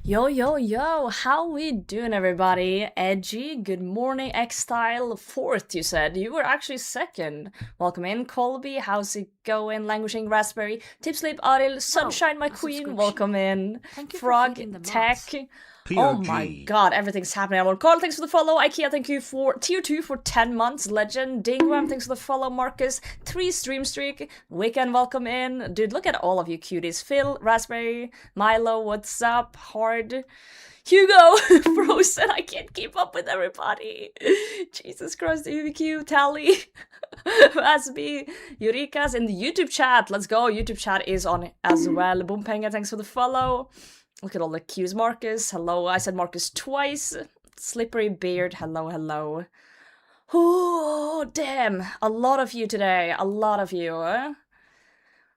Yo, yo, yo, how we doing, everybody? Edgy, good morning, X-Style, fourth, you said. You were actually second. Welcome in, Colby, how's it going? Languishing Raspberry, Tip Sleep, Aril, Sunshine, my a queen, subscription. welcome in. Thank you for Frog, feeding the Tech, mods. oh my POG. god, everything's happening. Well, Carl, thanks for the follow. IKEA, thank you for tier 2 for 10 months. Legend, Dingwam, thanks for the follow. Marcus, 3 stream streak. Weekend, welcome in. Dude, look at all of you cuties. Phil, Raspberry, Milo, what's up? Hard. Hugo, Frozen, I can't keep up with everybody. Jesus Christ, UVQ, Tally, Asby, Eureka's in the YouTube chat. Let's go. YouTube chat is on as well. Boompenga, thanks for the follow. Look at all the cues. Marcus, hello. I said Marcus twice. Slippery Beard, hello, hello. Oh, damn. A lot of you today. A lot of you.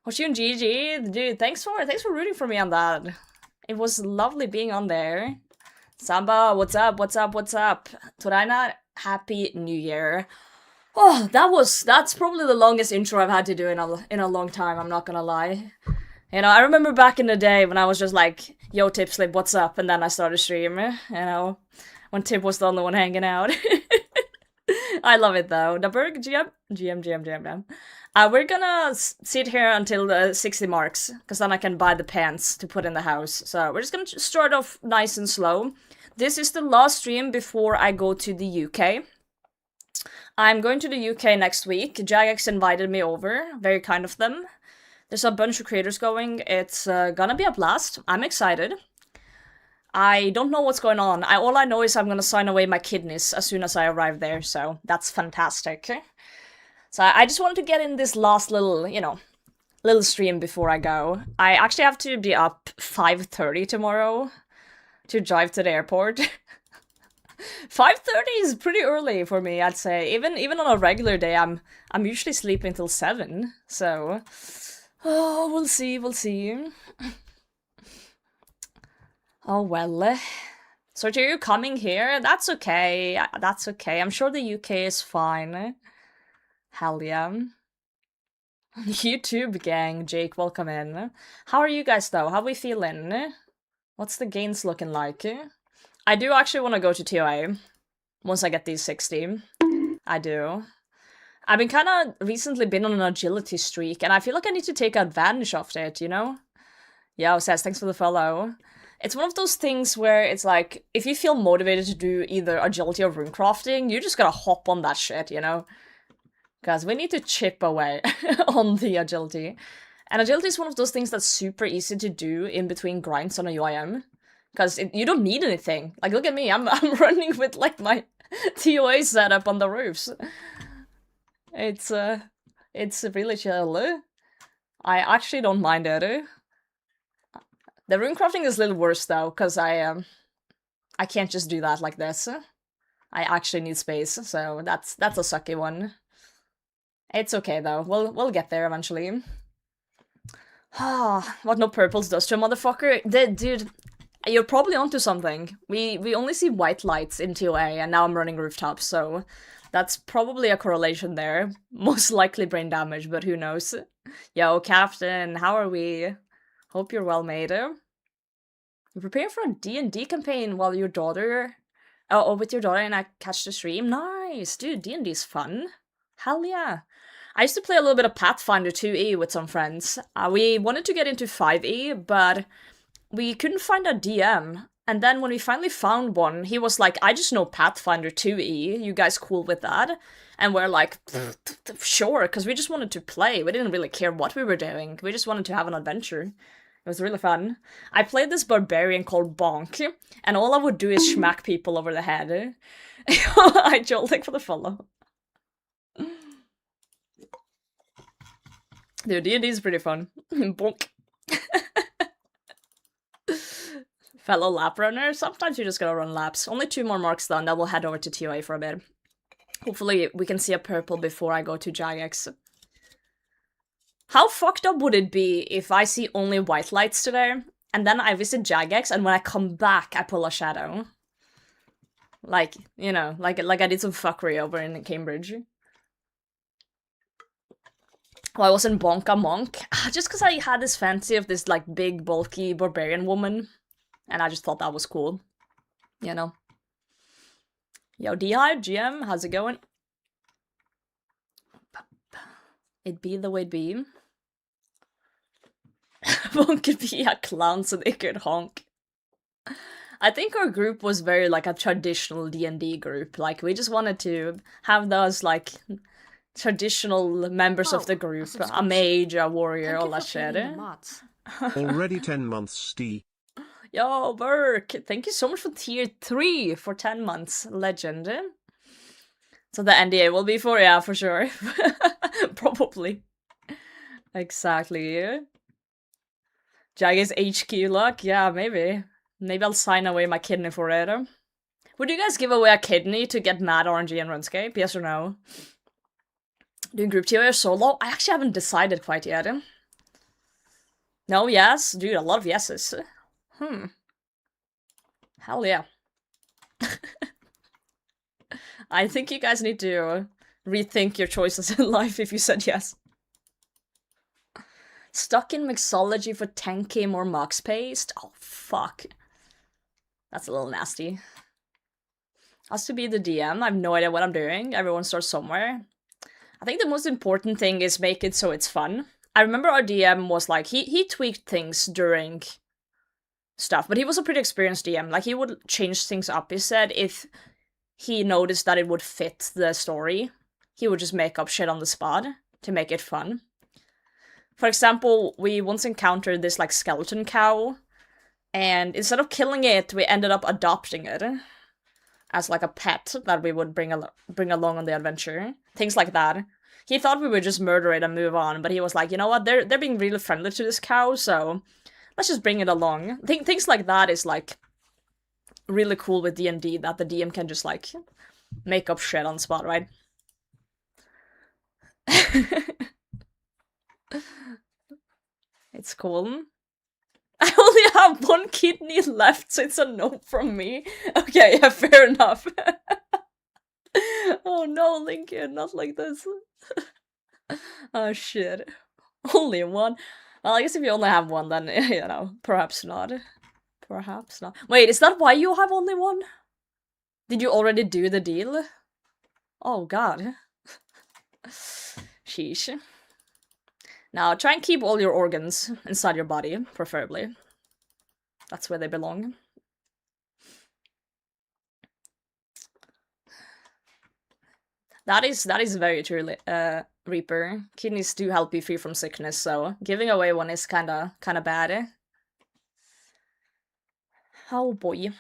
Hoshi and Gigi, dude, thanks for rooting for me on that. It was lovely being on there. Samba, what's up? What's up? What's up? Toraina, happy new year. Oh, that's probably the longest intro I've had to do in a long time, I'm not gonna lie. You know, I remember back in the day when I was just like, yo, Tip Slip, what's up? And then I started streaming, you know, when Tip was the only one hanging out. I love it though. The Berg, GM. We're gonna sit here until the 60 marks, because then I can buy the pants to put in the house. So we're just gonna start off nice and slow. This is the last stream before I go to the UK. I'm going to the UK next week. Jagex invited me over. Very kind of them. There's a bunch of creators going. It's gonna be a blast. I'm excited. I don't know what's going on. All I know is I'm gonna sign away my kidneys as soon as I arrive there, so that's fantastic. So I just wanted to get in this last little, little stream before I go. I actually have to be up 5:30 tomorrow to drive to the airport. 5:30 is pretty early for me, I'd say. Even on a regular day, I'm usually sleeping till 7. So, oh, we'll see. Oh well. So are you coming here? That's okay. I'm sure the UK is fine. Hell yeah. YouTube gang, Jake, welcome in. How are you guys though? How are we feeling? What's the gains looking like? I do actually want to go to TOA once I get these 60. I do. I've been kind of recently been on an agility streak, and I feel like I need to take advantage of it, you know? Yo, says, thanks for the follow. It's one of those things where it's like, if you feel motivated to do either agility or runecrafting, you just gotta hop on that shit, you know? Because we need to chip away on the agility. And agility is one of those things that's super easy to do in between grinds on a UIM. Because you don't need anything. Like, look at me, I'm running with, like, my TOA setup on the roofs. It's really chill. I actually don't mind it. The runecrafting is a little worse, though, because I can't just do that like this. I actually need space, so that's a sucky one. It's okay, though. We'll get there eventually. What no purples does to a motherfucker? Dude, you're probably onto something. We only see white lights in TOA, and now I'm running rooftops, so that's probably a correlation there. Most likely brain damage, but who knows? Yo, Captain, how are we? Hope you're well, mate. You prepare for a D&D campaign while your daughter... Oh, with your daughter and I catch the stream? Nice! Dude, D&D's fun. Hell yeah. I used to play a little bit of Pathfinder 2e with some friends. We wanted to get into 5e, but we couldn't find a DM. And then when we finally found one, he was like, I just know Pathfinder 2e, you guys cool with that? And we're like, sure, because we just wanted to play. We didn't really care what we were doing. We just wanted to have an adventure. It was really fun. I played this barbarian called Bonk, and all I would do is smack people over the head. Hi, Joel, thank for the follow. Dude, D&D is pretty fun. Bonk. Fellow lap runner, sometimes you just gotta run laps. Only 2 more marks though, and then we'll head over to TOA for a bit. Hopefully we can see a purple before I go to Jagex. How fucked up would it be if I see only white lights today, and then I visit Jagex, and when I come back, I pull a shadow? Like, you know, like I did some fuckery over in Cambridge. Well, I wasn't Bonka Monk, just because I had this fancy of this, like, big, bulky barbarian woman. And I just thought that was cool. You know. Yo, D-Hive, GM, how's it going? It be the way it be. One could be a clown so they could honk. I think our group was very like a traditional D&D group. Like we just wanted to have those like traditional members of the group. A mage, a warrior, all that shit. Already 10 months, Steve. Yo, Burke, thank you so much for tier 3 for 10 months. Legend. So the NDA will be for, yeah, for sure. Probably. Exactly. Jaggy's HQ luck? Yeah, maybe. Maybe I'll sign away my kidney for it. Would you guys give away a kidney to get mad RNG in RuneScape? Yes or no? Doing group tier or solo? I actually haven't decided quite yet. No, yes? Dude, a lot of yeses. Hell yeah. I think you guys need to rethink your choices in life if you said yes. Stuck in mixology for 10k more mox paste? Oh, fuck. That's a little nasty. Has to be the DM. I have no idea what I'm doing. Everyone starts somewhere. I think the most important thing is make it so it's fun. I remember our DM was like, he tweaked things during stuff, but he was a pretty experienced DM. Like, he would change things up. He said if he noticed that it would fit the story, he would just make up shit on the spot to make it fun. For example, we once encountered this, like, skeleton cow, and instead of killing it, we ended up adopting it as, like, a pet that we would bring along on the adventure. Things like that. He thought we would just murder it and move on, but he was like, you know what, they're being really friendly to this cow, so let's just bring it along. Things like that is, like, really cool with D&D, that the DM can just, like, make up shit on the spot, right? It's cool. I only have one kidney left, so it's a no from me. Okay, yeah, fair enough. Oh no, Lincoln, not like this. Oh shit. Only one? Well, I guess if you only have one, then, you know, perhaps not. Perhaps not. Wait, is that why you have only one? Did you already do the deal? Oh god. Sheesh. Now, try and keep all your organs inside your body, preferably. That's where they belong. That is very true, Reaper. Kidneys do help you free from sickness, so giving away one is kinda bad. Oh boy.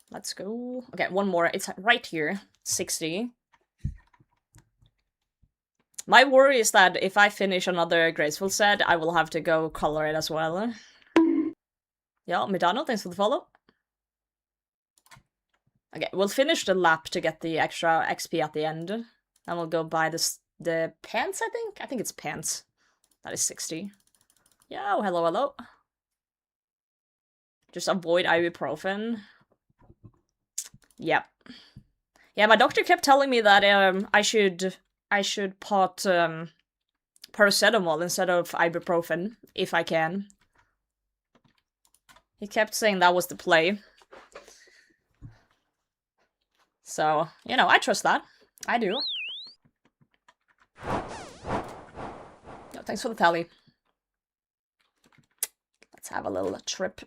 Let's go. Okay, one more. It's right here. 60. My worry is that if I finish another Graceful set, I will have to go color it as well. Yeah, Midano, thanks for the follow. Okay, we'll finish the lap to get the extra XP at the end. And we'll go buy the pants, I think? I think it's pants. That is 60. Yo, hello, hello. Just avoid ibuprofen. Yep. Yeah, my doctor kept telling me that I should pot paracetamol instead of ibuprofen, if I can. He kept saying that was the play. So, you know, I trust that. I do. Yo, thanks for the tally. Let's have a little trip.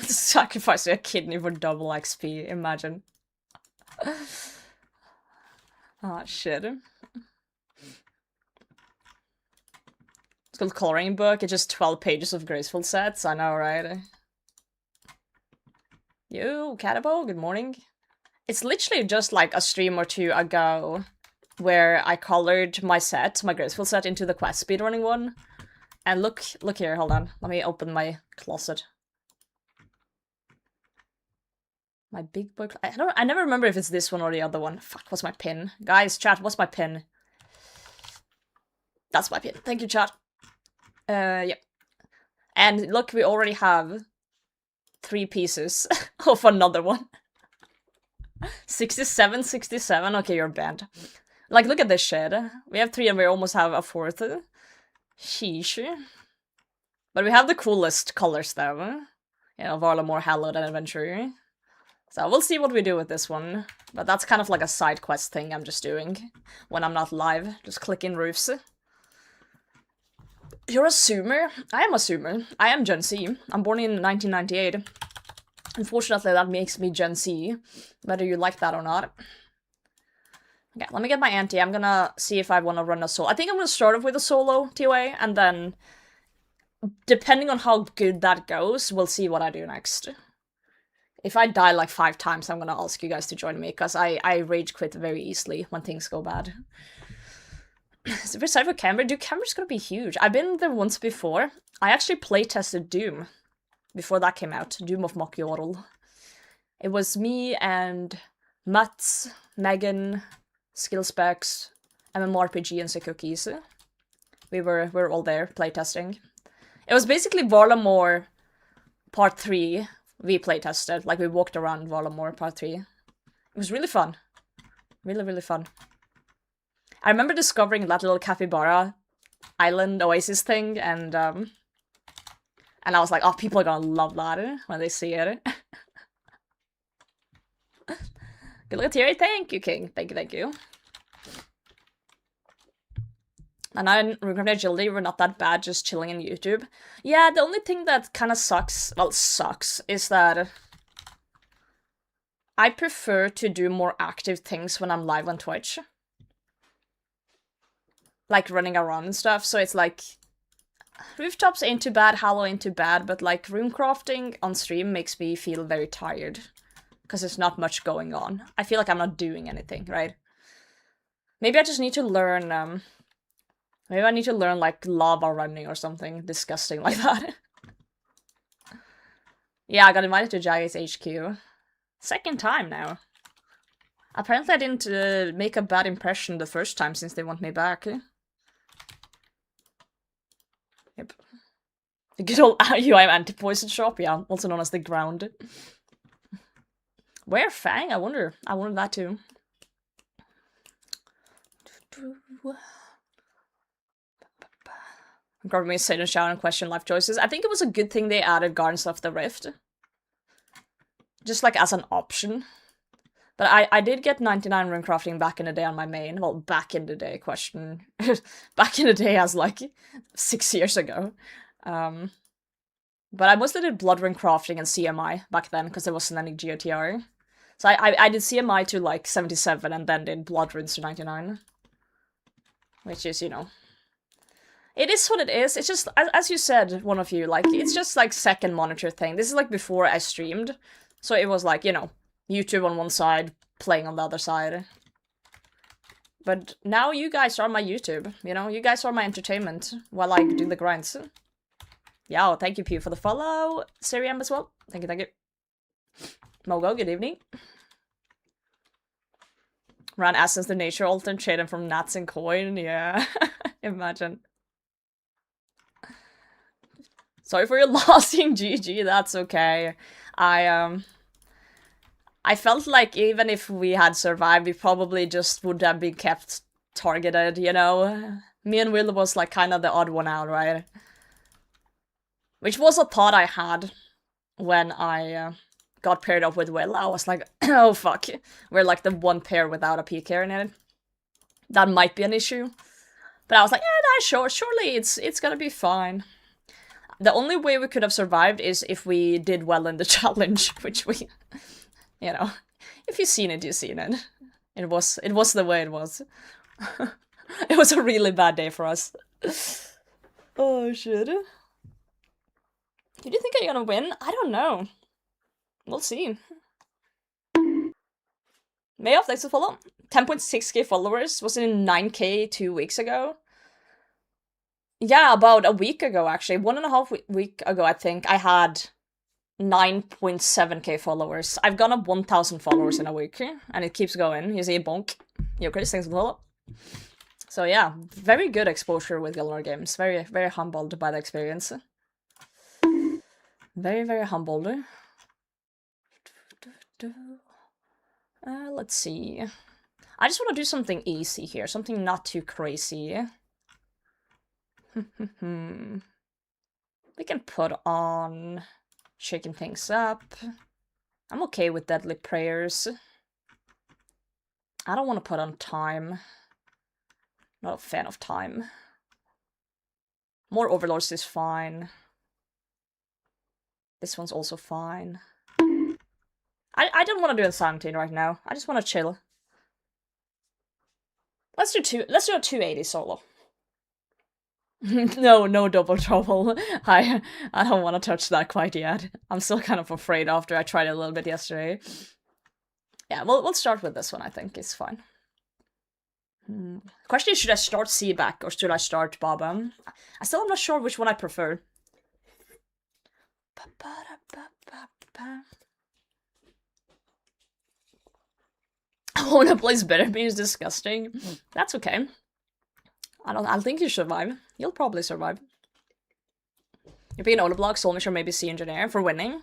Sacrificing a kidney for double XP, imagine. Oh, shit. It's called Coloring Book, it's just 12 pages of Graceful sets, I know, right? Yo, Catabo, good morning. It's literally just like a stream or two ago where I colored my set, my Graceful set, into the quest speedrunning one. And look here, hold on. Let me open my closet. My big boy. I never remember if it's this one or the other one. Fuck, what's my pin? Guys, chat, what's my pin? That's my pin. Thank you, chat. Yep. And look, we already have 3 pieces of another one. 67, 67. Okay, you're banned. Like, look at this shit. We have 3 and we almost have a 4th. Sheesh. But we have the coolest colors though. You know, Varlamore, Hallowed, and Adventure. So we'll see what we do with this one. But that's kind of like a side quest thing I'm just doing when I'm not live. Just clicking roofs. You're a Zoomer? I am a Zoomer. I am Gen Z. I'm born in 1998. Unfortunately, that makes me Gen Z, whether you like that or not. Okay, let me get my anti. I'm gonna see if I want to run a solo. I think I'm gonna start off with a solo TOA, and then, depending on how good that goes, we'll see what I do next. If I die like 5 times, I'm gonna ask you guys to join me, because I rage quit very easily when things go bad. Is it excited for Canberra? Dude, Canberra's gonna be huge. I've been there once before. I actually playtested Doom before that came out. Doom of Mockyorl. It was me and Mats, Megan, Skillspecs, MMORPG, and Cookies. We were all there playtesting. It was basically Varlamore Part 3 we playtested. Like, we walked around Varlamore Part 3. It was really fun. Really, really fun. I remember discovering that little capybara island oasis thing, and I was like, oh, people are gonna love that when they see it. Good luck, Thierry. Thank you, King. Thank you, thank you. And I regret agility, we're not that bad, just chilling in YouTube. Yeah, the only thing that kind of sucks, well, sucks, is that I prefer to do more active things when I'm live on Twitch. Like running around and stuff, so it's like, rooftops ain't too bad, Hallow ain't too bad, but like room crafting on stream makes me feel very tired. Because there's not much going on. I feel like I'm not doing anything, right? Maybe I just need to learn, maybe I need to learn, like, lava running or something disgusting like that. Yeah, I got invited to Jagex HQ. 2nd time now. Apparently I didn't make a bad impression the first time since they want me back. Yep. The good old UI anti-poison shop, yeah, also known as the ground. Where Fang? I wonder that too. Got me sit and shout and question life choices. I think it was a good thing they added Gardens of the Rift. Just like as an option. But I did get 99 rune crafting back in the day on my main. Well, back in the day, question. Back in the day as like 6 years ago. But I mostly did blood rune crafting and CMI back then because there wasn't any GOTR. So I did CMI to like 77 and then did blood runes to 99. Which is, you know, it is what it is. It's just, as you said, one of you, like, it's just like second monitor thing. This is like before I streamed. So it was like, you know, YouTube on one side, playing on the other side. But now you guys are my YouTube, you know? You guys are my entertainment while I do the grinds. Yeah, thank you, Pew, for the follow. Siriam as well. Thank you, thank you. Mogo, good evening. Ran Essence the Nature Altar, trading from Nats and Coin, yeah. Imagine. Sorry for your losing, GG, that's okay. I felt like even if we had survived, we probably just would have been kept targeted, you know? Me and Will was like kind of the odd one out, right? Which was a thought I had when I got paired up with Will. I was like, oh fuck, we're like the one pair without a PK in it. That might be an issue. But I was like, yeah, no, surely it's gonna be fine. The only way we could have survived is if we did well in the challenge, which we, you know, if you've seen it, you've seen it. It was the way it was. It was a really bad day for us. Oh shit. Do you think I'm gonna win? I don't know. We'll see. Mayoff, thanks for follow. 10.6k followers. Was it in 9k 2 weeks ago? Yeah, about a week ago, actually. 1.5 week ago, I think, I had 9.7k followers. I've gone up 1,000 followers in a week, and it keeps going. You see, bonk. Yo, Chris, thanks for the follow. So yeah, very good exposure with Gilmore Games. Very, very humbled by the experience. Very, very humbled. Let's see. I just want to do something easy here, something not too crazy. We can put on shaking things up. I'm okay with deadly prayers. I don't want to put on time. Not a fan of time. More overlords is fine. This one's also fine. I don't want to do insanity right now. I just want to chill. Let's do a 280 solo. No double trouble. I don't want to touch that quite yet. I'm still kind of afraid after I tried it a little bit yesterday. Yeah, we'll start with this one, I think. It's fine. Question is, should I start Seaback or should I start Baba? I still am not sure which one I prefer. I wanna play better means disgusting. That's okay. I think you survive. You'll probably survive. You're being Odablock, Soulmisher, maybe Sea Engineer for winning.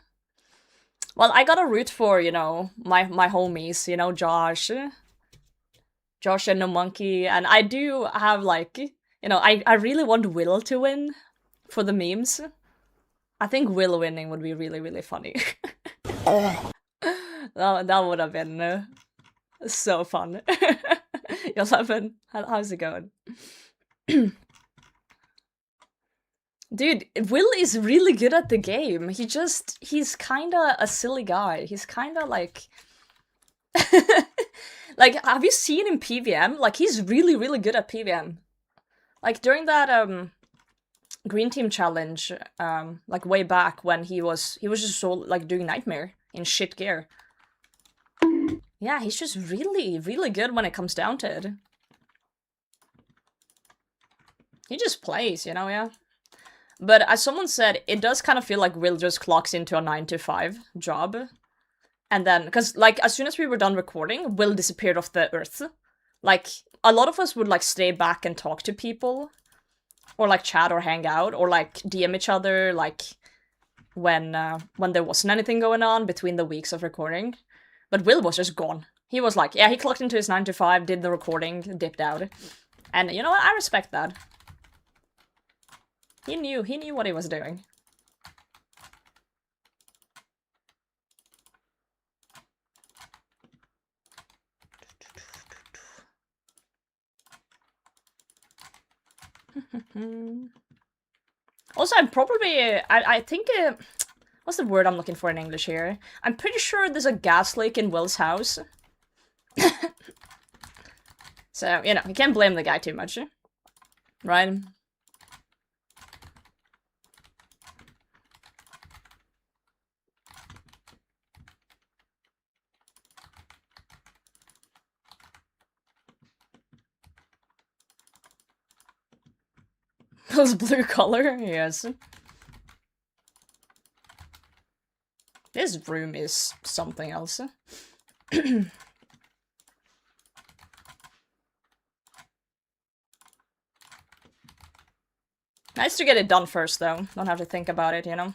Well, I gotta root for, you know, my homies, you know, Josh and No Monkey, and I do have, like, you know, I really want Will to win for the memes. I think Will winning would be really, really funny. That would have been so fun. Yoseven, how's it going? Dude, Will is really good at the game. He's kinda a silly guy. He's kinda like... Like, have you seen him PVM? Like, he's really, really good at PVM. Like, during that, Green Team challenge, like, way back when he was just so, like, doing Nightmare in shit gear. Yeah, he's just really, really good when it comes down to it. He just plays, you know, yeah. But as someone said, it does kind of feel like Will just clocks into a 9-to-5 job. And then, because, like, as soon as we were done recording, Will disappeared off the earth. Like, a lot of us would, like, stay back and talk to people. Or, like, chat or hang out. Or, like, DM each other, like, when there wasn't anything going on between the weeks of recording. But Will was just gone. He was like, yeah, he clocked into his 9-to-5, did the recording, dipped out. And you know what? I respect that. He knew what he was doing. Also, I'm probably, I think, what's the word I'm looking for in English here? I'm pretty sure there's a gas leak in Will's house. So, you know, you can't blame the guy too much, right? Those blue color? Yes. This room is something else. Nice to get it done first, though. Don't have to think about it, you know?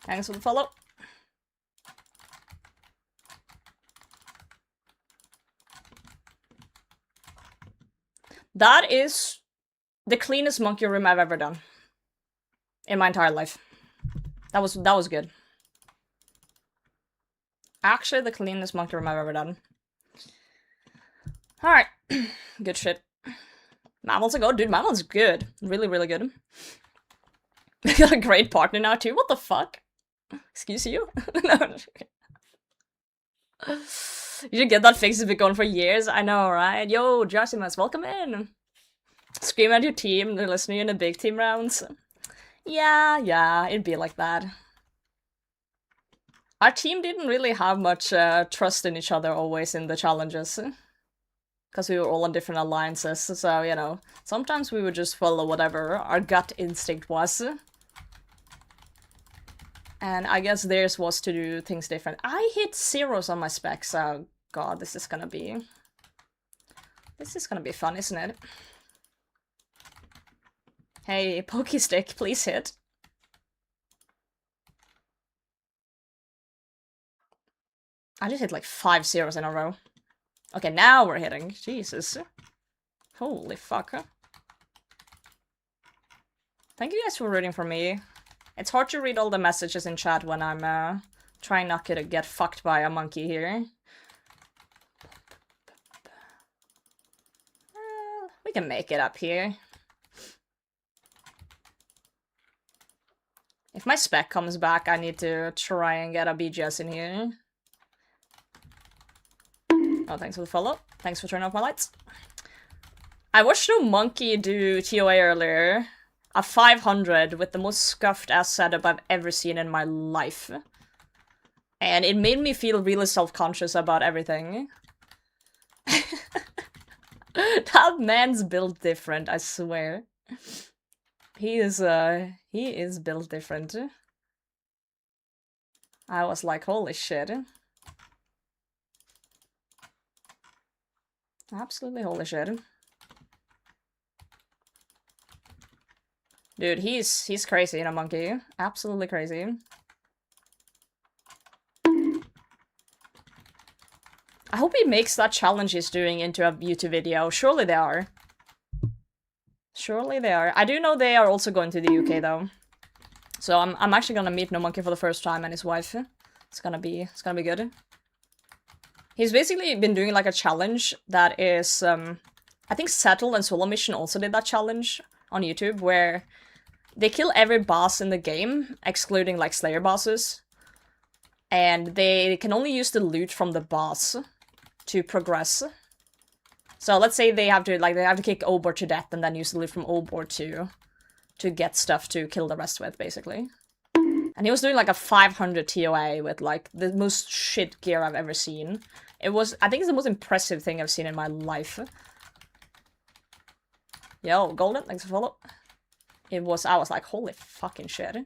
Thanks for the follow. That is the cleanest monkey room I've ever done. In my entire life. That was good. Actually, the cleanest monkey room I've ever done. Alright. Good shit. Mammal's a go. Dude, Mammal's good. Really, really good. We got a great partner now, too. What the fuck? Excuse you? No. You should get that fixed. It's been going for years. I know, right? Yo, Josimas, welcome in. Scream at your team. They're listening in the big team rounds. Yeah, it'd be like that. Our team didn't really have much trust in each other always in the challenges. Because we were all on different alliances, so, you know, sometimes we would just follow whatever our gut instinct was. And I guess theirs was to do things different. I hit zeros on my specs, so god, this is gonna be fun, isn't it? Hey, Pokestick, please hit. I just hit like 5 zeros in a row. Okay, now we're hitting. Jesus. Holy fuck. Thank you guys for rooting for me. It's hard to read all the messages in chat when I'm trying not to get fucked by a monkey here. We can make it up here. If my spec comes back, I need to try and get a BGS in here. Oh, thanks for the follow. Thanks for turning off my lights. I watched a monkey do TOA earlier. A 500 with the most scuffed ass setup I've ever seen in my life. And it made me feel really self-conscious about everything. That man's built different, I swear. He is built different. I was like, holy shit. Absolutely holy shit. Dude, he's crazy in a monkey. Absolutely crazy. I hope he makes that challenge he's doing into a YouTube video. Surely they are. Surely they are. I do know they are also going to the UK though. So I'm actually gonna meet No Monkey for the first time and his wife. It's gonna be good. He's basically been doing like a challenge that is I think Settle and Solo Mission also did that challenge on YouTube where they kill every boss in the game, excluding like Slayer bosses. And they can only use the loot from the boss to progress. So let's say they have to kick Obor to death and then use the loot from Obor to get stuff to kill the rest with, basically. And he was doing like a 500 TOA with like the most shit gear I've ever seen. I think it's the most impressive thing I've seen in my life. Yo, Golden, thanks for follow. I was like, holy fucking shit.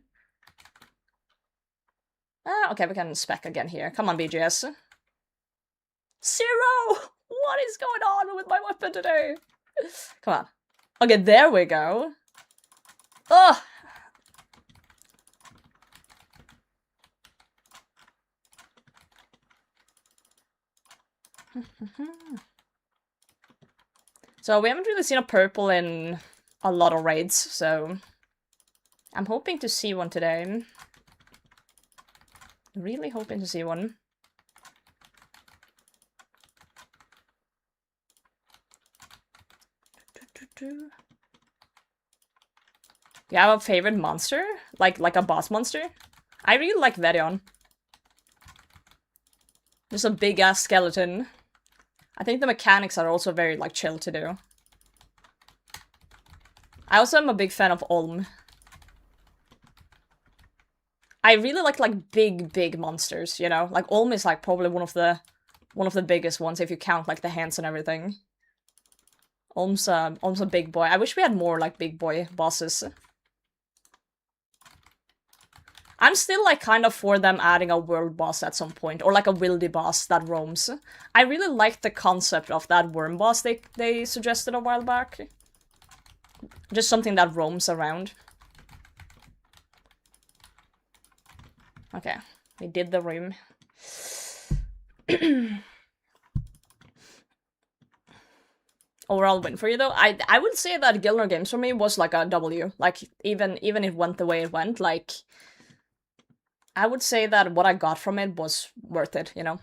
Okay, we can spec again here. Come on, BGS. Zero! What is going on with my weapon today? Come on. Okay, there we go. Ugh! So we haven't really seen a purple in a lot of raids, so I'm hoping to see one today. Really hoping to see one. Do you have a favorite monster? Like a boss monster? I really like Verion. Just a big ass skeleton. I think the mechanics are also very like chill to do. I also am a big fan of Olm. I really like big monsters, you know? Like Olm is like probably one of the biggest ones if you count like the hands and everything. Olm's a big boy. I wish we had more like big boy bosses. I'm still like kind of for them adding a world boss at some point, or like a wildy boss that roams. I really like the concept of that worm boss they suggested a while back. Just something that roams around. Okay, we did the room. Overall win for you though. I would say that Gilner Games for me was like a W. Like even if it went the way it went, like I would say that what I got from it was worth it, you know.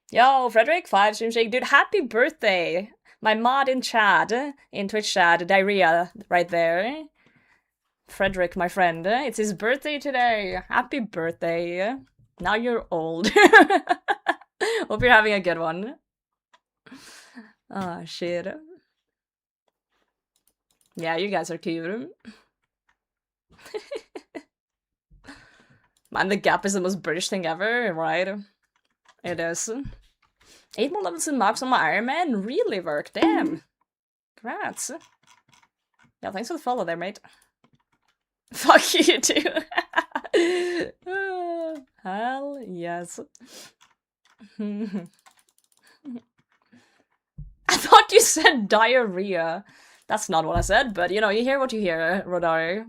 Yo, Frederick, 5 stream shake. Dude, happy birthday! My mod in chat, in Twitch chat, diarrhea right there. Frederick, my friend, it's his birthday today. Happy birthday. Now you're old. Hope you're having a good one. Oh, shit. Yeah, you guys are cute. Man, the gap is the most British thing ever, right? It is. 8 more levels and marks on my Iron Man really worked, damn. Congrats. Yeah, thanks for the follow there, mate. Fuck you too. Hell yes. I thought you said diarrhea. That's not what I said, but you know, you hear what you hear, Rodari.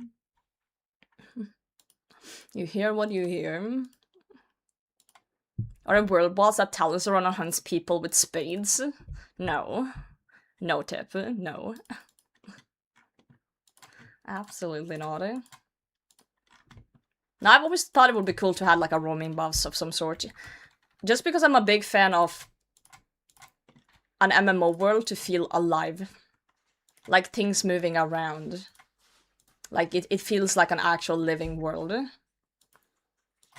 You hear what you hear. Are there world boss that tell us around and hunts people with spades? No. No tip, no. Absolutely not. Now, I've always thought it would be cool to have like a roaming boss of some sort. Just because I'm a big fan of an MMO world to feel alive. Like things moving around. Like it feels like an actual living world.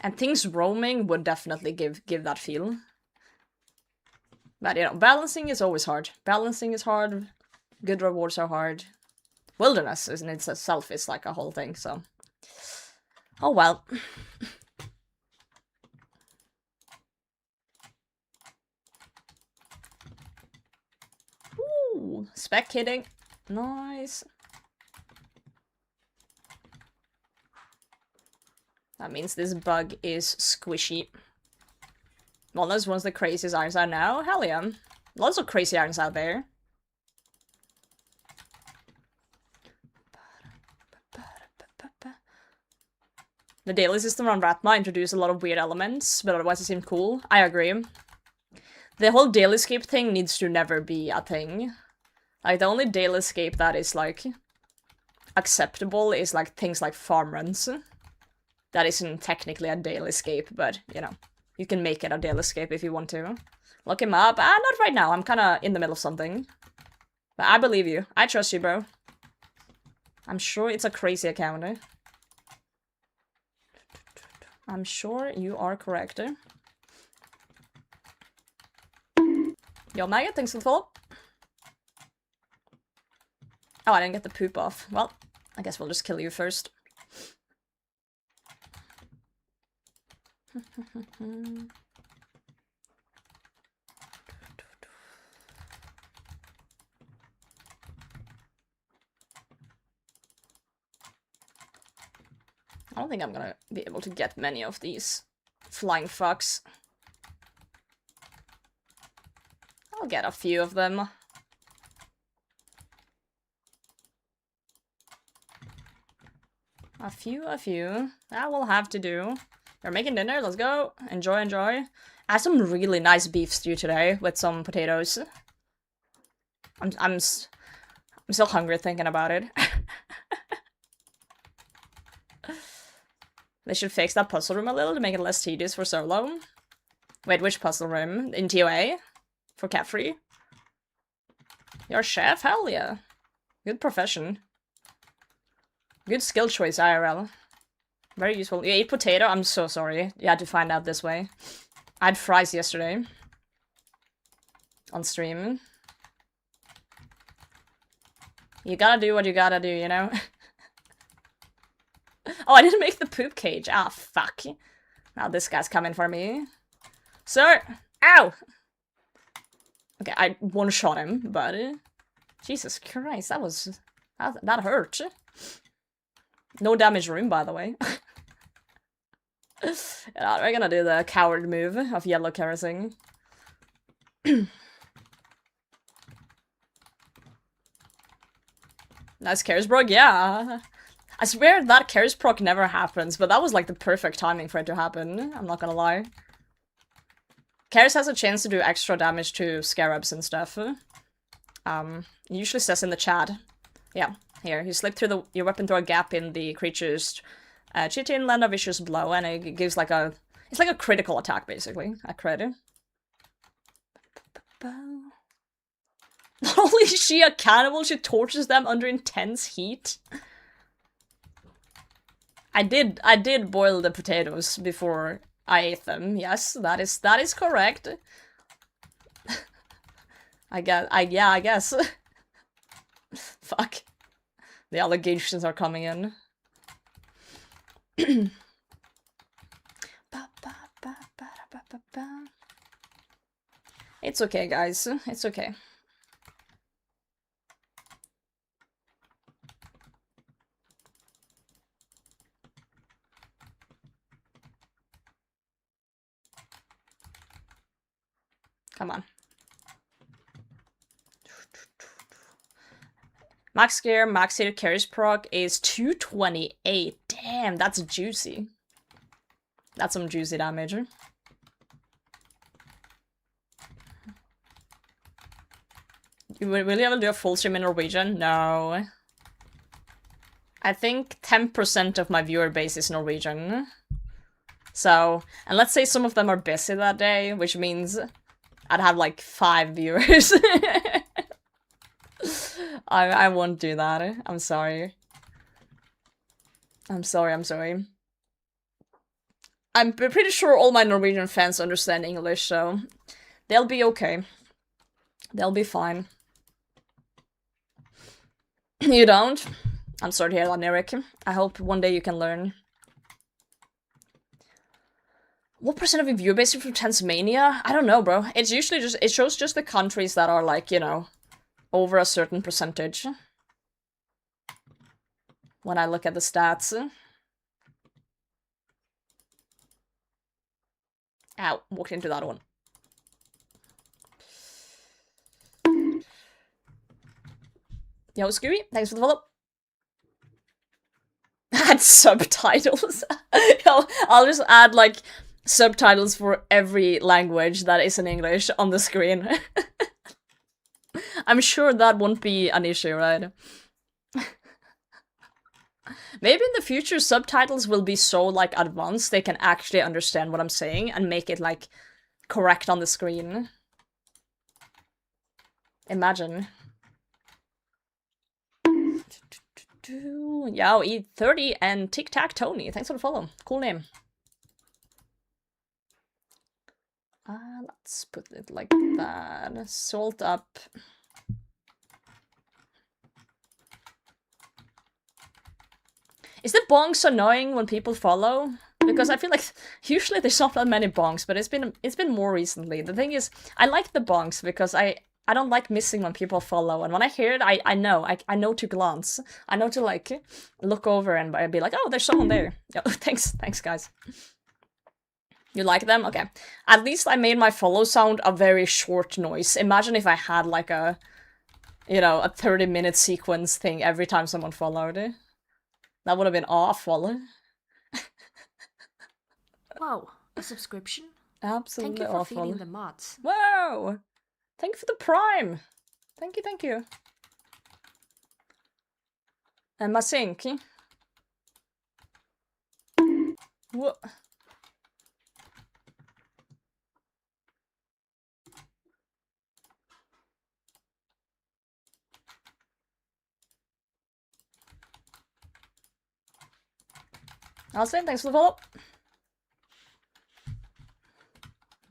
And things roaming would definitely give that feel. But you know, balancing is always hard. Balancing is hard. Good rewards are hard. Wilderness in itself is like a whole thing, so. Oh well. Ooh, spec hitting. Nice. That means this bug is squishy. Well, that's one of the craziest irons out now. Hell yeah. Lots of crazy irons out there. The daily system on Ratma introduced a lot of weird elements, but otherwise it seemed cool. I agree. The whole daily escape thing needs to never be a thing. Like, the only daily escape that is, like, acceptable is, like, things like farm runs. That isn't technically a daily escape, but, you know, you can make it a daily escape if you want to. Look him up. Not right now. I'm kinda in the middle of something. But I believe you. I trust you, bro. I'm sure it's a crazy account. I'm sure you are correct. Yo, Maggot, thanks for the follow. Oh, I didn't get the poop off. Well, I guess we'll just kill you first. I don't think I'm gonna be able to get many of these flying fucks. I'll get a few of them. A few. That will have to do. We're making dinner, let's go. Enjoy. I had some really nice beef stew today with some potatoes. I'm still hungry thinking about it. They should fix that puzzle room a little to make it less tedious for solo. Wait, which puzzle room? In TOA? For cat-free? You're a chef? Hell yeah. Good profession. Good skill choice, IRL. Very useful. You ate potato? I'm so sorry. You had to find out this way. I had fries yesterday. On stream. You gotta do what you gotta do, you know? Oh, I didn't make the poop cage. Ah, fuck. Now this guy's coming for me. Sir! Ow! Okay, I one-shot him, but... Jesus Christ, that was... That hurt. No damage room, by the way. Yeah, we're gonna do the coward move of yellow kerosene. Nice Karis proc, yeah. I swear that Karis proc never happens, but that was like the perfect timing for it to happen, I'm not gonna lie. Karis has a chance to do extra damage to scarabs and stuff. It usually says in the chat. Yeah, here, you slip through your weapon through a gap in the creature's chitin, land a vicious blow, and it gives like a... It's like a critical attack, basically. A crit. Not only is she a cannibal, she tortures them under intense heat. I did boil the potatoes before I ate them. Yes, that is correct. I guess. Fuck. The allegations are coming in. It's okay, guys. It's okay. Come on. Max gear, max hit carries proc is 228. Damn, that's juicy. That's some juicy damage. Will you ever do a full stream in Norwegian? No. I think 10% of my viewer base is Norwegian. So, and let's say some of them are busy that day, which means I'd have like 5 viewers. I won't do that. I'm sorry. I'm sorry. I'm pretty sure all my Norwegian fans understand English, so they'll be okay. They'll be fine. You don't? I'm sorry to hear that, Eric. I hope one day you can learn. What percent of your viewer base is from Tasmania? I don't know, bro. It's usually just, it shows just the countries that are like, you know, over a certain percentage. When I look at the stats. Ow, walked into that one. Yo, Scooby, thanks for the follow. Add subtitles. Yo, I'll just add, like, subtitles for every language that isn't English on the screen. I'm sure that won't be an issue, right? Maybe in the future subtitles will be so, like, advanced they can actually understand what I'm saying and make it, like, correct on the screen. Imagine. Yo, E30 and Tic Tac Tony. Thanks for the follow. Cool name. Let's put it like that. Salt up. Is the bonks annoying when people follow? Because I feel like usually there's not that many bonks, but it's been more recently. The thing is, I like the bonks because I don't like missing when people follow, and when I hear it, I know to glance. I know to, like, look over and be like, oh, there's someone there. Yeah, thanks guys. You like them? Okay. At least I made my follow sound a very short noise. Imagine if I had, like, a, you know, a 30-minute sequence thing every time someone followed. That would have been awful. Wow, a subscription? Absolutely Thank you for awful. feeding the mods. Wow! Thank you for the prime! Thank you. And my sink. What? I'll say thanks for the follow.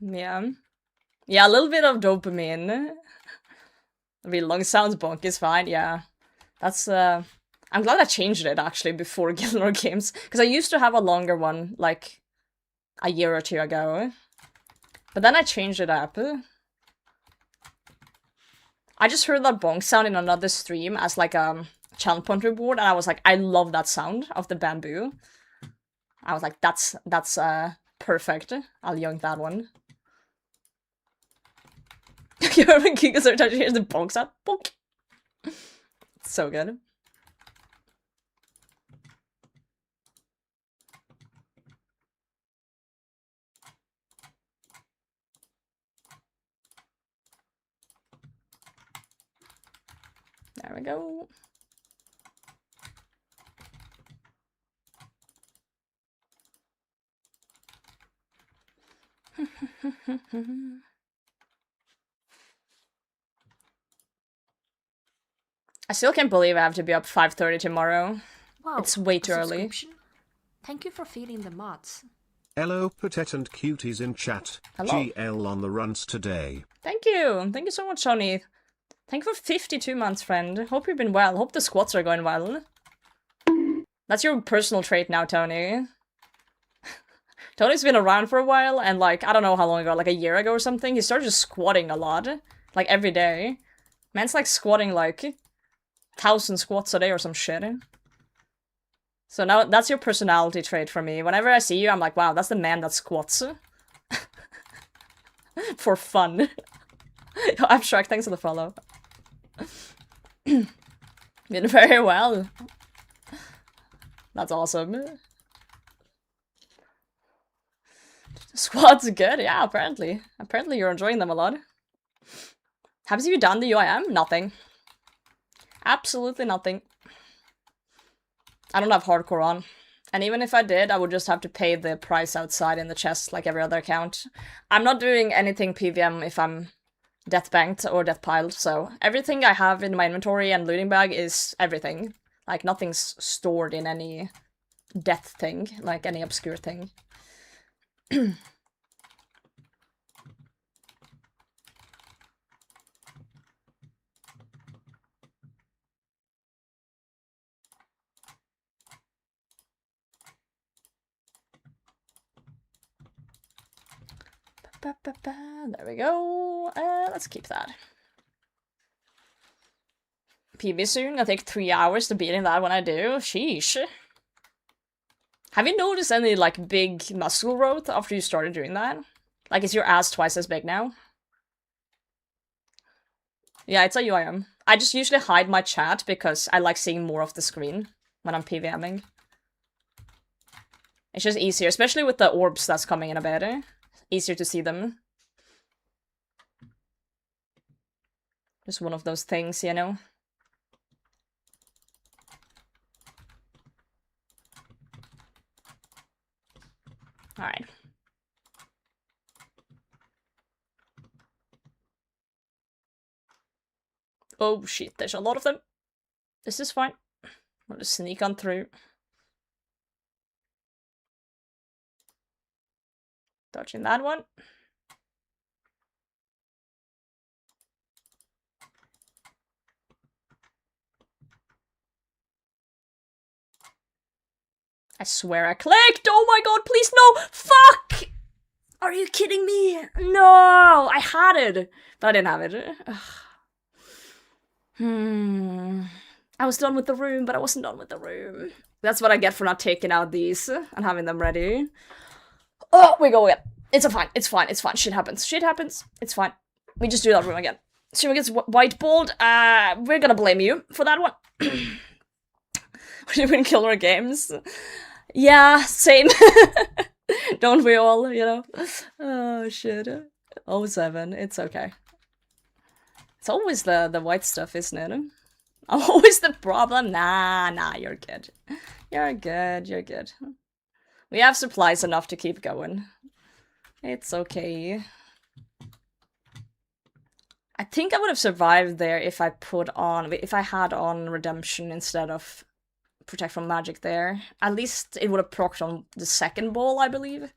Yeah. Yeah, a little bit of dopamine. A really long sounds bonk is fine, yeah. That's, I'm glad I changed it, actually, before Gilmore Games. Because I used to have a longer one, like, a year or two ago. But then I changed it up. I just heard that bonk sound in another stream as, like, a channel point reward, and I was like, I love that sound of the bamboo. I was like, that's perfect. I'll yoink that one. You ever Gigas every time you hear the bonk sound? Bonk! So good. There we go. I still can't believe I have to be up 5:30 tomorrow. Wow, It's way too early. subscription? Thank you for feeding the mods. Hello, Petite and Cuties in chat. Hello. GL on the runs today. Thank you. Thank you so much, Tony. Thank you for 52 months, friend. Hope you've been well. Hope the squats are going well. That's your personal trait now, Tony. Tony's been around for a while, and, like, I don't know how long ago, like a year ago or something, he started just squatting a lot. Like, every day. Man's, like, squatting, like, 1,000 squats a day or some shit. So now, that's your personality trait for me. Whenever I see you, I'm like, wow, that's the man that squats. For fun. Abstract, thanks for the follow. Been very well. That's awesome. Squad's good, yeah, apparently. Apparently you're enjoying them a lot. Have you done the UIM? Nothing. Absolutely nothing. I don't have hardcore on. And even if I did, I would just have to pay the price outside in the chest like every other account. I'm not doing anything PVM if I'm death banked or death piled, so everything I have in my inventory and looting bag is everything. Like, nothing's stored in any death thing, like any obscure thing. There we go. Let's keep that. PB soon. It'll take 3 hours to beating that when I do. Sheesh. Have you noticed any, like, big muscle growth after you started doing that? Like, is your ass twice as big now? Yeah, it's a UIM. I just usually hide my chat because I like seeing more of the screen when I'm PVMing. It's just easier, especially with the orbs that's coming in a bit. Easier to see them. Just one of those things, you know? Alright. Oh shit, there's a lot of them. This is fine. I'll just sneak on through. Dodging that one. I swear I clicked! Oh my god, please no! Fuck! Are you kidding me? No! I had it! But I didn't have it. I was done with the room, but I wasn't done with the room. That's what I get for not taking out these and having them ready. Oh, we go again. It's fine, it's fine, it's fine. Shit happens, shit happens. It's fine. We just do that room again. So gets whiteballed. We're gonna blame you for that one. We win killer games. Yeah, same. Don't we all, you know? Oh, shit. 07, it's okay. It's always the white stuff, isn't it? Always the problem. Nah, you're good. You're good, you're good. We have supplies enough to keep going. It's okay. I think I would have survived there if I had on Redemption instead of Protect from Magic there. At least it would have procced on the second ball, I believe.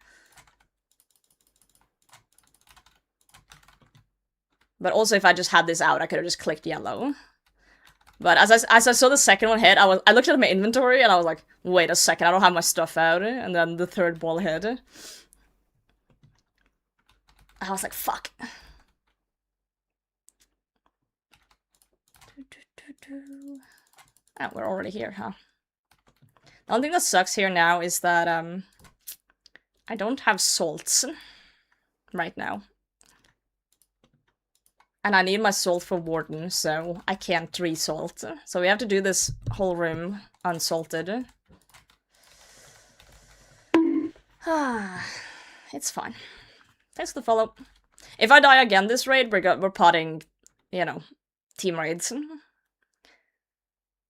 But also if I just had this out, I could have just clicked yellow. But as I saw the second one hit, I looked at my inventory and I was like, wait a second, I don't have my stuff out. And then the third ball hit. I was like, fuck. Oh, we're already here, huh? The only thing that sucks here now is that, I don't have salts right now. And I need my salt for Warden, so I can't re-salt. So we have to do this whole room unsalted. It's fine. Thanks for the follow. If I die again this raid, we're potting, you know, team raids.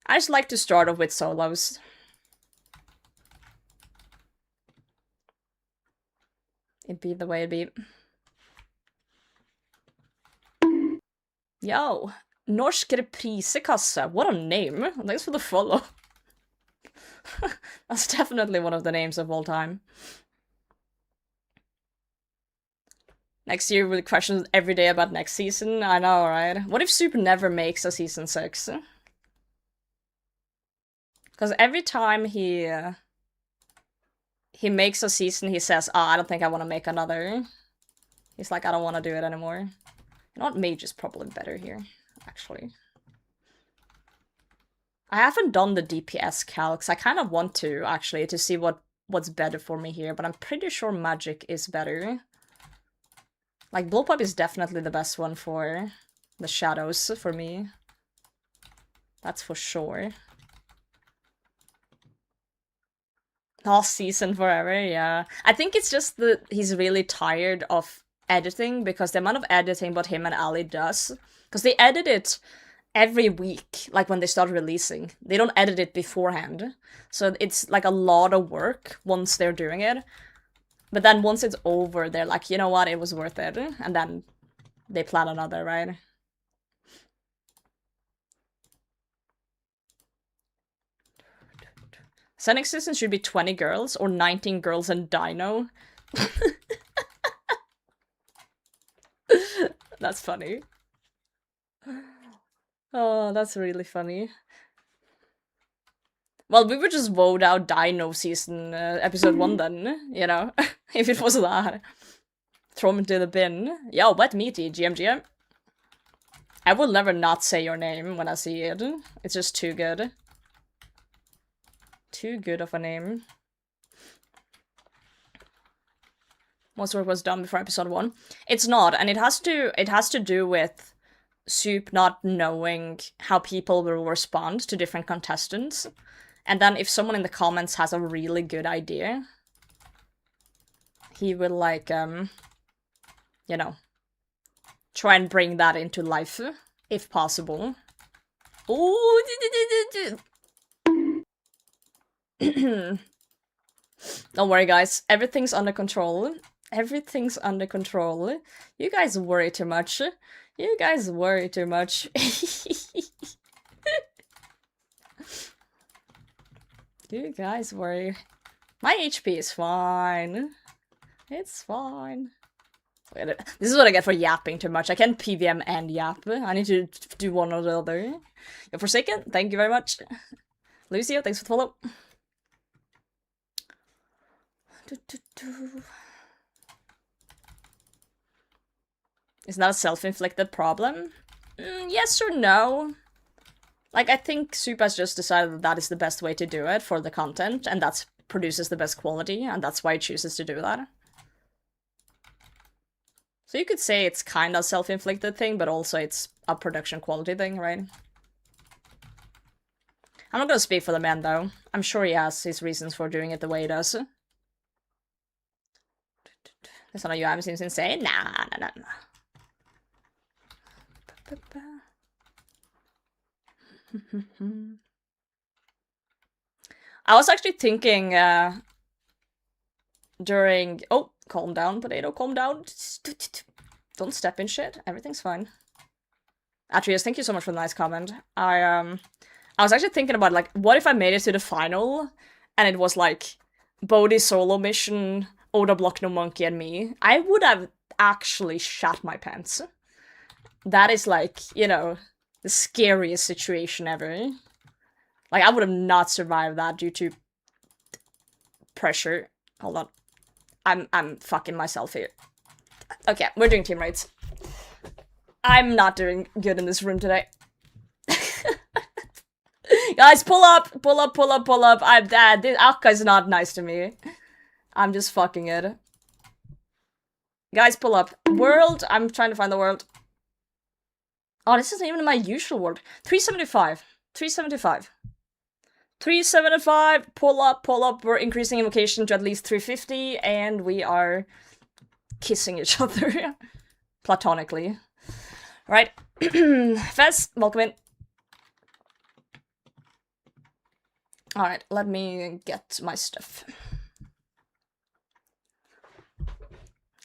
I just like to start off with solos. It'd be the way it'd be. Yo, Norsk Reprisekasse. What a name. Thanks for the follow. That's definitely one of the names of all time. Next year with questions every day about next season. I know, right? What if Super never makes a season 6? Because every time he makes a season, he says, I don't think I want to make another. He's like, I don't want to do it anymore. You know what? Mage is probably better here, actually. I haven't done the DPS calcs. I kind of want to, actually, to see what's better for me here, but I'm pretty sure magic is better. Like, Bullpup is definitely the best one for the shadows for me. That's for sure. Last season forever, yeah. I think it's just that he's really tired of editing, because the amount of editing what him and Ali does, because they edit it every week, like when they start releasing. They don't edit it beforehand. So it's like a lot of work once they're doing it. But then once it's over, they're like, you know what, it was worth it. And then they plan another, right? So next season should be 20 girls or 19 girls and Dino. That's funny. Oh, that's really funny. Well, we would just vote out Dino season episode 1 then, you know? If it was that. Throw him into the bin. Yo, wet meaty, GM. I will never not say your name when I see it. It's just too good. Too good of a name. Most work was done before episode 1. It's not, and it has to do with Soup not knowing how people will respond to different contestants. And then if someone in the comments has a really good idea, he will, like, you know, try and bring that into life, if possible. Ooh! Don't worry, guys. Everything's under control. Everything's under control. You guys worry too much. You guys worry too much. You guys worry. My HP is fine. It's fine. This is what I get for yapping too much. I can't PVM and yap. I need to do one or the other. Yo, Forsaken, thank you very much. Lucio, thanks for the follow. Is that a self-inflicted problem? Yes or no? Like, I think Soup has just decided that that is the best way to do it for the content, and that produces the best quality, and that's why he chooses to do that. So you could say it's kind of self-inflicted thing, but also it's a production quality thing, right? I'm not gonna speak for the man, though. I'm sure he has his reasons for doing it the way he does. This one of you haven't seen insane? Nah. I was actually thinking, during... Oh, calm down, Potato, calm down. Don't step in shit. Everything's fine. Atreus, thank you so much for the nice comment. I was actually thinking about, like, what if I made it to the final, and it was, like, Bodhi solo mission, Oda Block No Monkey, and me? I would have actually shat my pants. That is, like, you know, the scariest situation ever. Like, I would have not survived that due to pressure. Hold on. I'm fucking myself here. Okay, we're doing team raids. I'm not doing good in this room today. Guys, pull up! I'm dead. This Akka is not nice to me. I'm just fucking it. Guys, pull up. World, I'm trying to find the world. Oh, this isn't even my usual world. 375. 375, pull up, we're increasing invocation to at least 350, and we are kissing each other. Platonically. Right. Fez, welcome in. Alright, let me get my stuff.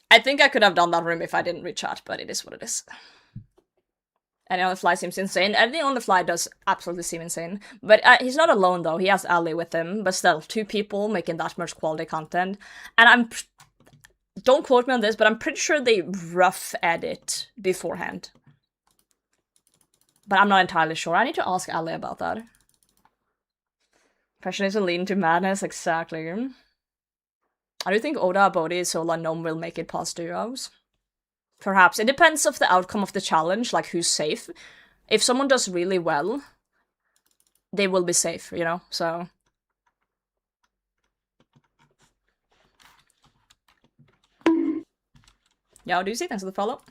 I think I could have done that room if I didn't reach out, but it is what it is. Anything on the fly seems insane. Everything on the fly does absolutely seem insane. But he's not alone, though. He has Ali with him. But still, 2 people making that much quality content. And don't quote me on this, but I'm pretty sure they rough edit beforehand. But I'm not entirely sure. I need to ask Ali about that. Impressionism leading to madness, exactly. I do think Oda, Bodhi, Sola, and Gnome will make it past duos. Perhaps. It depends of the outcome of the challenge, like who's safe. If someone does really well, they will be safe, you know, so... Yeah, do you see? Thanks for the follow.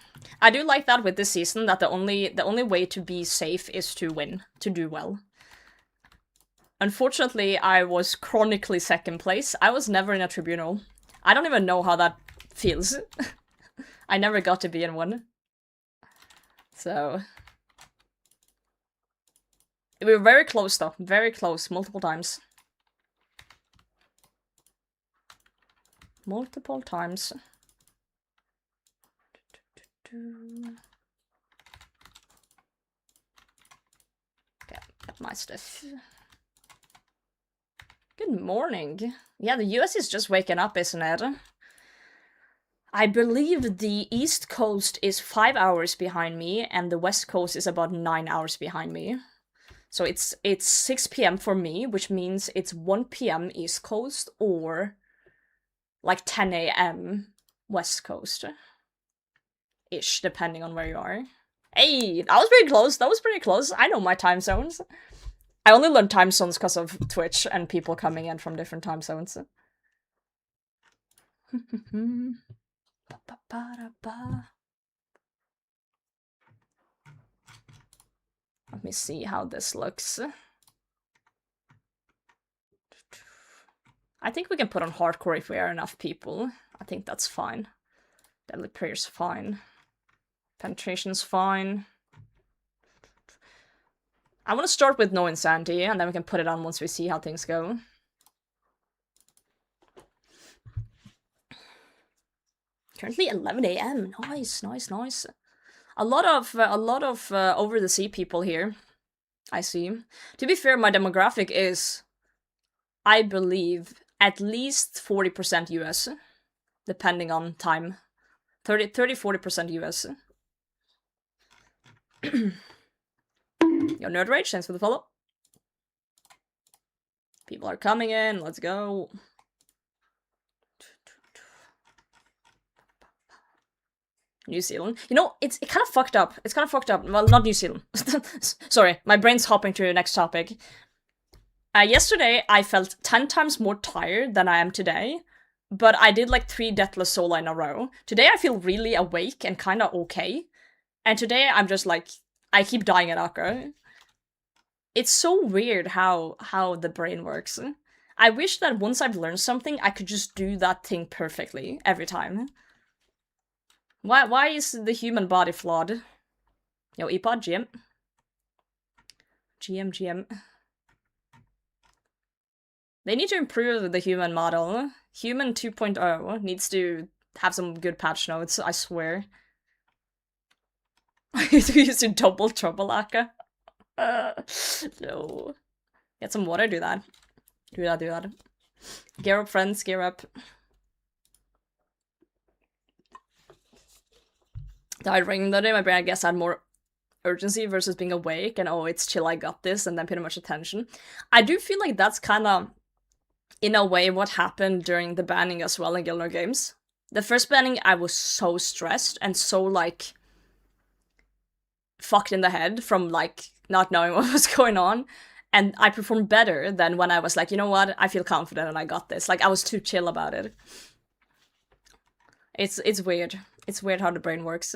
I do like that with this season, that the only way to be safe is to win, to do well. Unfortunately, I was chronically second place. I was never in a tribunal. I don't even know how that feels. I never got to be in one. So... we were very close though, very close, multiple times. Multiple times. Get my stuff. Good morning. Yeah, the US is just waking up, isn't it? I believe the East Coast is 5 hours behind me, and the West Coast is about 9 hours behind me. So it's 6 p.m. for me, which means it's 1 p.m. East Coast, or like 10 a.m. West Coast. Ish, depending on where you are. Hey, that was pretty close, that was pretty close. I know my time zones. I only learned time zones because of Twitch and people coming in from different time zones. Let me see how this looks. I think we can put on hardcore if we are enough people. I think that's fine. Deadly Prayer's fine. Penetration's fine. I want to start with no insanity, and then we can put it on once we see how things go. Currently 11 a.m. Nice, nice, nice. A lot of over the sea people here. I see. To be fair, my demographic is, I believe, at least 40% US, depending on time. 30-40% US. Yo, Nerd Rage, thanks for the follow. People are coming in, let's go. New Zealand. You know, it's kind of fucked up. It's kind of fucked up. Well, not New Zealand. Sorry, my brain's hopping to the next topic. Yesterday, I felt 10 times more tired than I am today, but I did like 3 Deathless Sola in a row. Today, I feel really awake and kind of okay. And today, I'm just like, I keep dying at Akka. It's so weird how the brain works. I wish that once I've learned something, I could just do that thing perfectly every time. Why is the human body flawed? Yo, ePod, GM. GM. They need to improve the human model. Human 2.0 needs to have some good patch notes, I swear. You used to double trouble, Akka. No. Get some water, do that. Do that. Gear up, friends, gear up. Died ringing that day, my brain, I guess, had more urgency versus being awake, and oh, it's chill, I got this, and then pretty much attention. I do feel like that's kind of, in a way, what happened during the banning as well in Guild Games. The first banning, I was so stressed and so, like, fucked in the head from, like, not knowing what was going on, and I performed better than when I was like, you know what, I feel confident and I got this. Like, I was too chill about it. It's weird. It's weird how the brain works.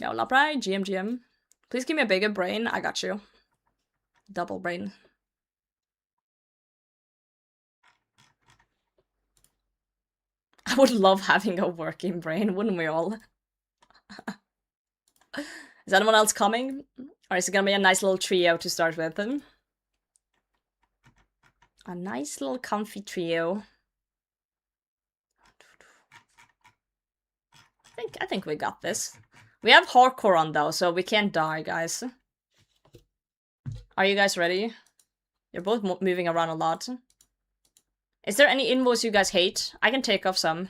Yo, Laprai, GM. Please give me a bigger brain, I got you. Double brain. I would love having a working brain, wouldn't we all? Is anyone else coming? Or is it gonna be a nice little trio to start with? A nice little comfy trio. I think we got this. We have hardcore on though, so we can't die, guys. Are you guys ready? You're both moving around a lot. Is there any invoice you guys hate? I can take off some,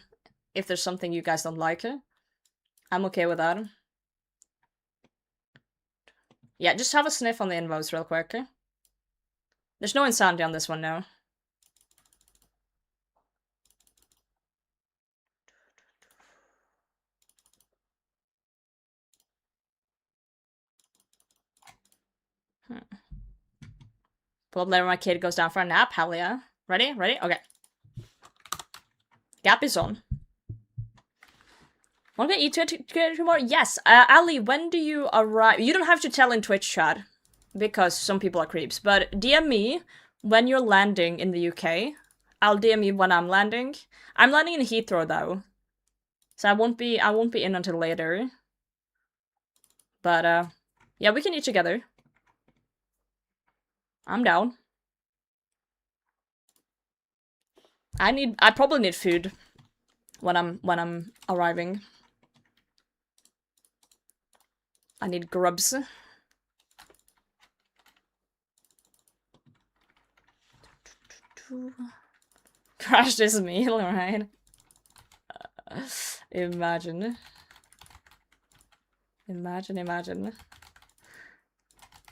if there's something you guys don't like. I'm okay with that. Yeah, just have a sniff on the invoice real quick. There's no insanity on this one now. Pull up later when my kid goes down for a nap. Hell yeah. Ready? Okay. Gap is on. Want to eat tomorrow? Yes. Ali, when do you arrive? You don't have to tell in Twitch chat, because some people are creeps, but DM me when you're landing in the UK. I'll DM you when I'm landing. I'm landing in Heathrow though, so I won't be in until later. But yeah, we can eat together. I'm down. I probably need food when I'm arriving. I need grubs. Crash this meal, right? Imagine. Imagine.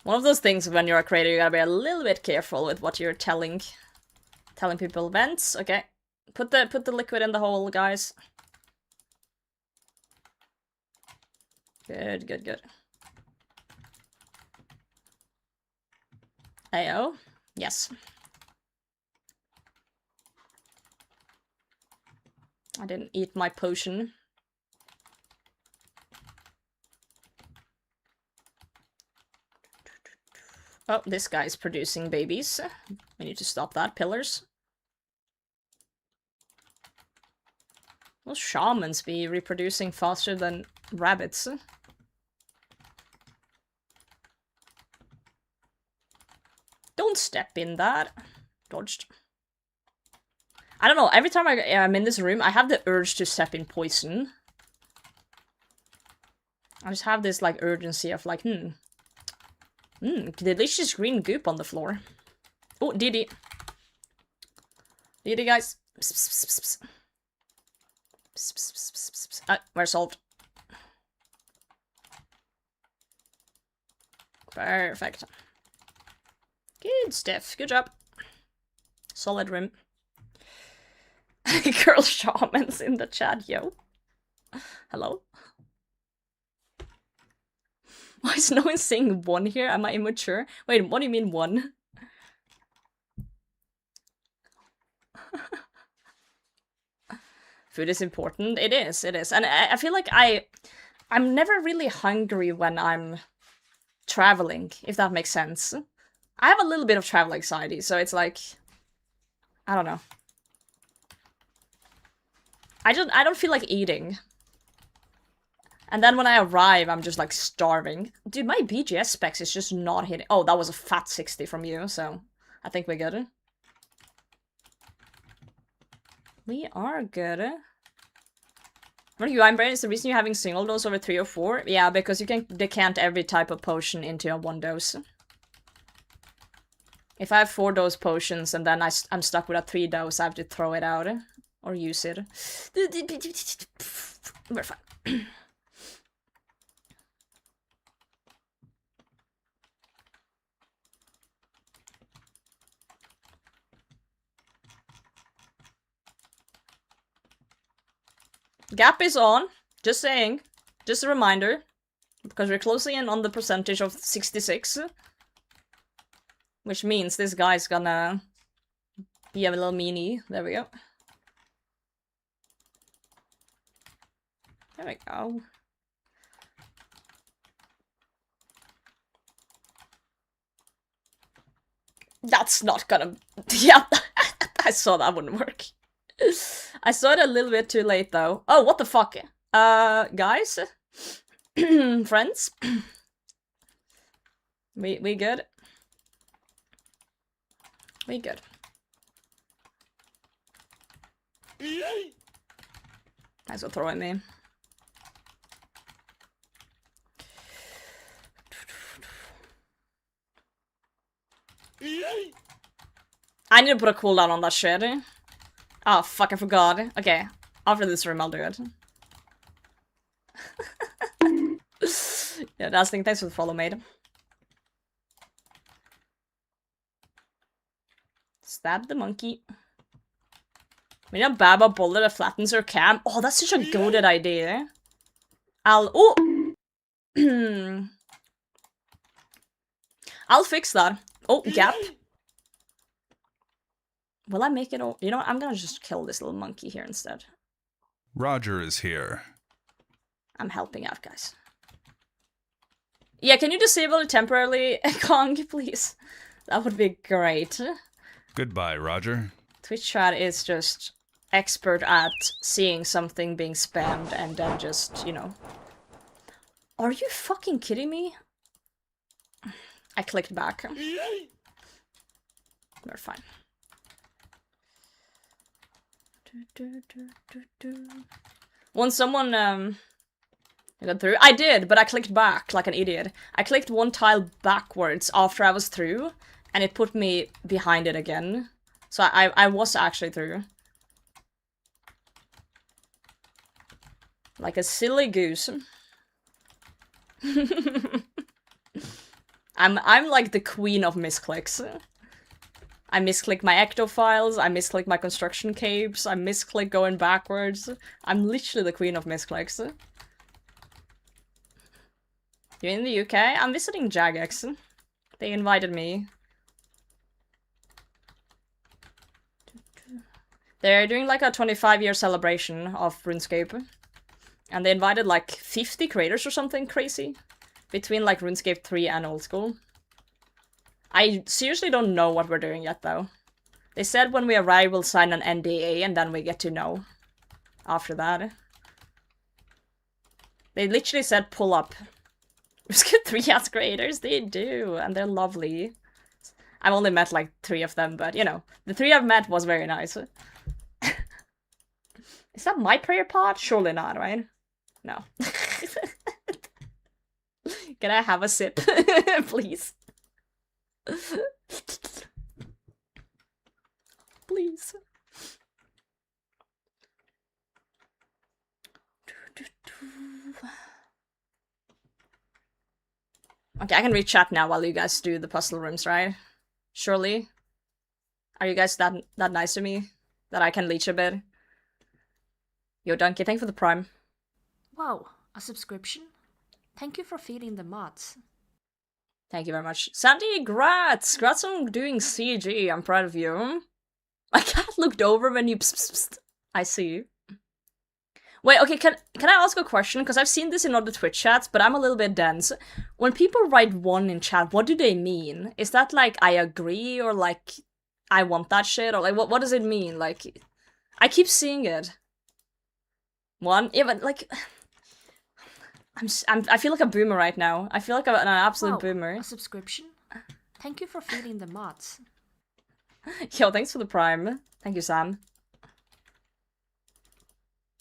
One of those things when you're a creator, you gotta be a little bit careful with what you're telling people. Vents, okay. Put the liquid in the hole, guys. Good. Ayo. Yes. I didn't eat my potion. Oh, this guy's producing babies. We need to stop that. Pillars. Will shamans be reproducing faster than rabbits? Don't step in that. Dodged. I don't know, every time I'm in this room, I have the urge to step in poison. I just have this, like, urgency of, like, delicious green goop on the floor. Oh, DD. DD, guys. We're solved. Perfect. Good stuff. Good job. Solid room. Girl shamans in the chat, yo. Hello? Why is no one saying one here? Am I immature? Wait, what do you mean one? Food is important. It is. And I feel like I'm never really hungry when I'm traveling, if that makes sense. I have a little bit of travel anxiety, so it's like, I don't know. I don't feel like eating. And then when I arrive, I'm just like starving. Dude, my BGS specs is just not hitting. Oh, that was a fat 60 from you, so I think we're good. We are good. What are you, I'm brain is the reason you're having single dose over 3 or 4? Yeah, because you can decant every type of potion into a 1 dose. If I have 4 dose potions and then I'm stuck with a 3 dose, I have to throw it out. Or use it. We're fine. Gap is on. Just saying. Just a reminder. Because we're closing in on the percentage of 66. Which means this guy's gonna be a little meanie. There we go. There we go. That's not gonna... Yeah, I saw that wouldn't work. I saw it a little bit too late, though. Oh, what the fuck? Guys? Friends? We good? We good. Might as well throw it me. I need to put a cooldown on that shit. Oh, fuck, I forgot. Okay, after this room, I'll do it. Yeah, Dasting, thanks for the follow, mate. Stab the monkey. We need a Baba bullet that flattens her cam. Oh, that's such a goated idea. Oh! I'll fix that. Oh, gap. Will I make it all? You know what? I'm gonna just kill this little monkey here instead. Roger is here. I'm helping out, guys. Yeah, can you disable it temporarily, Kong, please? That would be great. Goodbye, Roger. Twitch chat is just expert at seeing something being spammed and then just, you know. Are you fucking kidding me? I clicked back. We're fine. When someone got through, I did, but I clicked back like an idiot. I clicked one tile backwards after I was through, and it put me behind it again. So I was actually through. Like a silly goose. I'm like the queen of misclicks. I misclick my ecto files, I misclick my construction capes, I misclick going backwards. I'm literally the queen of misclicks. You're in the UK? I'm visiting Jagex. They invited me. They're doing like a 25-year celebration of RuneScape. And they invited like 50 creators or something crazy. Between like RuneScape 3 and Old School. I seriously don't know what we're doing yet though. They said when we arrive we'll sign an NDA and then we get to know. After that. They literally said pull up. RuneScape 3 has creators, they do, and they're lovely. I've only met like 3 of them, but you know, the 3 I've met was very nice. Is that my prayer pod? Surely not, right? No. Can I have a sip, please? Please. Okay, I can read chat now while you guys do the puzzle rooms, right? Surely? Are you guys that nice to me? That I can leech a bit? Yo, Donkey, thank you for the prime. Wow, a subscription? Thank you for feeding the mods. Thank you very much. Sandy, grats! Grats on doing CG, I'm proud of you. My cat looked over when you psst. I see. Wait, okay, can I ask a question? Because I've seen this in other Twitch chats, but I'm a little bit dense. When people write 1 in chat, what do they mean? Is that like, I agree, or like, I want that shit, or like, what does it mean? Like, I keep seeing it. 1? Yeah, but like... I feel like a boomer right now. I feel like an absolute boomer. A subscription? Thank you for feeding the mods. Yo, thanks for the prime. Thank you, Sam.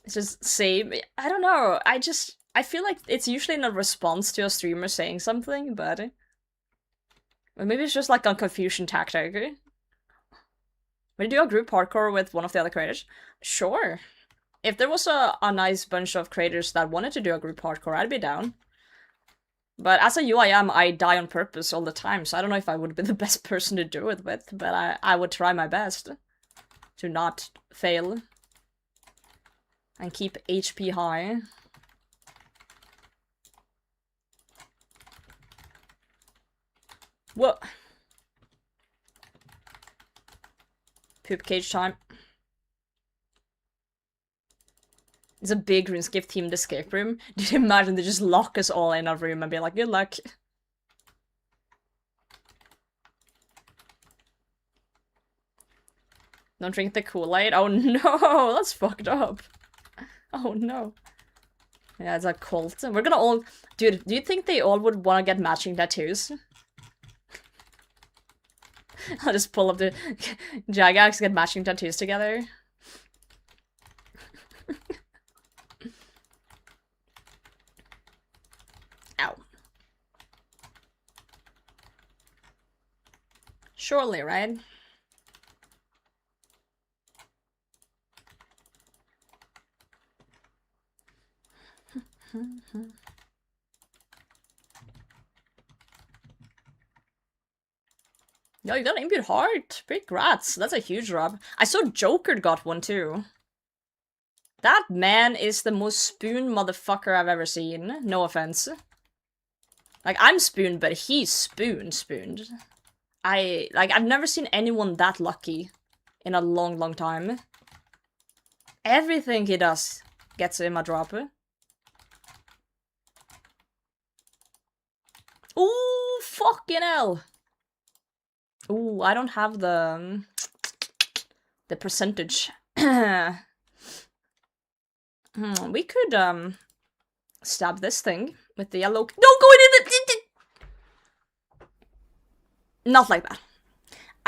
It's just same. I don't know. I feel like it's usually in a response to a streamer saying something, but maybe it's just like a confusion tactic. Would you do a group parkour with one of the other creators? Sure. If there was a nice bunch of creators that wanted to do a group hardcore, I'd be down. But as a UIM, I die on purpose all the time, so I don't know if I would be the best person to do it with, but I would try my best to not fail. And keep HP high. Whoa! Poop cage time. It's a big RuneScape themed escape room. Did you imagine they just lock us all in a room and be like, good luck? Don't drink the Kool-Aid? Oh no, that's fucked up. Oh no. Yeah, it's a cult. We're gonna all... Dude, do you think they all would want to get matching tattoos? I'll just pull up the Jagax, get matching tattoos together. Ow. Surely, right? Yo, you got an impute heart. Big grats. That's a huge rub. I saw Joker got one too. That man is the most spoon motherfucker I've ever seen. No offense. Like, I'm spooned, but he's spooned. I've never seen anyone that lucky in a long, long time. Everything he does gets him a drop. Ooh, fucking hell! Ooh, I don't have the percentage. We could, stab this thing with the yellow... Don't go in the... Not like that.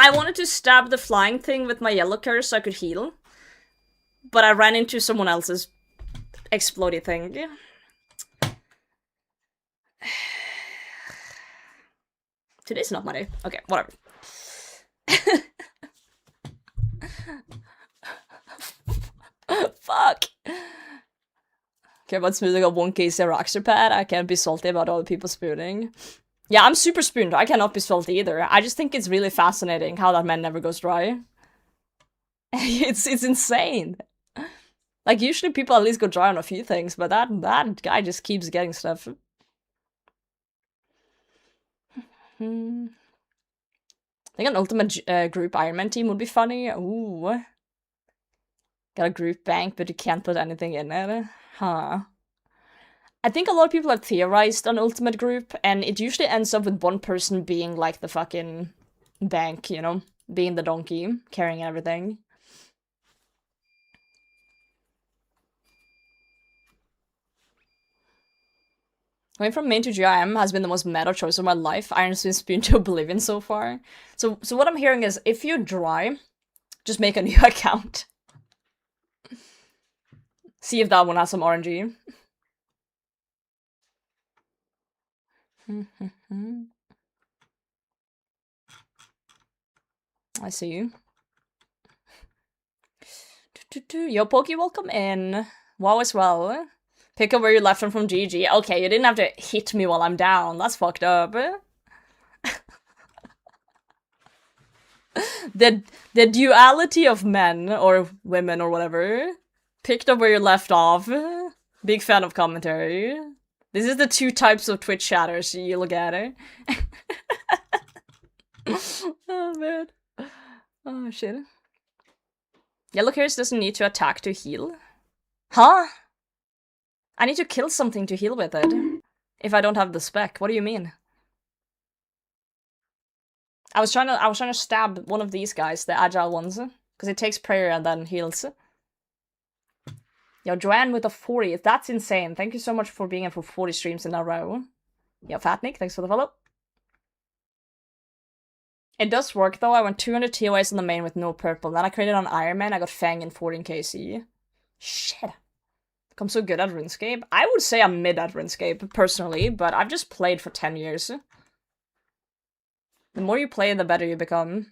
I wanted to stab the flying thing with my yellow curse so I could heal. But I ran into someone else's explodey thing. Today's not my day. Okay, whatever. Fuck. Care about smoothing a 1k Xeroxer pad. I can't be salty about other people spooning. Yeah, I'm super spooned. I cannot be salty either. I just think it's really fascinating how that man never goes dry. it's insane. Like, usually people at least go dry on a few things, but that guy just keeps getting stuff. I think an ultimate group Iron Man team would be funny. Ooh. Got a group bank, but you can't put anything in it. Huh. I think a lot of people have theorized on ultimate group, and it usually ends up with one person being like the fucking bank, you know? Being the donkey, carrying everything. Going from main to GIM has been the most meta choice of my life. Iron's been spooned to oblivion so far. So what I'm hearing is, if you're dry, just make a new account. See if that one has some RNG. I see you. Yo, Pokey, welcome in. WoW as well. Pick up where you left from GG. Okay, you didn't have to hit me while I'm down. That's fucked up. The duality of men, or women, or whatever. Picked up where you left off. Big fan of commentary. This is the two types of Twitch chatters you'll get. Oh, man. Oh, shit. Yellow Curse doesn't need to attack to heal. Huh? I need to kill something to heal with it. If I don't have the spec. What do you mean? I was trying to stab one of these guys, the agile ones. Because it takes prayer and then heals. Yo, Joanne with a 40. That's insane. Thank you so much for being in for 40 streams in a row. Yo, Fat Nick, thanks for the follow. It does work though. I went 200 TOAs in the main with no purple. Then I created on Iron Man. I got Fang in 14 KC. Shit. I'm so good at RuneScape. I would say I'm mid at RuneScape, personally, but I've just played for 10 years. The more you play, the better you become.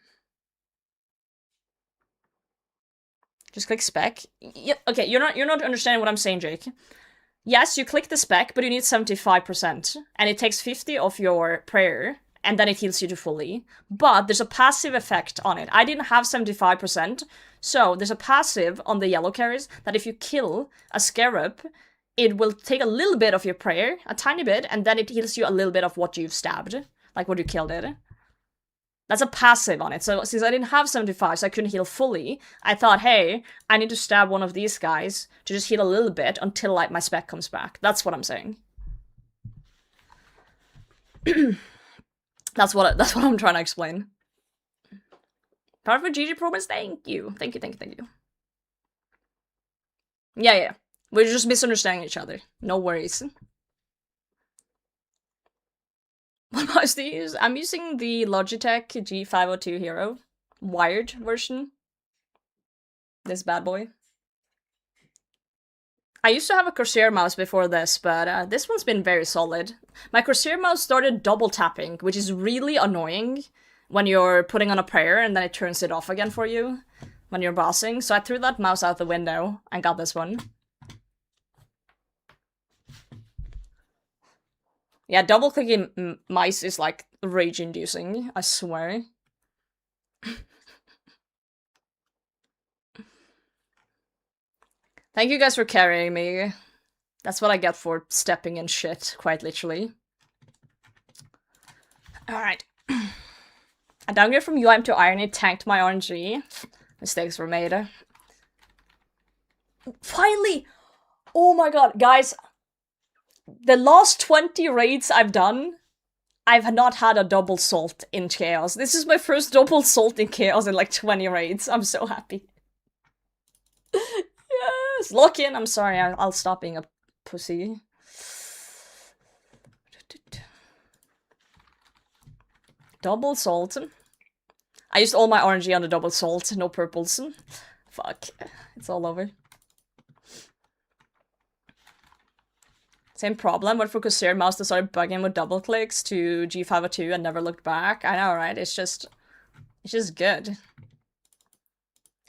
Just click spec. Yeah, okay, you're not understanding what I'm saying, Jake. Yes, you click the spec, but you need 75%. And it takes 50 of your prayer, and then it heals you to fully. But there's a passive effect on it. I didn't have 75%, so there's a passive on the yellow carries that if you kill a scarab, it will take a little bit of your prayer, a tiny bit, and then it heals you a little bit of what you've stabbed. Like what you killed it. That's a passive on it. So since I didn't have 75, so I couldn't heal fully, I thought, hey, I need to stab one of these guys to just heal a little bit until like my spec comes back. That's what I'm saying. That's what I'm trying to explain. Part for GG Promise, thank you. Thank you. Yeah. We're just misunderstanding each other. No worries. What mouse do you use? I'm using the Logitech G502 Hero. Wired version. This bad boy. I used to have a Corsair mouse before this, but this one's been very solid. My Corsair mouse started double tapping, which is really annoying when you're putting on a prayer and then it turns it off again for you when you're bossing. So I threw that mouse out the window and got this one. Yeah, double-clicking mice is, like, rage-inducing, I swear. Thank you guys for carrying me. That's what I get for stepping in shit, quite literally. Alright. A downgrade from UIM to Iron, it tanked my RNG. Mistakes were made. Finally! Oh my god, guys. The last 20 raids I've done, I've not had a double salt in Chaos. This is my first double salt in Chaos in like 20 raids. I'm so happy. Yes! Lock in! I'm sorry, I'll stop being a pussy. Double salt. I used all my RNG on the double salt, no purples. Fuck. It's all over. Same problem, went for Corsair mouse that started bugging with double clicks to G502 and never looked back. I know, right? It's just good.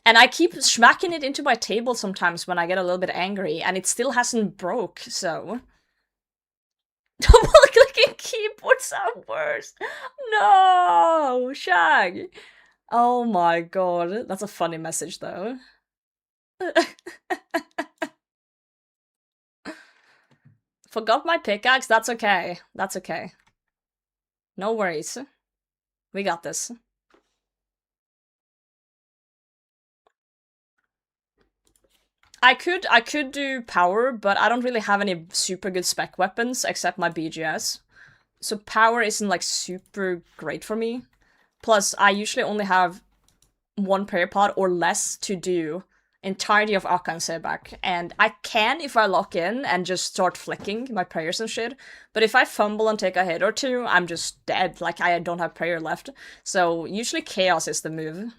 And I keep smacking it into my table sometimes when I get a little bit angry, and it still hasn't broke, so... Double clicking keyboard sound worse! No! Shag! Oh my god, that's a funny message though. Forgot my pickaxe? That's okay. That's okay. No worries. We got this. I could do power, but I don't really have any super good spec weapons except my BGS. So power isn't like super great for me. Plus, I usually only have one prayer pod or less to do entirety of Akka and Sebak, and I can if I lock in and just start flicking my prayers and shit, but if I fumble and take a hit or two, I'm just dead, like I don't have prayer left. So usually chaos is the move.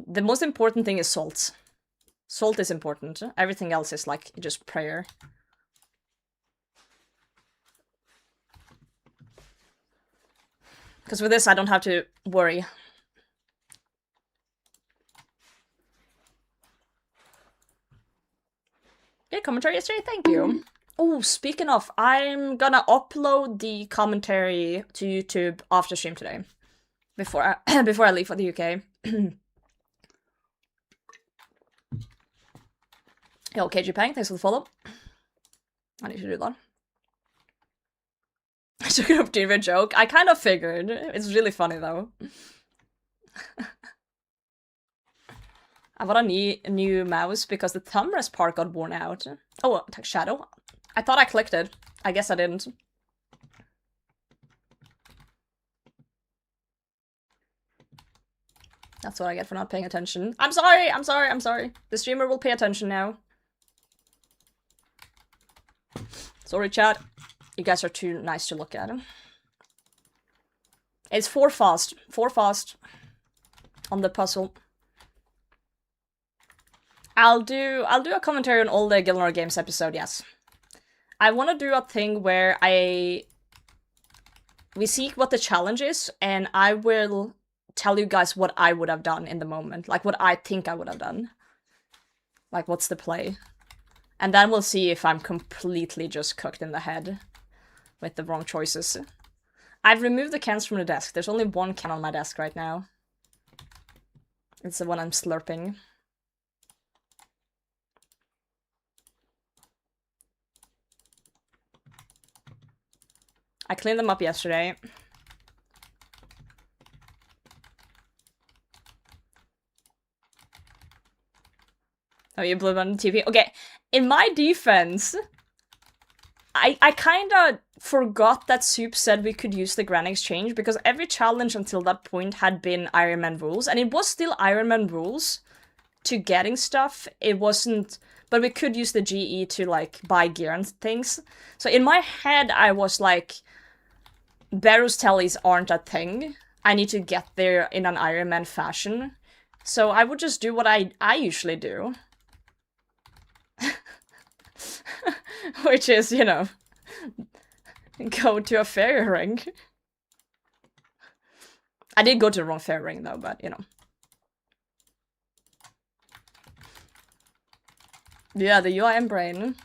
The most important thing is salt. Salt is important. Everything else is like just prayer. Because with this, I don't have to worry. Good commentary yesterday, thank you. Oh, speaking of, I'm gonna upload the commentary to YouTube after stream today. Before I leave for the UK. Yo, KG Pang, thanks for the follow. I need to do that. I took an opportunity for a joke. I kind of figured. It's really funny though. I bought a new mouse because the thumb rest part got worn out. Oh, attack shadow. I thought I clicked it. I guess I didn't. That's what I get for not paying attention. I'm sorry, I'm sorry, I'm sorry. The streamer will pay attention now. Sorry, chat. You guys are too nice to look at. It's 4 fast. 4 fast. On the puzzle. I'll do a commentary on all the Gilnor Games episode, yes. I want to do a thing where we see what the challenge is, and I will tell you guys what I would have done in the moment. Like, what I think I would have done. Like, what's the play? And then we'll see if I'm completely just cooked in the head with the wrong choices. I've removed the cans from the desk. There's only one can on my desk right now. It's the one I'm slurping. I cleaned them up yesterday. Oh, you blew on the TV? Okay, in my defense, I kinda forgot that Soup said we could use the Grand Exchange because every challenge until that point had been Iron Man rules, and it was still Iron Man rules to getting stuff. It wasn't, but we could use the GE to like buy gear and things. So in my head, I was like, Barrow's tellies aren't a thing. I need to get there in an Iron Man fashion. So I would just do what I usually do. Which is, you know, go to a fairy ring. I did go to the wrong fairy ring though, but you know. Yeah, the UIM brain.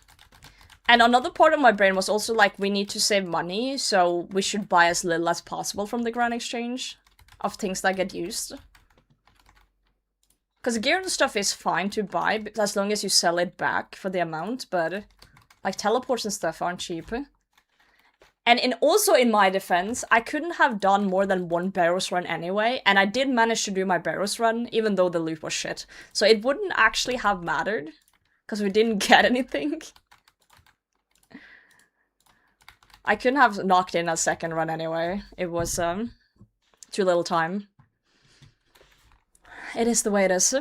And another part of my brain was also like, we need to save money, so we should buy as little as possible from the Grand Exchange of things that get used. Because gear and stuff is fine to buy, as long as you sell it back for the amount, but like teleports and stuff aren't cheap. And also in my defense, I couldn't have done more than one Barrows run anyway, and I did manage to do my Barrows run, even though the loot was shit. So it wouldn't actually have mattered, because we didn't get anything. I couldn't have knocked in a second run anyway. It was, too little time. It is the way it is.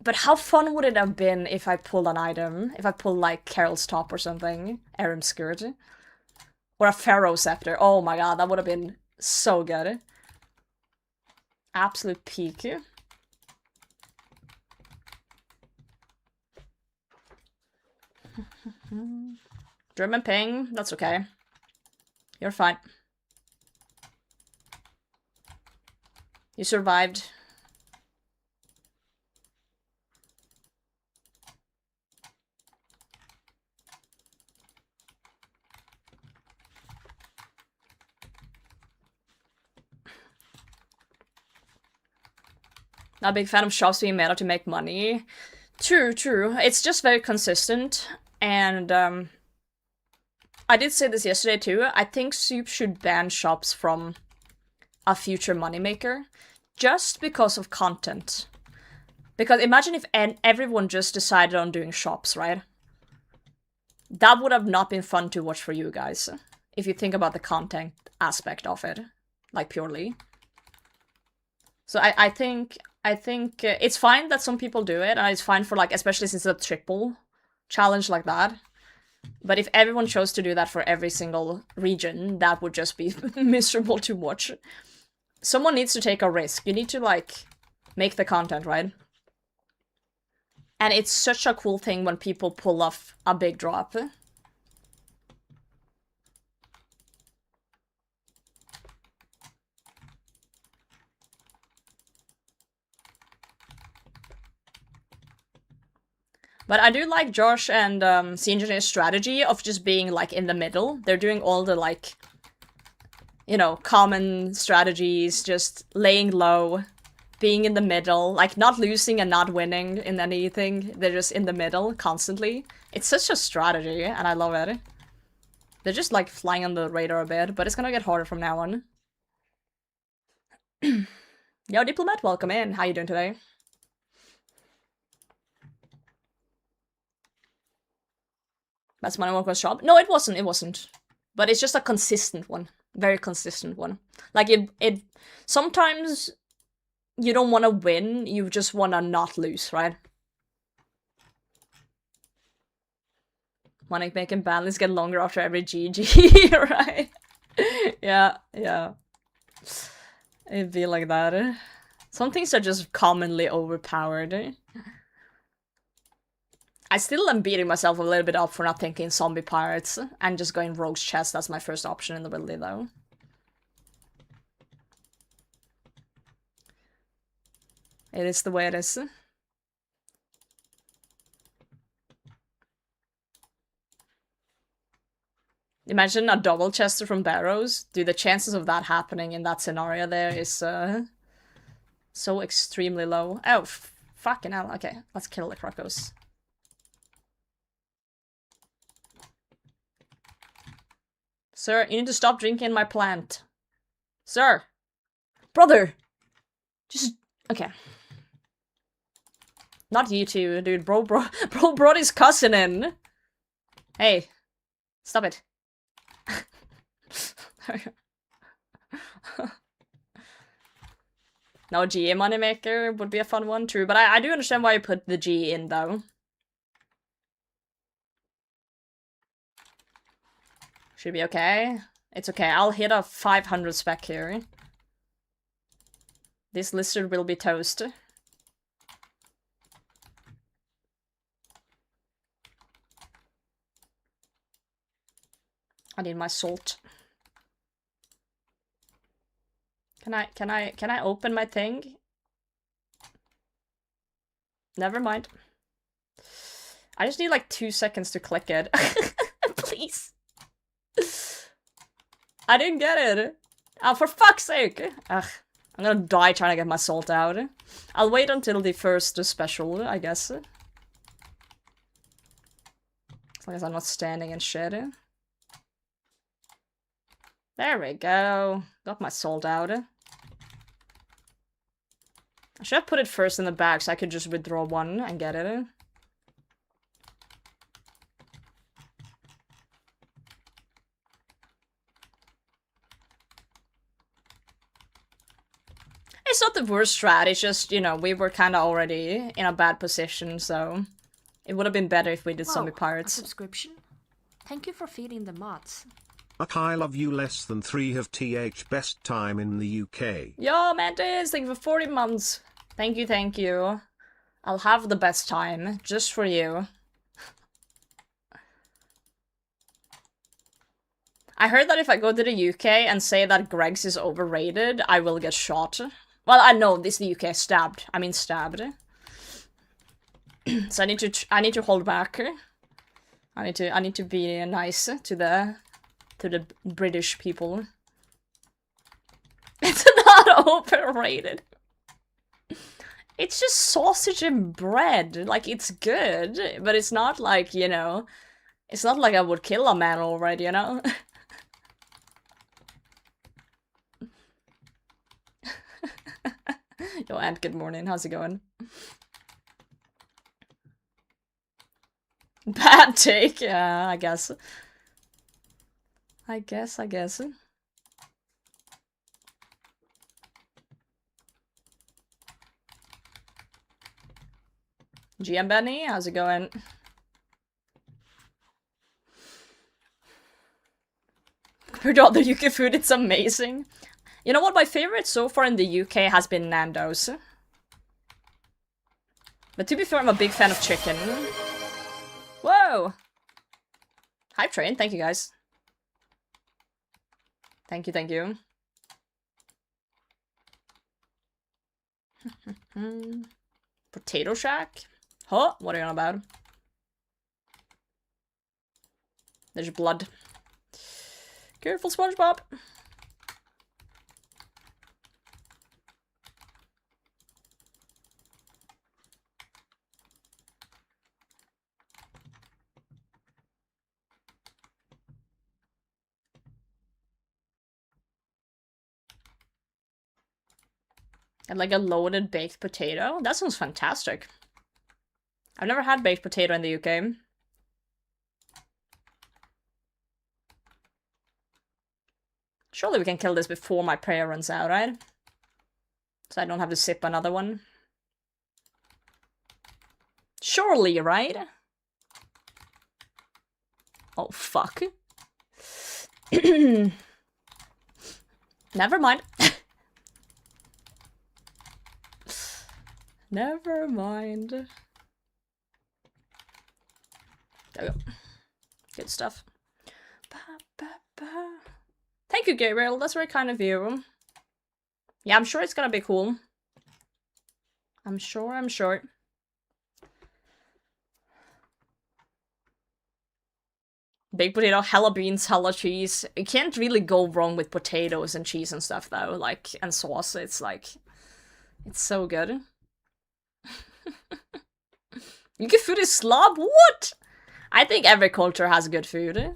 But how fun would it have been if I pulled an item? If I pulled, like, Carol's Top or something? Aram Skirt? Or a Pharaoh Scepter. Oh my god, that would have been so good. Absolute peak. German ping, that's okay. You're fine. You survived. Not a big fan of shops being made up to make money. True, true. It's just very consistent, and I did say this yesterday too. I think Soup should ban shops from a future moneymaker, just because of content. Because imagine if everyone just decided on doing shops, right? That would have not been fun to watch for you guys, if you think about the content aspect of it, like purely. So I think it's fine that some people do it, and it's fine for, like, especially since it's a triple challenge like that. But if everyone chose to do that for every single region, that would just be miserable to watch. Someone needs to take a risk. You need to, like, make the content, right? And it's such a cool thing when people pull off a big drop. But I do like Josh and Engineer's strategy of just being, like, in the middle. They're doing all the, like, you know, common strategies, just laying low, being in the middle, like, not losing and not winning in anything. They're just in the middle constantly. It's such a strategy, and I love it. They're just, like, flying on the radar a bit, but it's gonna get harder from now on. Yo, Diplomat, welcome in. How you doing today? That's Money Walker's shop? No, it wasn't. But it's just a consistent one. Very consistent one. Like, it sometimes you don't want to win, you just want to not lose, right? Money making balance get longer after every GG, right? Yeah. It'd be like that. Some things are just commonly overpowered. I still am beating myself a little bit up for not thinking zombie pirates and just going rogue's chest. That's my first option in the ability, though. It is the way it is. Imagine a double chester from Barrows. Dude, the chances of that happening in that scenario there is so extremely low. Oh, fucking hell. Okay, let's kill the Krokos. Sir, you need to stop drinking my plant. Sir! Brother! Just... okay. Not you two, dude. Bro brought his cousin in. Hey. Stop it. No, GE moneymaker would be a fun one too, but I do understand why you put the G in, though. Should be okay. It's okay, I'll hit a 500 spec here. This lizard will be toast. I need my salt. Can I open my thing? Never mind. I just need like 2 seconds to click it. Please. I didn't get it. Oh, for fuck's sake. Ugh. I'm gonna die trying to get my salt out. I'll wait until the first special, I guess. As long as I'm not standing and shit. There we go. Got my salt out. I should have put it first in the bag so I could just withdraw one and get it. It's not the worst strat, it's just, you know, we were kind of already in a bad position, so it would have been better if we did zombie A pirates. subscription? Thank you for feeding the mods. I love you less than 3 of TH best time in the UK. Yo, Mantis, thank you for 40 months. Thank you, thank you. I'll have the best time, just for you. I heard that if I go to the UK and say that Greg's is overrated, I will get shot. Well, I know this is the UK. Stabbed. I mean stabbed. So I need to hold back. I need to be nice to the British people. It's not overrated. It's just sausage and bread. Like, it's good, but it's not like, you know, it's not like I would kill a man already, you know? Yo, Ant, good morning. How's it going? Bad take? Yeah, I guess. I guess. GM Benny, how's it going? Compared to other UK food, it's amazing. You know what? My favorite so far in the UK has been Nando's. But to be fair, I'm a big fan of chicken. Whoa! Hype train, thank you guys. Thank you. Potato Shack? Huh? What are you on about? There's blood. Careful, SpongeBob. And like a loaded baked potato? That sounds fantastic. I've never had baked potato in the UK. Surely we can kill this before my prayer runs out, right? So I don't have to sip another one. Surely, right? Oh, fuck. Never mind. Never mind. There we go. Good stuff. Thank you, Gabriel. That's very kind of you. Yeah, I'm sure it's gonna be cool. I'm sure. Baked potato, hella beans, hella cheese. You can't really go wrong with potatoes and cheese and stuff, though. Like, and sauce. It's like... It's so good. UK food is slob? What? I think every culture has good food. You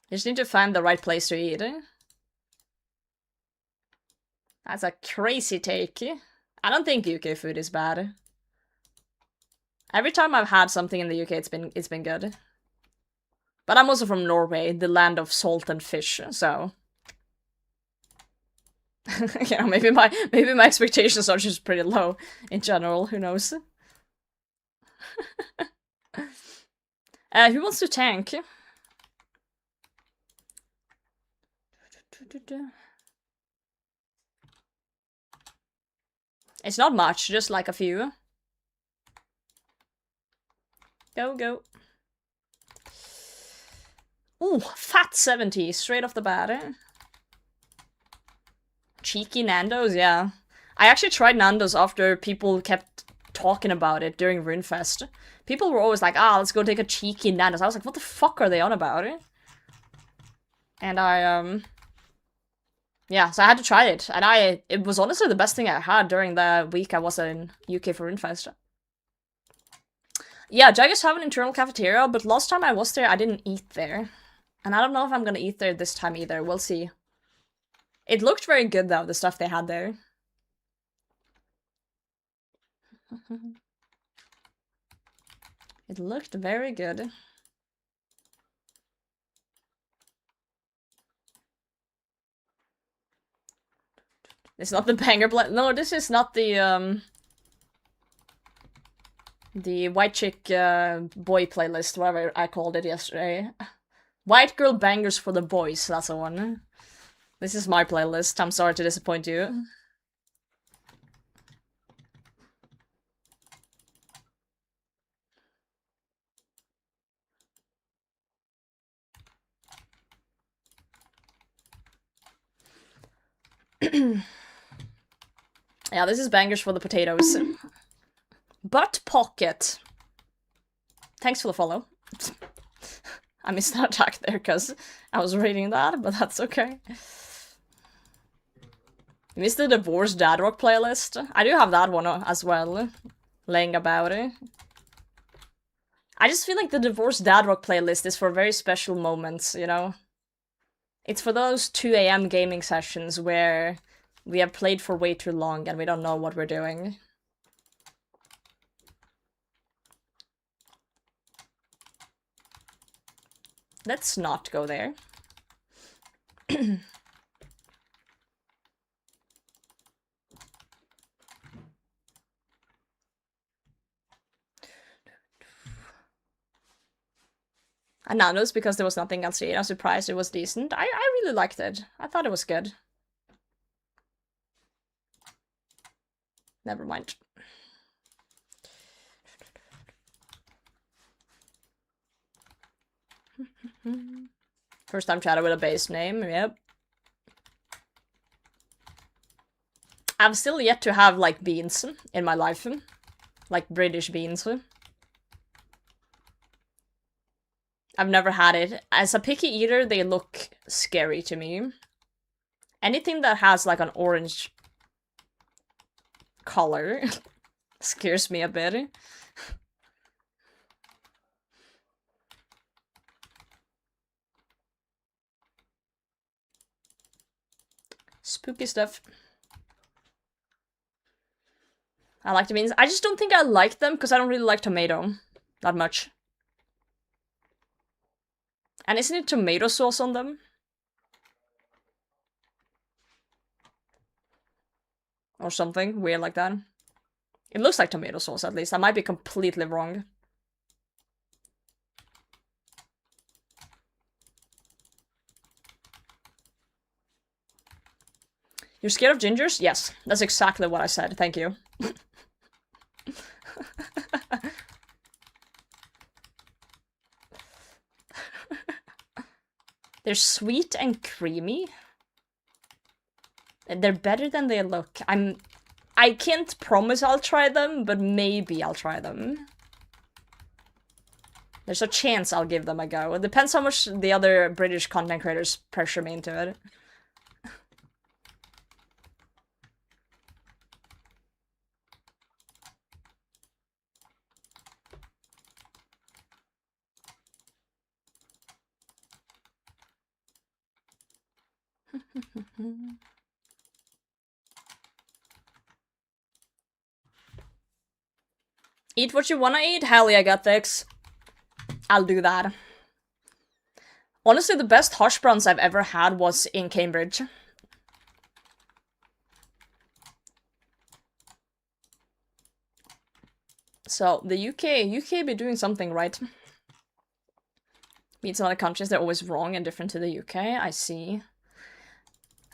just need to find the right place to eat. That's a crazy take. I don't think UK food is bad. Every time I've had something in the UK, it's been good. But I'm also from Norway, the land of salt and fish, so... You know, maybe my expectations are just pretty low in general, who knows? Who wants to tank? It's not much, just like a few. Go. Ooh, fat 70, straight off the bat. Cheeky Nando's, yeah. I actually tried Nando's after people kept talking about it during RuneFest. People were always like, let's go take a cheeky Nando's. I was like, what the fuck are they on about? And yeah, so I had to try it. And it was honestly the best thing I had during the week I was in UK for RuneFest. Yeah, Jaggers have an internal cafeteria, but last time I was there, I didn't eat there. And I don't know if I'm gonna eat there this time either. We'll see. It looked very good though, the stuff they had there. It looked very good. It's not the banger no, this is not the white chick boy playlist, whatever I called it yesterday. White girl bangers for the boys, that's the one. This is my playlist, I'm sorry to disappoint you. Yeah, this is bangers for the potatoes. Butt Pocket. Thanks for the follow. I missed that attack there because I was reading that, but that's okay. You missed the Divorced Dad Rock playlist? I do have that one as well, laying about it. I just feel like the Divorced Dad Rock playlist is for very special moments, you know? It's for those 2 AM gaming sessions where we have played for way too long and we don't know what we're doing. Let's not go there. And Nando's because there was nothing else to eat. I was surprised it was decent. I really liked it. I thought it was good. Never mind. First time chatted with a base name, yep. I've still yet to have, like, beans in my life. Like, British beans. I've never had it. As a picky eater, they look scary to me. Anything that has, like, an orange color scares me a bit. Spooky stuff. I like the beans. I just don't think I like them because I don't really like tomato that much. And isn't it tomato sauce on them? Or something weird like that. It looks like tomato sauce at least. I might be completely wrong. You're scared of gingers? Yes, that's exactly what I said. Thank you. They're sweet and creamy. They're better than they look. I can't promise I'll try them, but maybe I'll try them. There's a chance I'll give them a go. It depends how much the other British content creators pressure me into it. Eat what you wanna eat? Hell yeah, Guttix. I'll do that. Honestly, the best hash browns I've ever had was in Cambridge. So, the UK be doing something right. Means in other countries, they're always wrong and different to the UK, I see.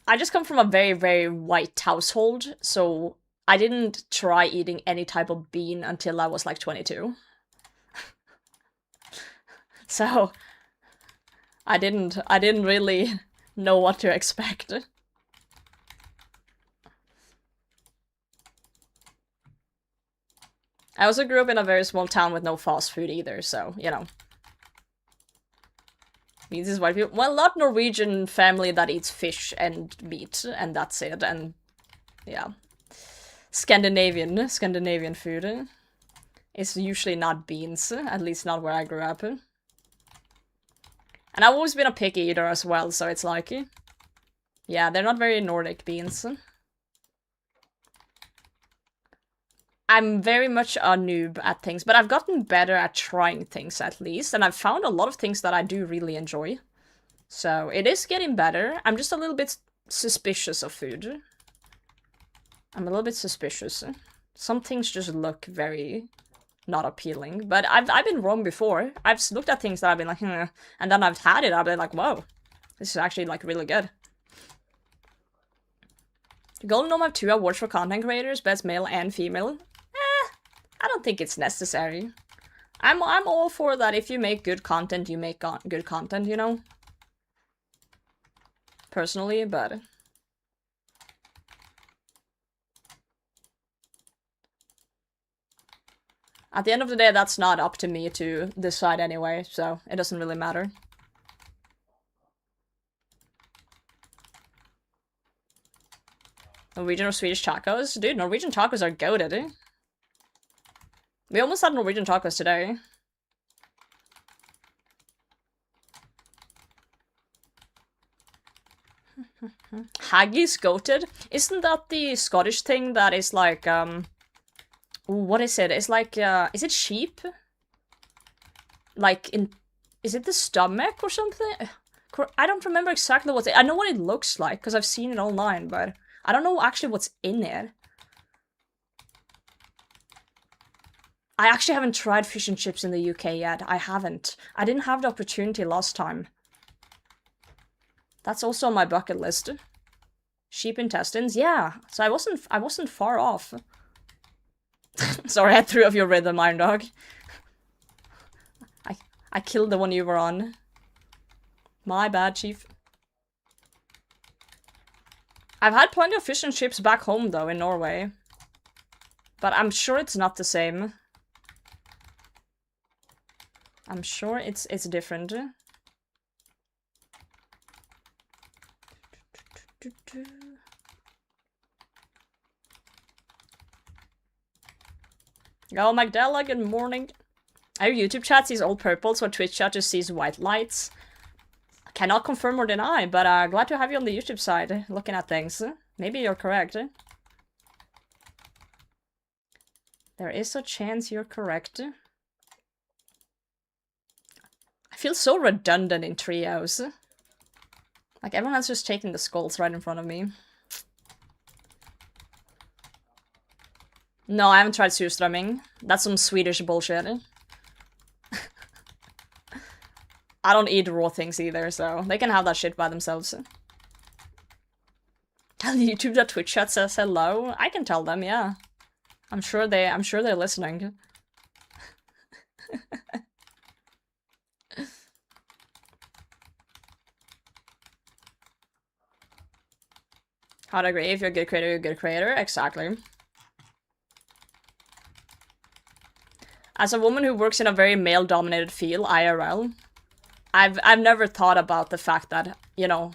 I just come from a very, very white household, so I didn't try eating any type of bean until I was like 22. So, I didn't really know what to expect. I also grew up in a very small town with no fast food either, so, you know. Means is white people. Well, not Norwegian family that eats fish and meat, and that's it, and yeah. Scandinavian food is usually not beans, at least not where I grew up. And I've always been a picky eater as well, so it's like... Yeah, they're not very Nordic beans. I'm very much a noob at things, but I've gotten better at trying things at least, and I've found a lot of things that I do really enjoy. So it is getting better. I'm just a little bit suspicious of food. I'm a little bit suspicious. Some things just look very not appealing, but I've been wrong before. I've looked at things that I've been like, and then I've had it, I've been like, whoa, this is actually like really good. Golden Gnome have 2 awards for content creators, best male and female. I don't think it's necessary. I'm all for that. If you make good content, you make good content, you know? Personally, but... At the end of the day, that's not up to me to decide anyway, so it doesn't really matter. Norwegian or Swedish tacos? Dude, Norwegian tacos are goated, eh? We almost had Norwegian tacos today. Haggis goated? Isn't that the Scottish thing that is like, what is it? It's like, is it sheep? Like, is it the stomach or something? I don't remember exactly what's it. I know what it looks like, because I've seen it online, but I don't know actually what's in it. I actually haven't tried fish and chips in the UK yet. I haven't. I didn't have the opportunity last time. That's also on my bucket list. Sheep intestines? Yeah. So I wasn't far off. Sorry, I threw off your rhythm, Iron Dog. I killed the one you were on. My bad, Chief. I've had plenty of fish and chips back home, though, in Norway. But I'm sure it's not the same. I'm sure it's different. Yo, Magdala, good morning. Our YouTube chat sees all purple, so Twitch chat just sees white lights. I cannot confirm or deny, but glad to have you on the YouTube side, looking at things. Maybe you're correct. There is a chance you're correct. I feel so redundant in trios. Like, everyone's just taking the skulls right in front of me. No, I haven't tried surströmming. That's some Swedish bullshit. I don't eat raw things either, so they can have that shit by themselves. Tell YouTube that Twitch chat says hello. I can tell them, yeah. I'm sure they're listening. Hard agree. If you're a good creator, you're a good creator. Exactly. As a woman who works in a very male-dominated field, IRL, I've never thought about the fact that, you know,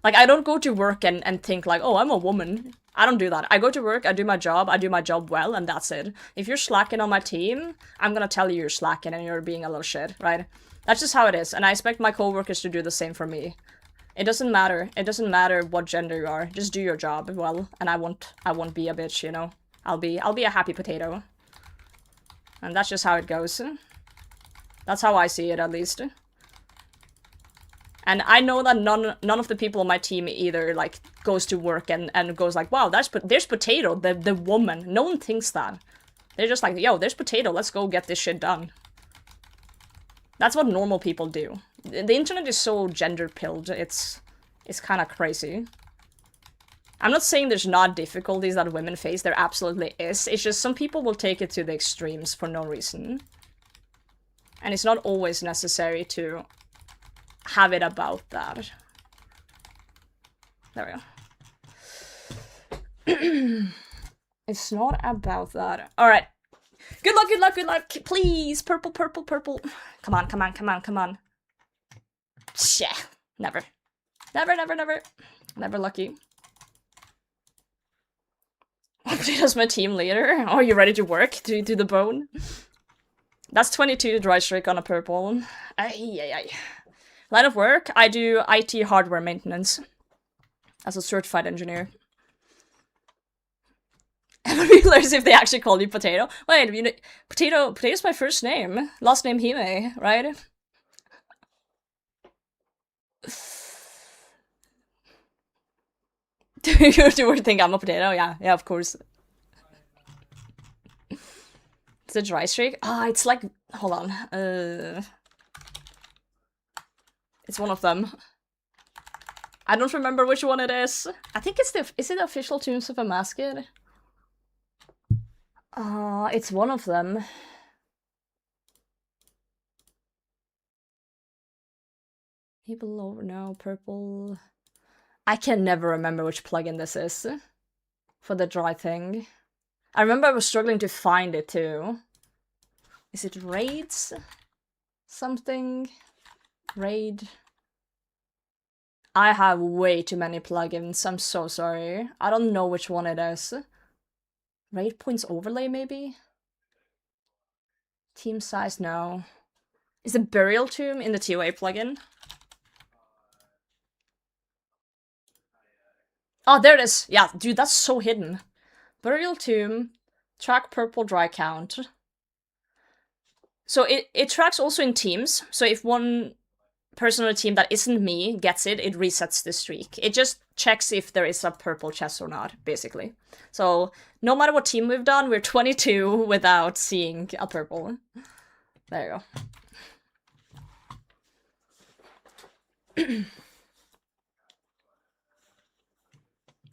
like, I don't go to work and think like, oh, I'm a woman. I don't do that. I go to work, I do my job well, and that's it. If you're slacking on my team, I'm gonna tell you you're slacking and you're being a little shit, right? That's just how it is, and I expect my coworkers to do the same for me. It doesn't matter. It doesn't matter what gender you are. Just do your job well, and I won't be a bitch, you know? I'll be a happy potato. And that's just how it goes. That's how I see it, at least. And I know that none of the people on my team either, like, goes to work and goes like, wow, there's Potato, the woman. No one thinks that. They're just like, yo, there's Potato, let's go get this shit done. That's what normal people do. The internet is so gender-pilled, it's kind of crazy. I'm not saying there's not difficulties that women face, there absolutely is. It's just some people will take it to the extremes for no reason. And it's not always necessary to have it about that. There we go. It's not about that. Alright. Good luck, good luck, good luck. Please. Purple, purple, purple. Come on, come on, come on, come on. Yeah. Never. Never, never, never. Never lucky. Potato's my team leader. Oh, you ready to work? To the bone? That's 22 dry streak on a purple. Ay, ay, ay. Line of work, I do IT hardware maintenance as a certified engineer. I realize if they actually call you Potato. Wait, you know, Potato's my first name. Last name Hime, right? Do you think I'm a potato? Yeah, of course. It's a dry streak. It's like, hold on. It's one of them. I don't remember which one it is. I think it's is it the official Tombs of a Masquerade? It's one of them. People over now, purple. I can never remember which plugin this is for the dry thing. I remember I was struggling to find it too. Is it raids? Something? Raid? I have way too many plugins, I'm so sorry. I don't know which one it is. Raid points overlay, maybe? Team size, no. Is it Burial Tomb in the TOA plugin? Oh, there it is! Yeah, dude, that's so hidden. Burial Tomb, track purple dry count. So it tracks also in teams, so if one person on the team that isn't me gets it, it resets the streak. It just checks if there is a purple chest or not, basically. So no matter what team we've done, we're 22 without seeing a purple. There you go.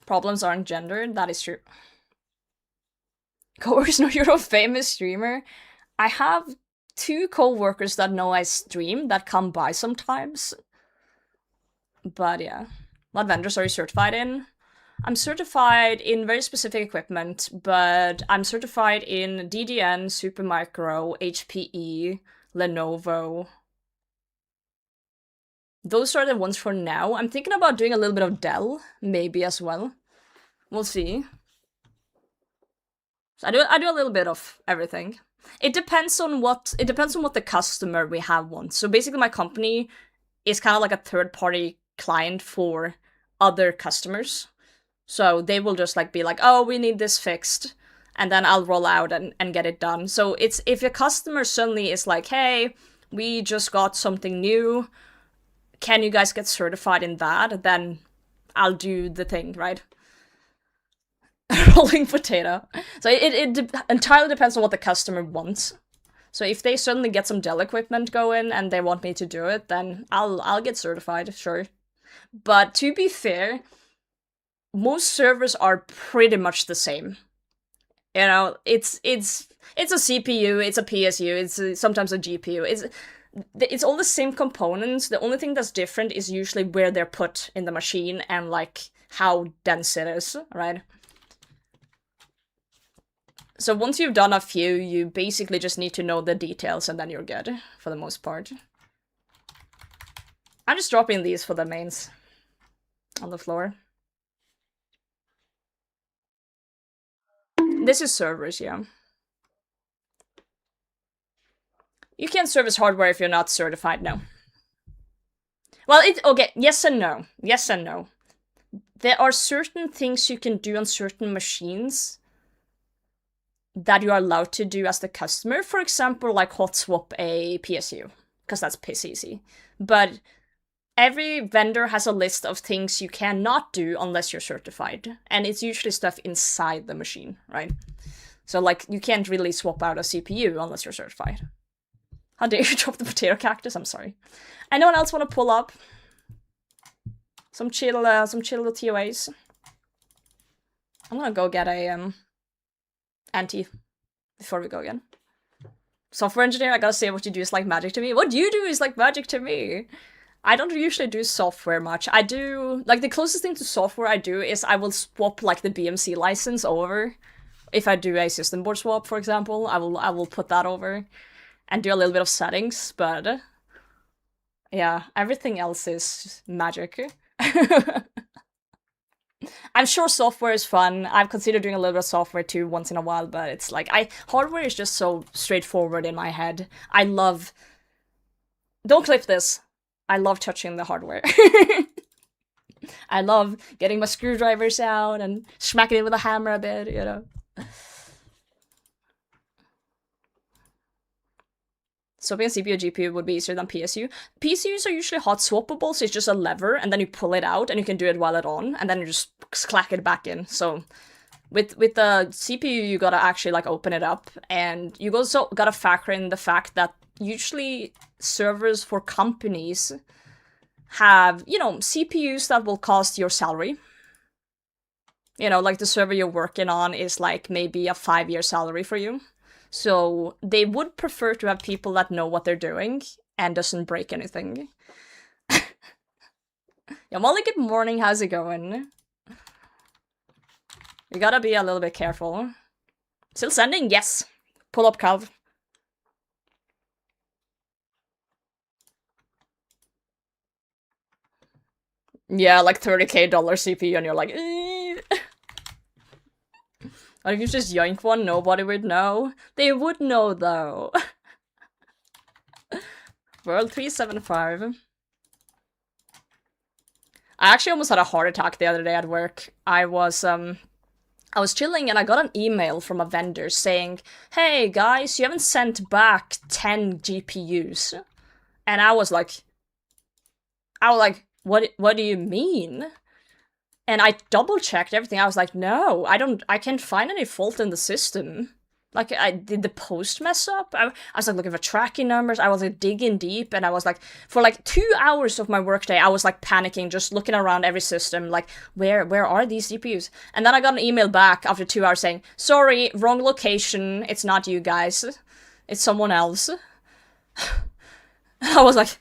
Problems aren't gendered, that is true. Coworkers know you're a famous streamer. I have 2 co-workers that know I stream that come by sometimes. But yeah. What vendors are you certified in? I'm certified in very specific equipment, but I'm certified in DDN, Supermicro, HPE, Lenovo. Those are the ones for now. I'm thinking about doing a little bit of Dell, maybe as well. We'll see. So I do a little bit of everything. It depends on what the customer we have wants. So basically my company is kind of like a third-party client for other customers. So they will just like be like, oh, we need this fixed. And then I'll roll out and get it done. So it's if a customer suddenly is like, hey, we just got something new, can you guys get certified in that? Then I'll do the thing, right? Rolling potato. So it entirely depends on what the customer wants. So if they suddenly get some Dell equipment going and they want me to do it, then I'll get certified, sure. But to be fair, most servers are pretty much the same. You know, it's a CPU, it's a PSU, it's sometimes a GPU. It's all the same components. The only thing that's different is usually where they're put in the machine and like how dense it is, right? So once you've done a few, you basically just need to know the details and then you're good, for the most part. I'm just dropping these for the mains on the floor. This is servers, yeah. You can't service hardware if you're not certified, no. Well, okay, yes and no. Yes and no. There are certain things you can do on certain machines that you are allowed to do as the customer. For example, like hot swap a PSU, because that's piss easy. But every vendor has a list of things you cannot do unless you're certified. And it's usually stuff inside the machine, right? So like, you can't really swap out a CPU unless you're certified. How dare you drop the potato cactus? I'm sorry. Anyone else want to pull up some chill TOAs? I'm gonna go get a anti before we go again. Software engineer, I gotta say what you do is like magic to me. What you do is like magic to me. I don't usually do software much. I do, like, the closest thing to software I do is I will swap, like, the BMC license over. If I do a system board swap, for example, I will put that over and do a little bit of settings, but yeah, everything else is magic. I'm sure software is fun. I've considered doing a little bit of software too once in a while, but it's like, hardware is just so straightforward in my head. I love... Don't clip this. I love touching the hardware. I love getting my screwdrivers out and smacking it with a hammer a bit, you know. Swapping a CPU and GPU would be easier than PSU. PSUs are usually hot swappable, so it's just a lever, and then you pull it out, and you can do it while it's on, and then you just clack it back in. So with the CPU, you gotta actually like open it up, and you also gotta factor in the fact that usually servers for companies have, you know, CPUs that will cost your salary. You know, like the server you're working on is like maybe a 5-year salary for you. So they would prefer to have people that know what they're doing and doesn't break anything. Yeah, Molly, good morning. How's it going? You gotta be a little bit careful. Still sending? Yes. Pull up, Calv. Yeah, like $30K CPU, and you're like, or if you just yoink one, nobody would know. They would know, though. World 375. I actually almost had a heart attack the other day at work. I was chilling and I got an email from a vendor saying, "Hey guys, you haven't sent back 10 GPUs." And I was like, what do you mean? And I double-checked everything. I was like, no, I can't find any fault in the system. Like, did the post mess up? I was like looking for tracking numbers. I was like digging deep, and I was like, for like 2 hours of my workday, I was like panicking, just looking around every system, like, where are these GPUs? And then I got an email back after 2 hours saying, sorry, wrong location. It's not you guys. It's someone else. I was like,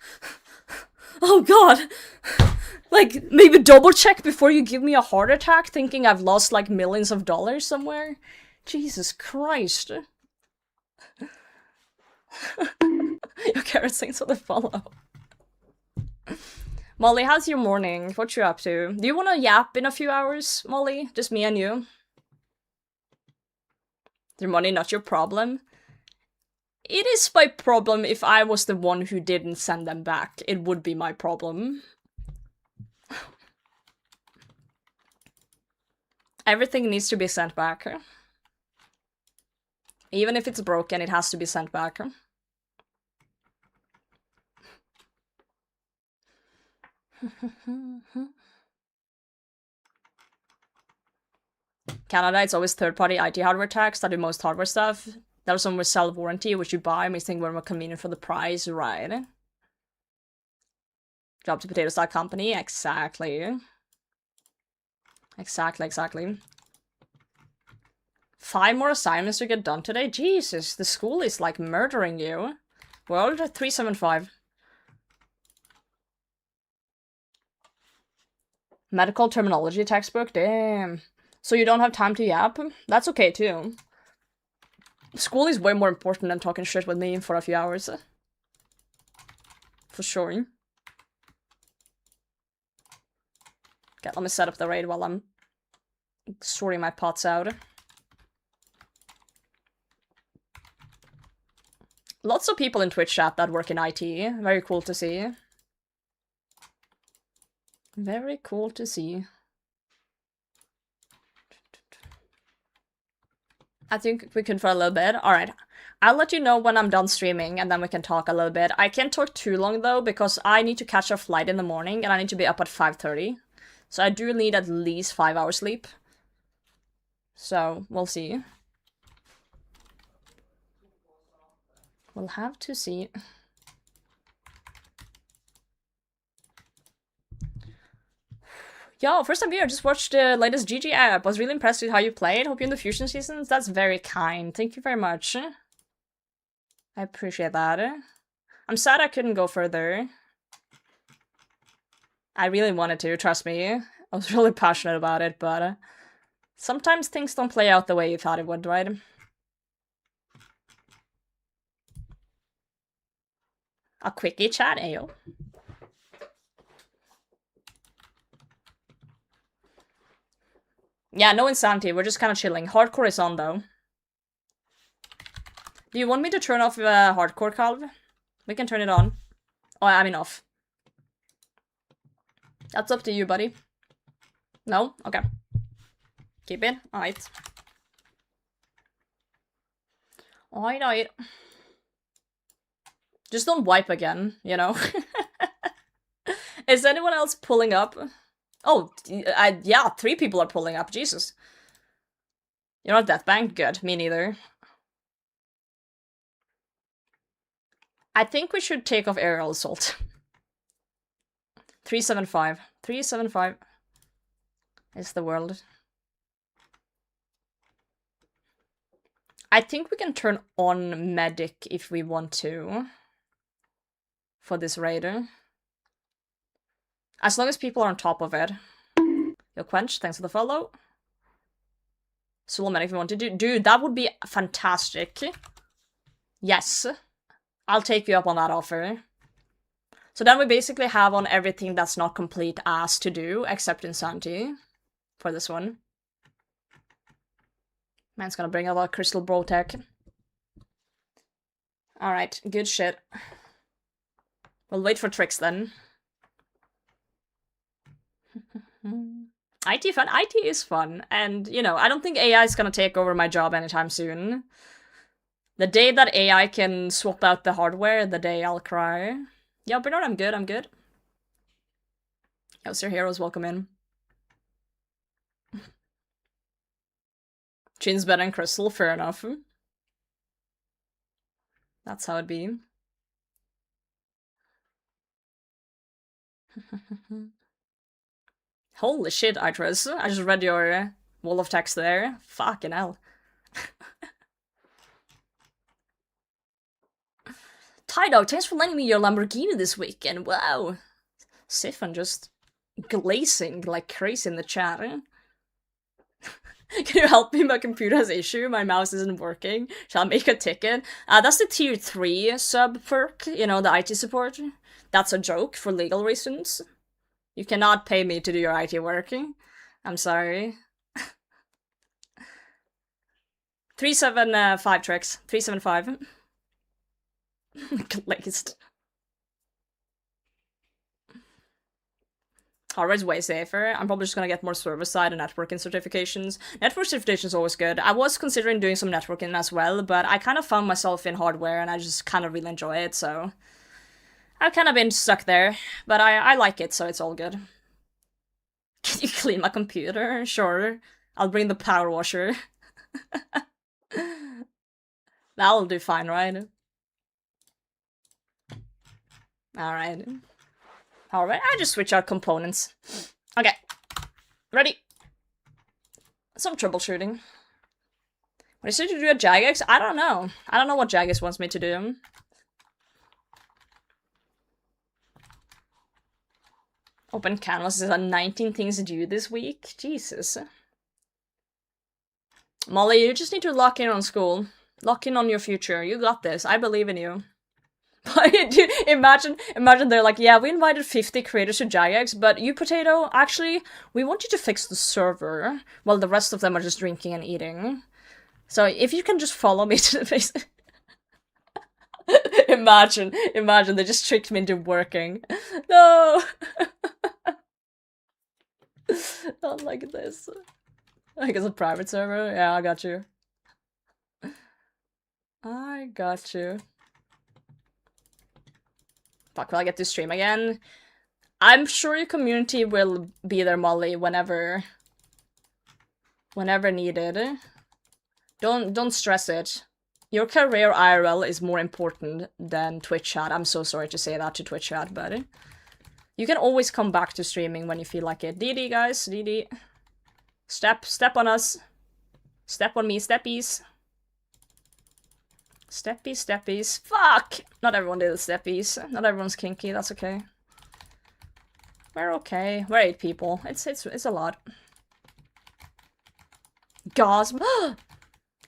oh god. Like, maybe double check before you give me a heart attack thinking I've lost like millions of dollars somewhere. Jesus Christ. Your carrots things for the follow. Molly, how's your morning? What you up to? Do you want to yap in a few hours, Molly? Just me and you? Is your money not your problem? It is my problem if I was the one who didn't send them back. It would be my problem. Everything needs to be sent back. Even if it's broken, it has to be sent back. Canada, it's always third-party IT hardware tax that do most hardware stuff. There's some with self-warranty, which you buy, makes things more convenient for the price, right? Job to potatoes that company, exactly. Exactly. 5 more assignments to get done today? Jesus, the school is like murdering you. World 375. Medical terminology textbook? Damn. So you don't have time to yap? That's okay too. School is way more important than talking shit with me for a few hours. For sure. Okay, let me set up the raid while I'm sorting my pots out. Lots of people in Twitch chat that work in IT. Very cool to see. Very cool to see. I think we can for a little bit. Alright. I'll let you know when I'm done streaming and then we can talk a little bit. I can't talk too long though because I need to catch a flight in the morning and I need to be up at 5:30. So I do need at least 5 hours sleep. So, we'll see. We'll have to see. Yo, first time here, just watched the latest GG app. Was really impressed with how you played. Hope you're in the fusion seasons. That's very kind. Thank you very much. I appreciate that. I'm sad I couldn't go further. I really wanted to, trust me. I was really passionate about it, but sometimes things don't play out the way you thought it would, right? A quickie chat, ayo. Yeah, no insanity, we're just kind of chilling. Hardcore is on, though. Do you want me to turn off hardcore, Calv? We can turn it on. Oh, I mean off. That's up to you, buddy. No? Okay. Keep it? Alright. Alright. Just don't wipe again, you know? Is anyone else pulling up? Oh, yeah, 3 people are pulling up. Jesus. You're not that bank? Good. Me neither. I think we should take off aerial assault. 375. 375 is the world. I think we can turn on medic if we want to. For this raider. As long as people are on top of it. Yo, Quench, thanks for the follow. Solo medic if you want to do. Dude, that would be fantastic. Yes. I'll take you up on that offer. So then we basically have on everything that's not complete as to do, except Insanity. For this one. Man's gonna bring a lot of Crystal Bro tech. Alright, good shit. We'll wait for tricks then. IT fun? IT is fun. And, you know, I don't think AI is gonna take over my job anytime soon. The day that AI can swap out the hardware, the day I'll cry. Yo, Bernard, I'm good, I'm good. Yo, Sir Heroes, welcome in. Chin's better than Crystal, fair enough. That's how it be. Holy shit, Itris. I just read your wall of text there. Fucking hell. Tidog, thanks for lending me your Lamborghini this weekend. Wow. Siphon just glazing like crazy in the chat. Can you help me? My computer has issue. My mouse isn't working. Shall I make a ticket? That's the tier 3 sub perk, you know, the IT support. That's a joke for legal reasons. You cannot pay me to do your IT work. I'm sorry. 375 tricks. 375. Glazed. Hardware's way safer. I'm probably just gonna get more server-side and networking certifications. Network certification is always good. I was considering doing some networking as well, but I kind of found myself in hardware and I just kind of really enjoy it, so... I've kind of been stuck there, but I like it, so it's all good. Can you clean my computer? Sure. I'll bring the power washer. That'll do fine, right? Alright. Alright, I just switch out components. Okay. Ready. Some troubleshooting. What is it to do at Jagex? I don't know. I don't know what Jagex wants me to do. Open Canvas is 19 things to do this week. Jesus. Molly, you just need to lock in on school. Lock in on your future. You got this. I believe in you. Dude, imagine they're like, yeah, we invited 50 creators to Jagex, but you, Potato, actually, we want you to fix the server, while the rest of them are just drinking and eating. So if you can just follow me to the face... imagine, they just tricked me into working. No! Not like this. Like it's a private server? Yeah, I got you. I got you. Fuck, will I get to stream again? I'm sure your community will be there, Molly, whenever needed. Don't stress it. Your career IRL is more important than Twitch chat. I'm so sorry to say that to Twitch chat, but you can always come back to streaming when you feel like it. DD, guys, DD. Step on us. Step on me, steppies. Steppies. Fuck! Not everyone did the steppies. Not everyone's kinky, that's okay. We're okay. We're 8 people. It's a lot. Gasp.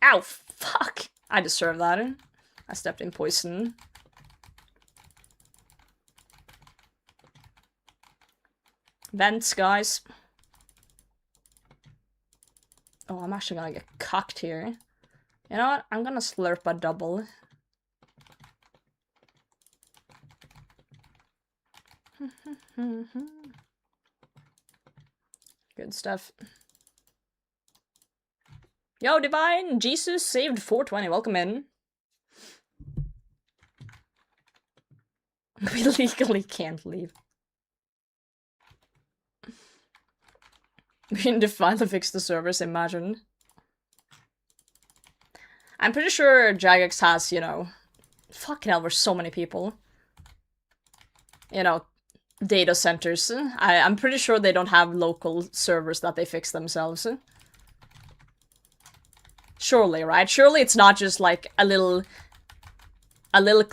Ow, fuck! I deserve that. I stepped in poison. Vents, guys. Oh, I'm actually gonna get cocked here. You know what? I'm gonna slurp a double. Good stuff. Yo, Divine! Jesus saved 420, welcome in. We legally can't leave. We need to finally fix the servers, imagine. I'm pretty sure Jagex has, you know... Fucking hell, there's so many people. You know, data centers. I'm pretty sure they don't have local servers that they fix themselves. Surely, right? Surely it's not just like a little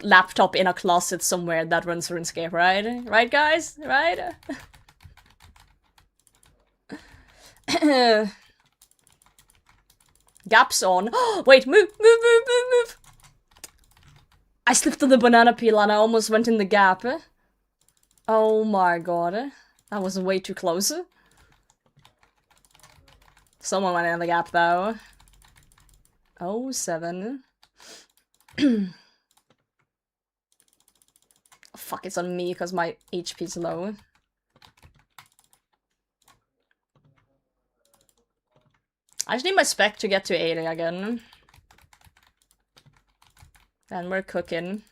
laptop in a closet somewhere that runs RuneScape, right? Right, guys? Right? Gaps on. Wait, move! I slipped on the banana peel and I almost went in the gap. Oh my god. That was way too close. Someone went in the gap though. Oh, 7. Fuck, it's on me because my HP's low. I just need my spec to get to 80 again. Then we're cooking.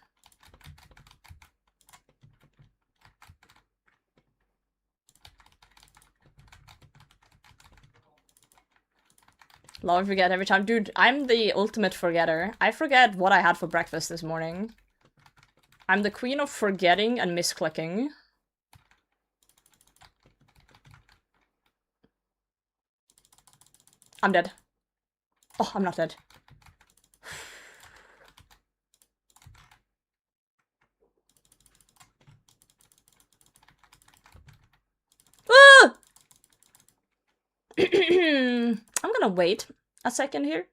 Love forget every time. Dude, I'm the ultimate forgetter. I forget what I had for breakfast this morning. I'm the queen of forgetting and misclicking. I'm dead. Oh, I'm not dead. Ah! I'm gonna wait a second here.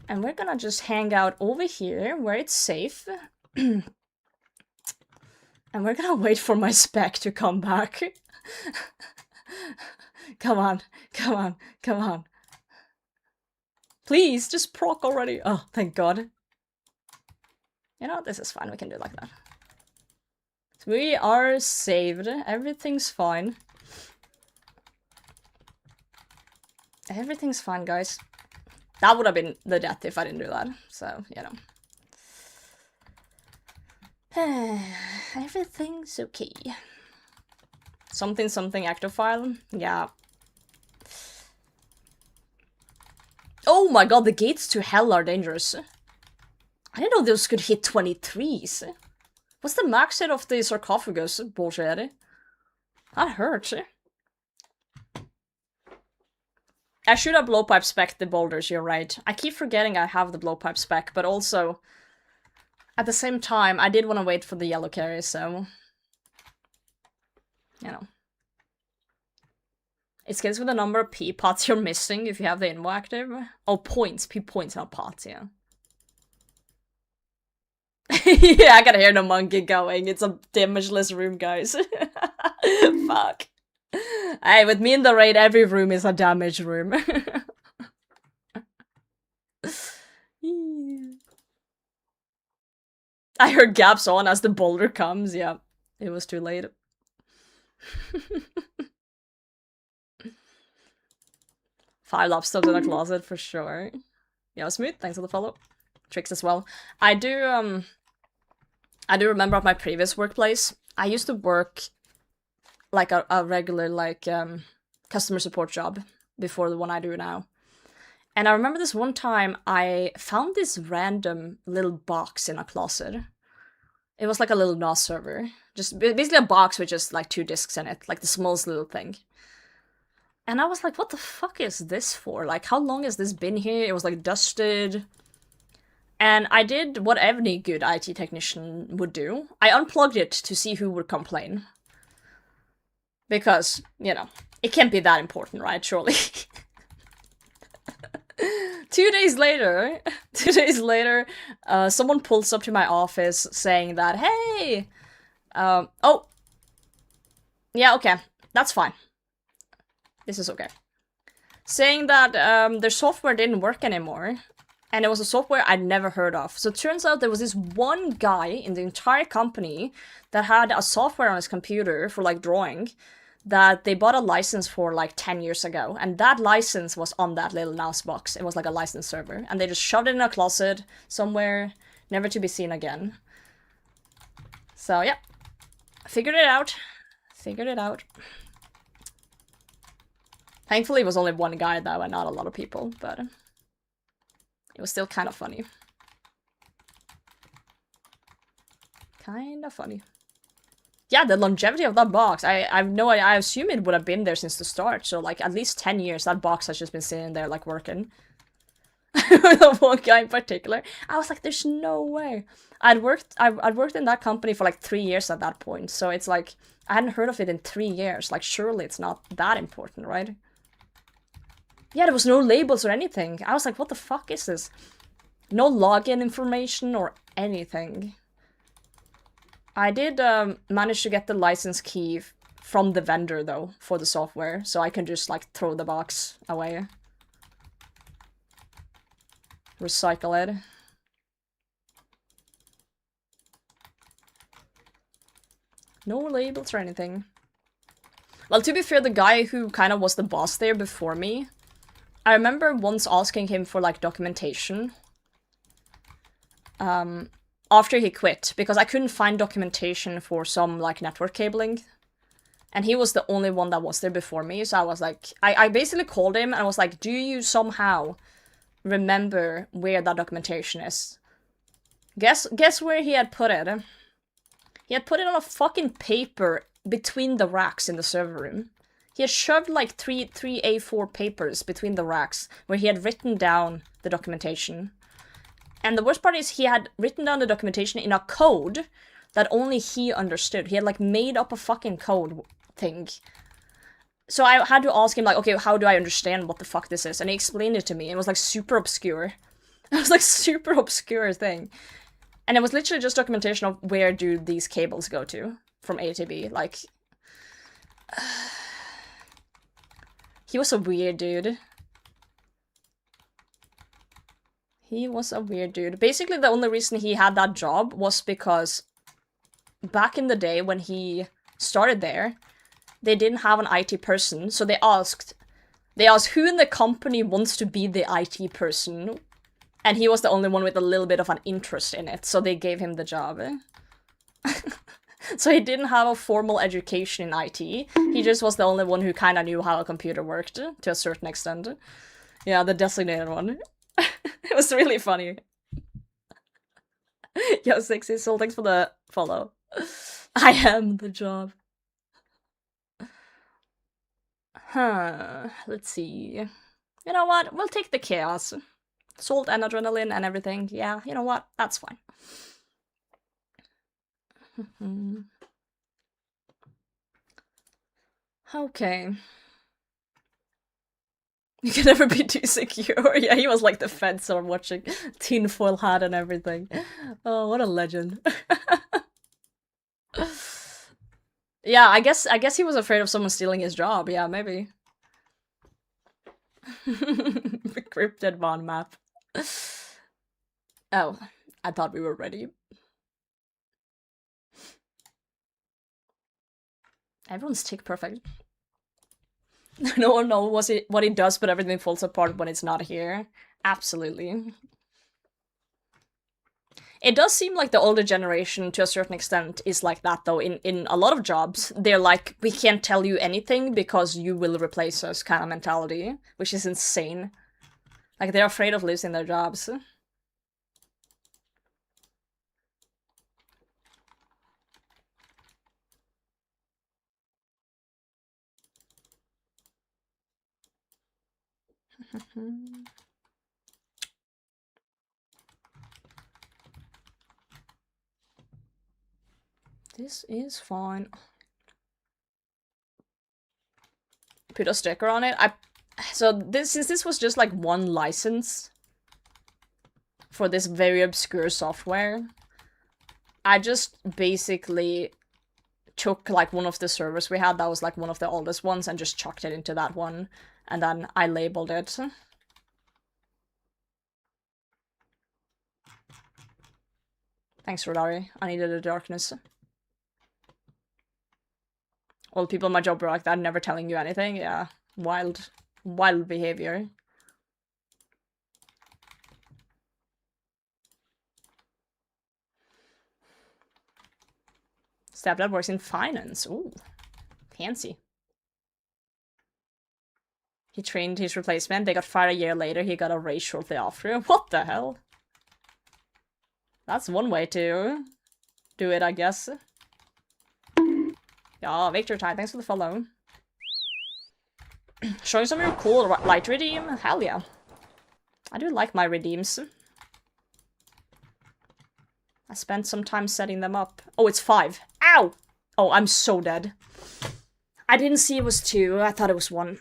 And we're gonna just hang out over here where it's safe. And we're gonna wait for my spec to come back. Come on, come on, come on. Please, just proc already. Oh, thank god. You know, this is fine, we can do it like that. So we are saved, everything's fine. Everything's fine, guys. That would have been the death if I didn't do that, so, you know. Everything's okay. Something active file? Yeah. Oh my god, the gates to hell are dangerous. I didn't know those could hit 23s. What's the max hit of the sarcophagus? Bullshit. That hurts. I should have blowpipe spec the boulders, you're right. I keep forgetting I have the blowpipe spec, but also, at the same time, I did want to wait for the yellow carry, so... You know. It scales with the number of P pots you're missing if you have the invo active. Oh, points. P points, not pots, yeah. Yeah, I gotta hear the monkey going. It's a damageless room, guys. Fuck. Hey, with me in the raid, every room is a damage room. I heard gaps on as the boulder comes. Yeah, it was too late. Five lobsters in a closet for sure. Yeah, Smooth, thanks for the follow. Tricks as well. I do remember at my previous workplace, I used to work like a regular like customer support job before the one I do now. And I remember this one time I found this random little box in a closet. It was like a little NOS server. Just basically a box with just like 2 discs in it, like the smallest little thing. And I was like, what the fuck is this for? Like, how long has this been here? It was like dusted. And I did what any good IT technician would do. I unplugged it to see who would complain. Because, you know, it can't be that important, right? Surely. 2 days later, someone pulls up to my office saying that, hey, oh, yeah, okay, that's fine. This is okay. Saying that their software didn't work anymore. And it was a software I'd never heard of. So it turns out there was this one guy in the entire company that had a software on his computer for like drawing that they bought a license for like 10 years ago. And that license was on that little NAS box. It was like a license server. And they just shoved it in a closet somewhere, never to be seen again. So yeah, figured it out. Figured it out. Thankfully, it was only one guy though, and not a lot of people, but it was still kind of funny. Kind of funny. Yeah, the longevity of that box, I have no idea. I assume it would have been there since the start, so like at least 10 years that box has just been sitting there like working. The one guy in particular, I was like, there's no way. I'd worked in that company for like 3 years at that point, so it's like I hadn't heard of it in 3 years. Like surely it's not that important, right? Yeah, there was no labels or anything. I was like, what the fuck is this? No login information or anything. I did manage to get the license key from the vendor though for the software, so I can just like throw the box away. Recycle it. No labels or anything. Well, to be fair, the guy who kind of was the boss there before me, I remember once asking him for like documentation after he quit, because I couldn't find documentation for some like network cabling, and he was the only one that was there before me. So I was like, I basically called him and I was like, do you somehow remember where that documentation is? Guess where he had put it? He had put it on a fucking paper between the racks in the server room. He had shoved like three A4 papers between the racks where he had written down the documentation. And the worst part is he had written down the documentation in a code that only he understood. He had like made up a fucking code thing. So I had to ask him like, okay, how do I understand what the fuck this is? And he explained it to me. It was like super obscure. It was like super obscure thing. And it was literally just documentation of where do these cables go to from A to B. Like, he was a weird dude. He was a weird dude. Basically, the only reason he had that job was because back in the day when he started there, they didn't have an IT person, so they asked who in the company wants to be the IT person, and he was the only one with a little bit of an interest in it, so they gave him the job. So he didn't have a formal education in IT, he just was the only one who kind of knew how a computer worked, to a certain extent. Yeah, the designated one. It was really funny. Yo, Sixty Soul, thanks for the follow. I am the job. Huh, let's see. You know what? We'll take the chaos. Salt and adrenaline and everything. Yeah, you know what? That's fine. Okay. You can never be too secure. Yeah, he was like the fence or watching tinfoil hat and everything. Oh, what a legend. Yeah, I guess he was afraid of someone stealing his job. Yeah, maybe. Cryptid Von map. Oh, I thought we were ready. Everyone's tick perfect. No one knows what he does, but everything falls apart when it's not here. Absolutely. It does seem like the older generation, to a certain extent, is like that, though. In a lot of jobs, they're like, we can't tell you anything because you will replace us kind of mentality, which is insane. Like, they're afraid of losing their jobs. This is fine. Put a sticker on it. Since this was just like one license for this very obscure software, I just basically took like one of the servers we had that was like one of the oldest ones and just chucked it into that one, and then I labeled it. Thanks, Rodari. I needed the darkness. All people in my job were like that, never telling you anything. Yeah, wild behavior. Stepdad works in finance. Ooh, fancy. He trained his replacement. They got fired a year later. He got a raise shortly after. What the hell? That's one way to do it, I guess. Yeah, Victor Tide, thanks for the follow. Showing some of your cool light redeem? Hell yeah. I do like my redeems. I spent some time setting them up. Oh, it's 5. Ow! Oh, I'm so dead. I didn't see it was 2. I thought it was 1.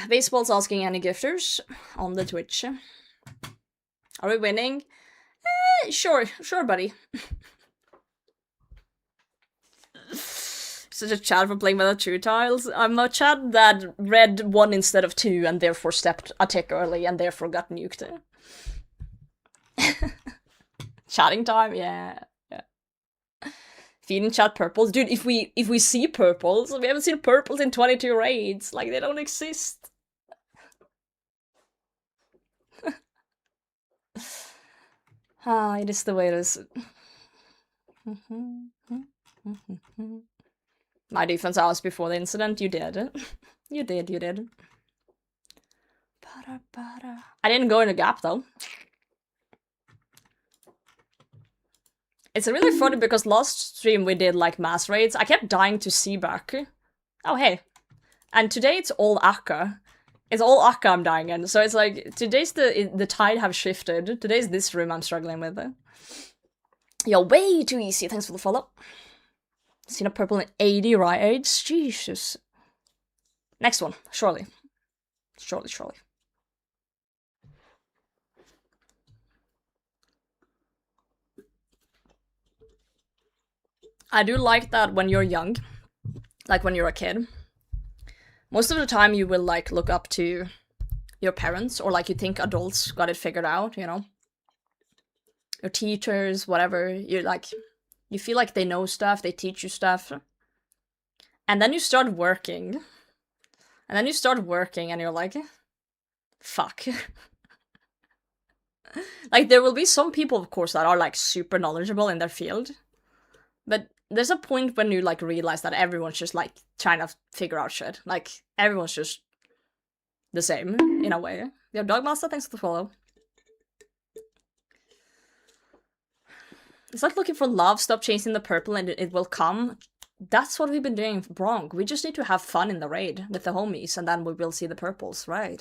Baseball's asking any gifters on the Twitch. Are we winning? Sure, buddy. Such a Chad for playing with the 2 tiles. I'm a Chad that read 1 instead of 2 and therefore stepped a tick early and therefore got nuked. Chatting time, yeah. Feeding chat purples. Dude, if we see purples, we haven't seen purples in 22 raids. Like, they don't exist. It is the way it is. My defense hours before the incident, you did. You did. I didn't go in a gap, though. It's really funny because last stream we did, like, mass raids. I kept dying to Seaback. Oh, hey. And today it's all Akka. It's all Akka I'm dying in. So it's like, today's the tide have shifted. Today's this room I'm struggling with. Yo, way too easy. Thanks for the follow. Seen a purple in 80 raids? Jesus. Next one. Surely. Surely. I do like that when you're young, like when you're a kid, most of the time you will like look up to your parents, or like you think adults got it figured out, you know? Your teachers, whatever, you're like, you feel like they know stuff, they teach you stuff. And then you start working. And you're like, fuck. Like, there will be some people, of course, that are like super knowledgeable in their field. But there's a point when you like realize that everyone's just like trying to figure out shit. Like, everyone's just the same, in a way. Yo, Dogmaster, thanks for the follow. It's like looking for love, stop chasing the purple and it will come. That's what we've been doing wrong. We just need to have fun in the raid with the homies and then we will see the purples, right?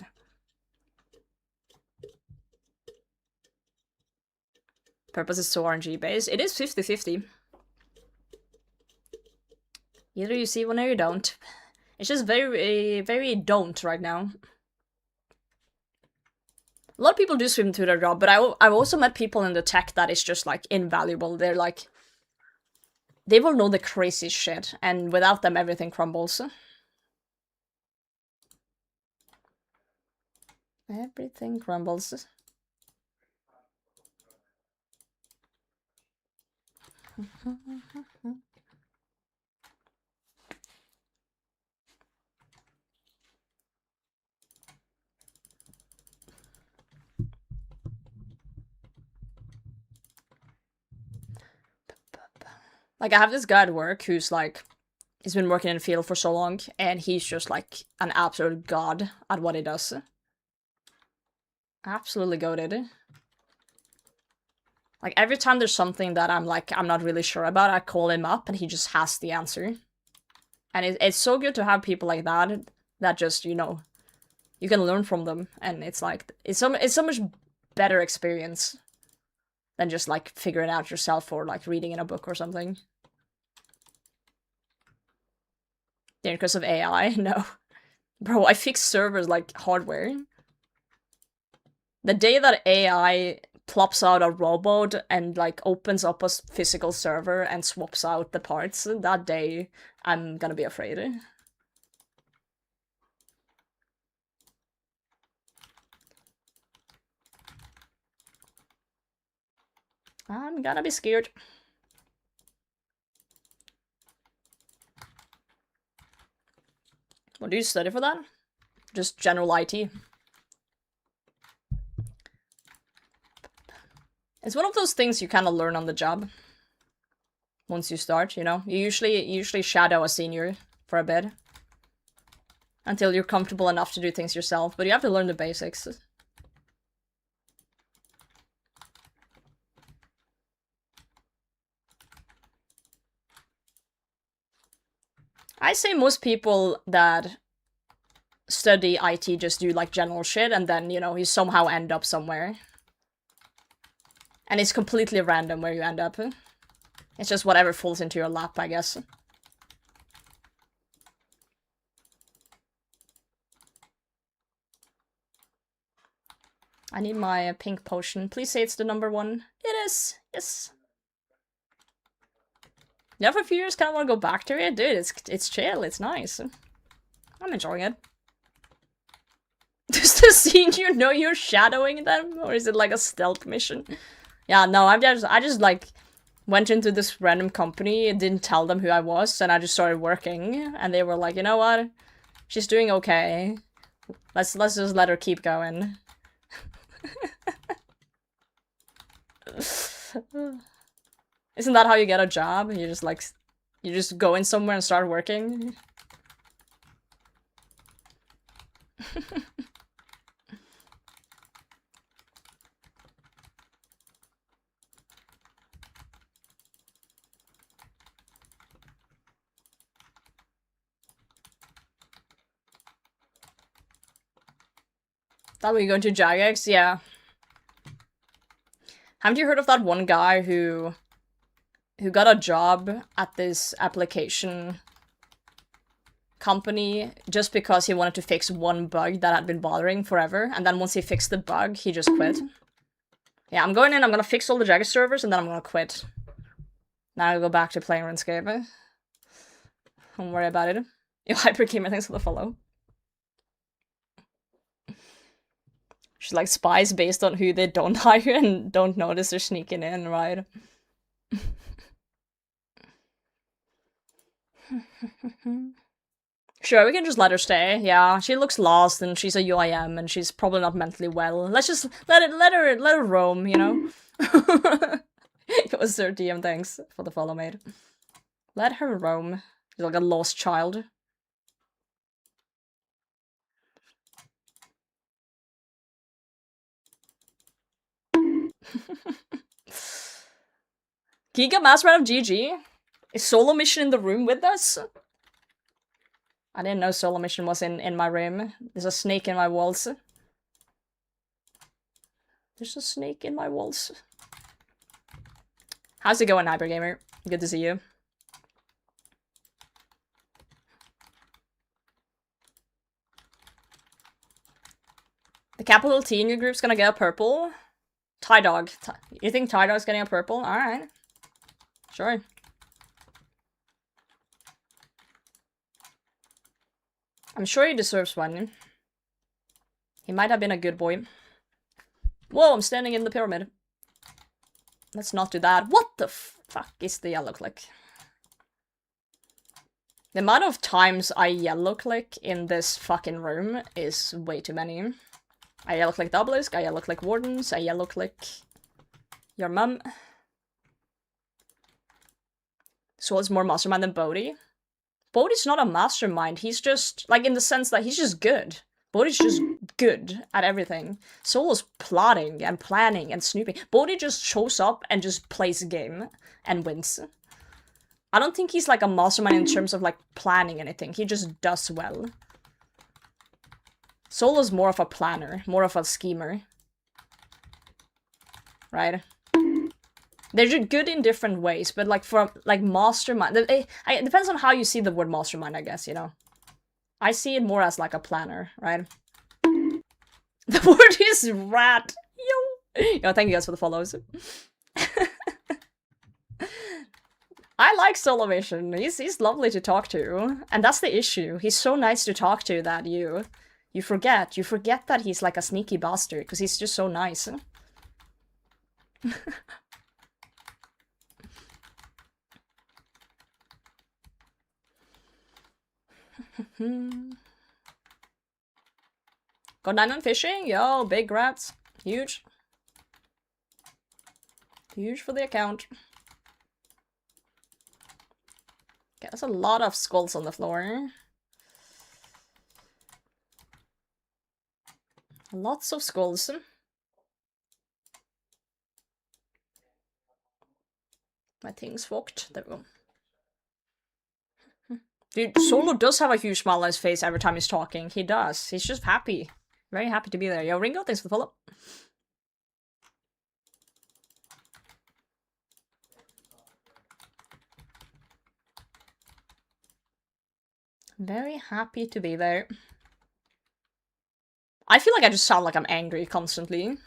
Purpose is so RNG based. It is 50-50. Either you see one or you don't. It's just very don't right now. A lot of people do swim to their job, but I've also met people in the tech that is just like invaluable. They're like, they will know the crazy shit, and without them everything crumbles. Everything crumbles. Like, I have this guy at work who's like, he's been working in the field for so long, and he's just like an absolute god at what he does. Absolutely goated. Like, every time there's something that I'm like, I'm not really sure about, I call him up and he just has the answer. And it's so good to have people like that, that just, you know, you can learn from them. And it's like, it's so much better experience than just like figuring out yourself or like reading in a book or something. Because of AI? No. Bro, I fix servers like hardware. The day that AI plops out a robot and like opens up a physical server and swaps out the parts, that day I'm gonna be afraid. I'm gonna be scared. What do you study for that? Just general IT. It's one of those things you kind of learn on the job. Once you start, you know? You usually shadow a senior for a bit. Until you're comfortable enough to do things yourself, but you have to learn the basics. I say most people that study IT just do like general shit and then, you know, you somehow end up somewhere. And it's completely random where you end up. It's just whatever falls into your lap, I guess. I need my pink potion. Please say it's the number 1. It is. Yes. Yeah, for a few years, kind of want to go back to it. Dude, it's chill. It's nice. I'm enjoying it. Does the senior know you're shadowing them? Or is it like a stealth mission? Yeah, no, I just like went into this random company and didn't tell them who I was, and I just started working, and they were like, you know what? She's doing okay. Let's just let her keep going. Isn't that how you get a job? You just like, you just go in somewhere and start working? Thought we were going to Jagex? Yeah. Haven't you heard of that one guy who got a job at this application company just because he wanted to fix one bug that had been bothering forever, and then once he fixed the bug, he just quit? Yeah, I'm going in, I'm gonna fix all the Jagex servers, and then I'm gonna quit. Now I'll go back to playing RuneScape. Don't worry about it. Yo, Hypergamer, thanks for the follow. She's like spies based on who they don't hire and don't notice they're sneaking in, right? Sure, we can just let her stay. Yeah, she looks lost and she's a UIM and she's probably not mentally well. Let's just let her roam, you know? It was Sir DM, thanks for the follow, mate. Let her roam. She's like a lost child. Giga Master out of GG? Is Solo Mission in the room with us? I didn't know Solo Mission was in my room. There's a snake in my walls. There's a snake in my walls. How's it going, Hypergamer? Good to see you. The capital T in your group's gonna get a purple. Tie Dog. You think Tie Dog's getting a purple? Alright. Sure. I'm sure he deserves one. He might have been a good boy. Whoa, I'm standing in the pyramid. Let's not do that. What the fuck is the yellow click? The amount of times I yellow click in this fucking room is way too many. I yellow click Obelisk, I yellow click Wardens, I yellow click your mum. So it's more mastermind than Bodhi. Bodhi's not a mastermind, he's just, like, in the sense that he's just good. Bodhi's just good at everything. Solo's plotting and planning and snooping. Bodhi just shows up and just plays a game and wins. I don't think he's like a mastermind in terms of like planning anything, he just does well. Solo's more of a planner, more of a schemer. Right? They're just good in different ways, but like for like mastermind, it depends on how you see the word mastermind, I guess, you know. I see it more as like a planner, right? The word is rat. Yo, thank you guys for the follows. I like Solo Mission. He's lovely to talk to, and that's the issue. He's so nice to talk to that you forget that he's like a sneaky bastard because he's just so nice. Got 9 on fishing? Yo, big rats. Huge. Huge for the account. Okay, there's a lot of skulls on the floor. Lots of skulls. My thing's fucked. There we go. Dude, Solo does have a huge smile on his face every time he's talking. He does. He's just happy. Very happy to be there. Yo, Ringo, thanks for the follow. Very happy to be there. I feel like I just sound like I'm angry constantly.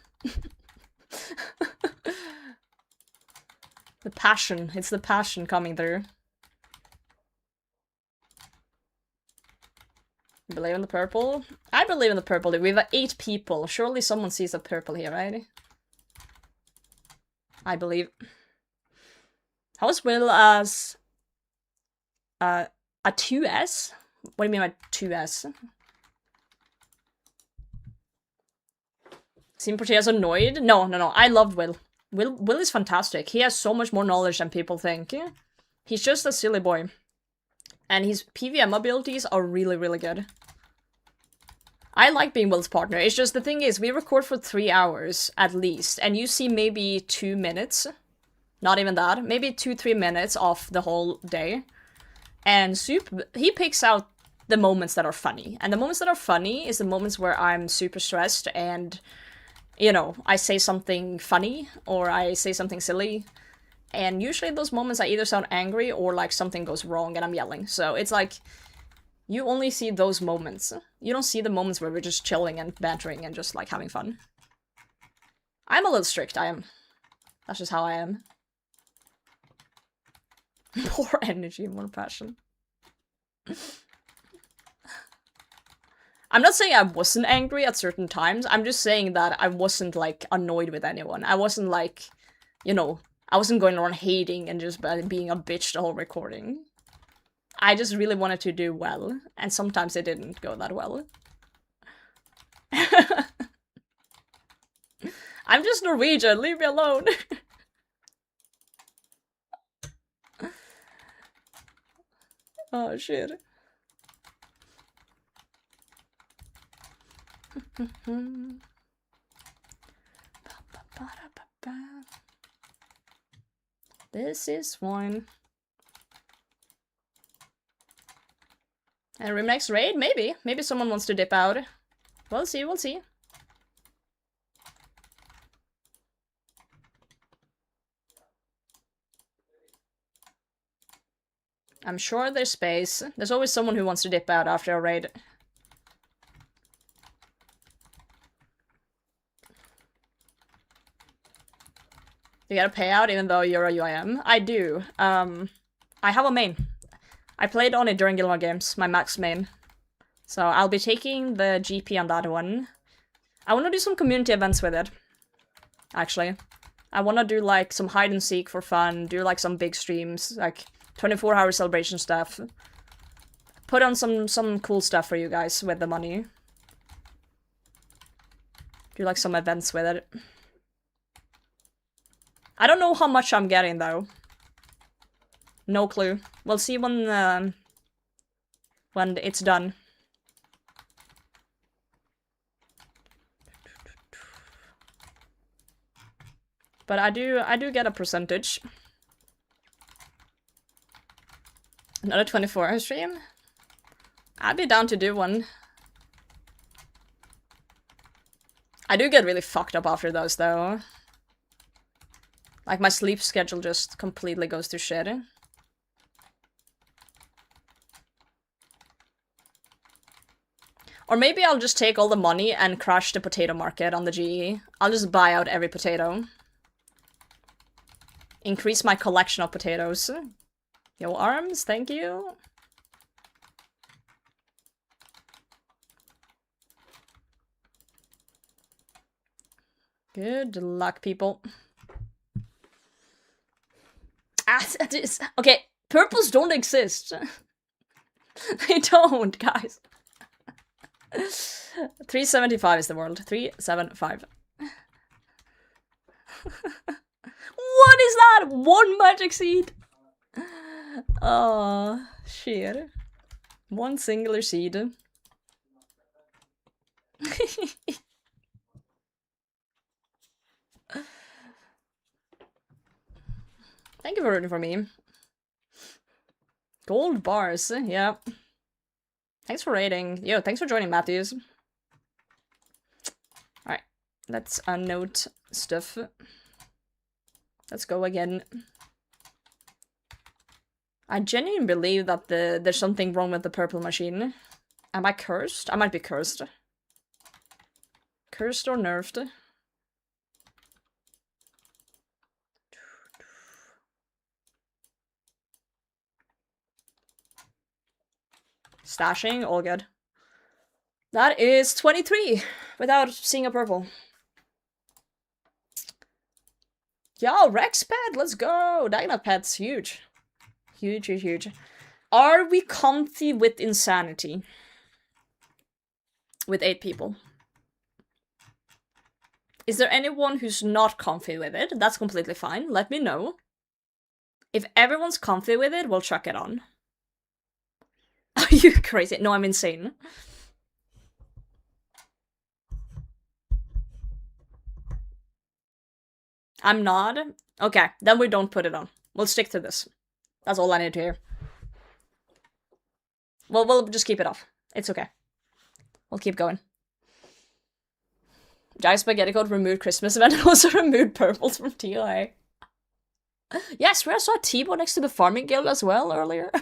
The passion. It's the passion coming through. You believe in the purple? I believe in the purple. We have 8 people. Surely someone sees a purple here, right? I believe. How is Will as... a 2S? What do you mean by 2S? Seem Portea's annoyed? No. I love Will. Will is fantastic. He has so much more knowledge than people think. He's just a silly boy. And his PVM abilities are really, really good. I like being Will's partner. It's just the thing is, we record for 3 hours at least, and you see maybe 2 minutes. Not even that. Maybe 2-3 minutes off the whole day. And he picks out the moments that are funny. And the moments that are funny is the moments where I'm super stressed and, you know, I say something funny or I say something silly. And usually those moments I either sound angry or like something goes wrong and I'm yelling. So it's like, you only see those moments. You don't see the moments where we're just chilling and bantering and just like having fun. I'm a little strict, I am. That's just how I am. More energy, more passion. I'm not saying I wasn't angry at certain times, I'm just saying that I wasn't, like, annoyed with anyone. I wasn't, like, you know, I wasn't going around hating and just being a bitch the whole recording. I just really wanted to do well, and sometimes it didn't go that well. I'm just Norwegian, leave me alone! Oh, shit. This is fine. And next raid? Maybe. Maybe someone wants to dip out. We'll see, we'll see. I'm sure there's space. There's always someone who wants to dip out after a raid. You gotta pay out even though you're a UIM? I do. I have a main. I played on it during Gilmore Games, my max main. So I'll be taking the GP on that one. I wanna do some community events with it. Actually. I wanna do like some hide and seek for fun, do like some big streams, like 24-hour celebration stuff. Put on some cool stuff for you guys with the money. Do like some events with it. I don't know how much I'm getting though. No clue. We'll see when it's done. But I do get a percentage. Another 24-hour stream? I'd be down to do one. I do get really fucked up after those though. Like my sleep schedule just completely goes to shit. Or maybe I'll just take all the money and crash the potato market on the GE. I'll just buy out every potato. Increase my collection of potatoes. Yo, arms, thank you. Good luck, people. Okay, purples don't exist. They don't, guys. 375 is the world. 375. What is that? One magic seed? Oh, shit. One singular seed. Thank you for rooting for me. Gold bars, yeah. Thanks for rating. Yo, thanks for joining, Matthews. Alright, let's unnote stuff. Let's go again. I genuinely believe that there's something wrong with the purple machine. Am I cursed? I might be cursed. Cursed or nerfed? Stashing, all good. That is 23 without seeing a purple. Yo, Rex pet, let's go! Diagonal pet's huge. Huge, huge, huge. Are we comfy with insanity? With 8 people. Is there anyone who's not comfy with it? That's completely fine. Let me know. If everyone's comfy with it, we'll chuck it on. Are you crazy? No, I'm insane. I'm not? Okay, then we don't put it on. We'll stick to this. That's all I need to hear. Well, we'll just keep it off. It's okay. We'll keep going. Giant Spaghetti Code removed Christmas event and also removed purples from TOA. Yes, I saw a T-Bow next to the farming guild as well earlier.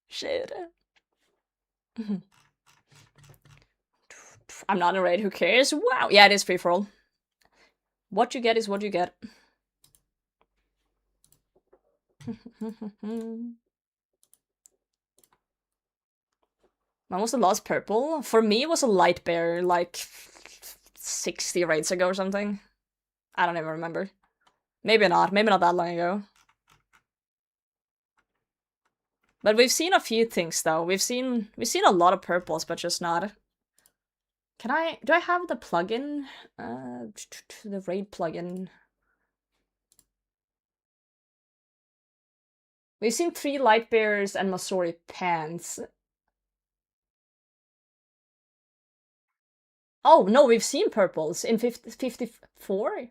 Shit. I'm not in raid, who cares? Wow, yeah, it is free for all. What you get is what you get. When was the last purple? For me, it was a light bear, like 60 raids ago or something. I don't even remember. Maybe not that long ago. But we've seen a few things though. We've seen a lot of purples, but just not. Do I have the plugin? The raid plugin. We've seen 3 light bears and Masori pants. Oh, no, we've seen purples in 54?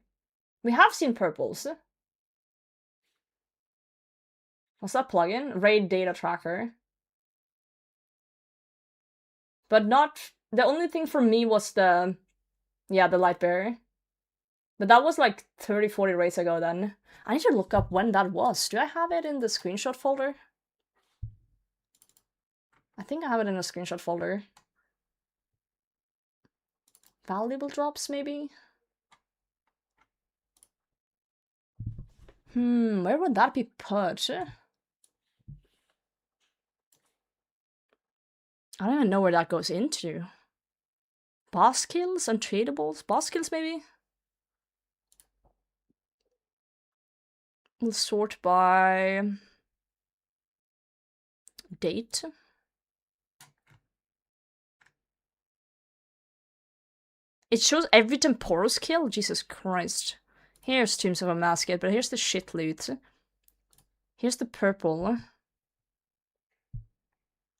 We have seen purples. What's that plugin? Raid data tracker. But not... The only thing for me was the... Yeah, the light bear. But that was like 30-40 raids ago then. I need to look up when that was. Do I have it in the screenshot folder? I think I have it in a screenshot folder. Valuable drops, maybe? Where would that be put? I don't even know where that goes into. Boss kills and tradables? Boss kills, maybe? We'll sort by... date. It shows every Temporos kill? Jesus Christ. Here's Tombs of a Masket, but here's the shit loot. Here's the purple.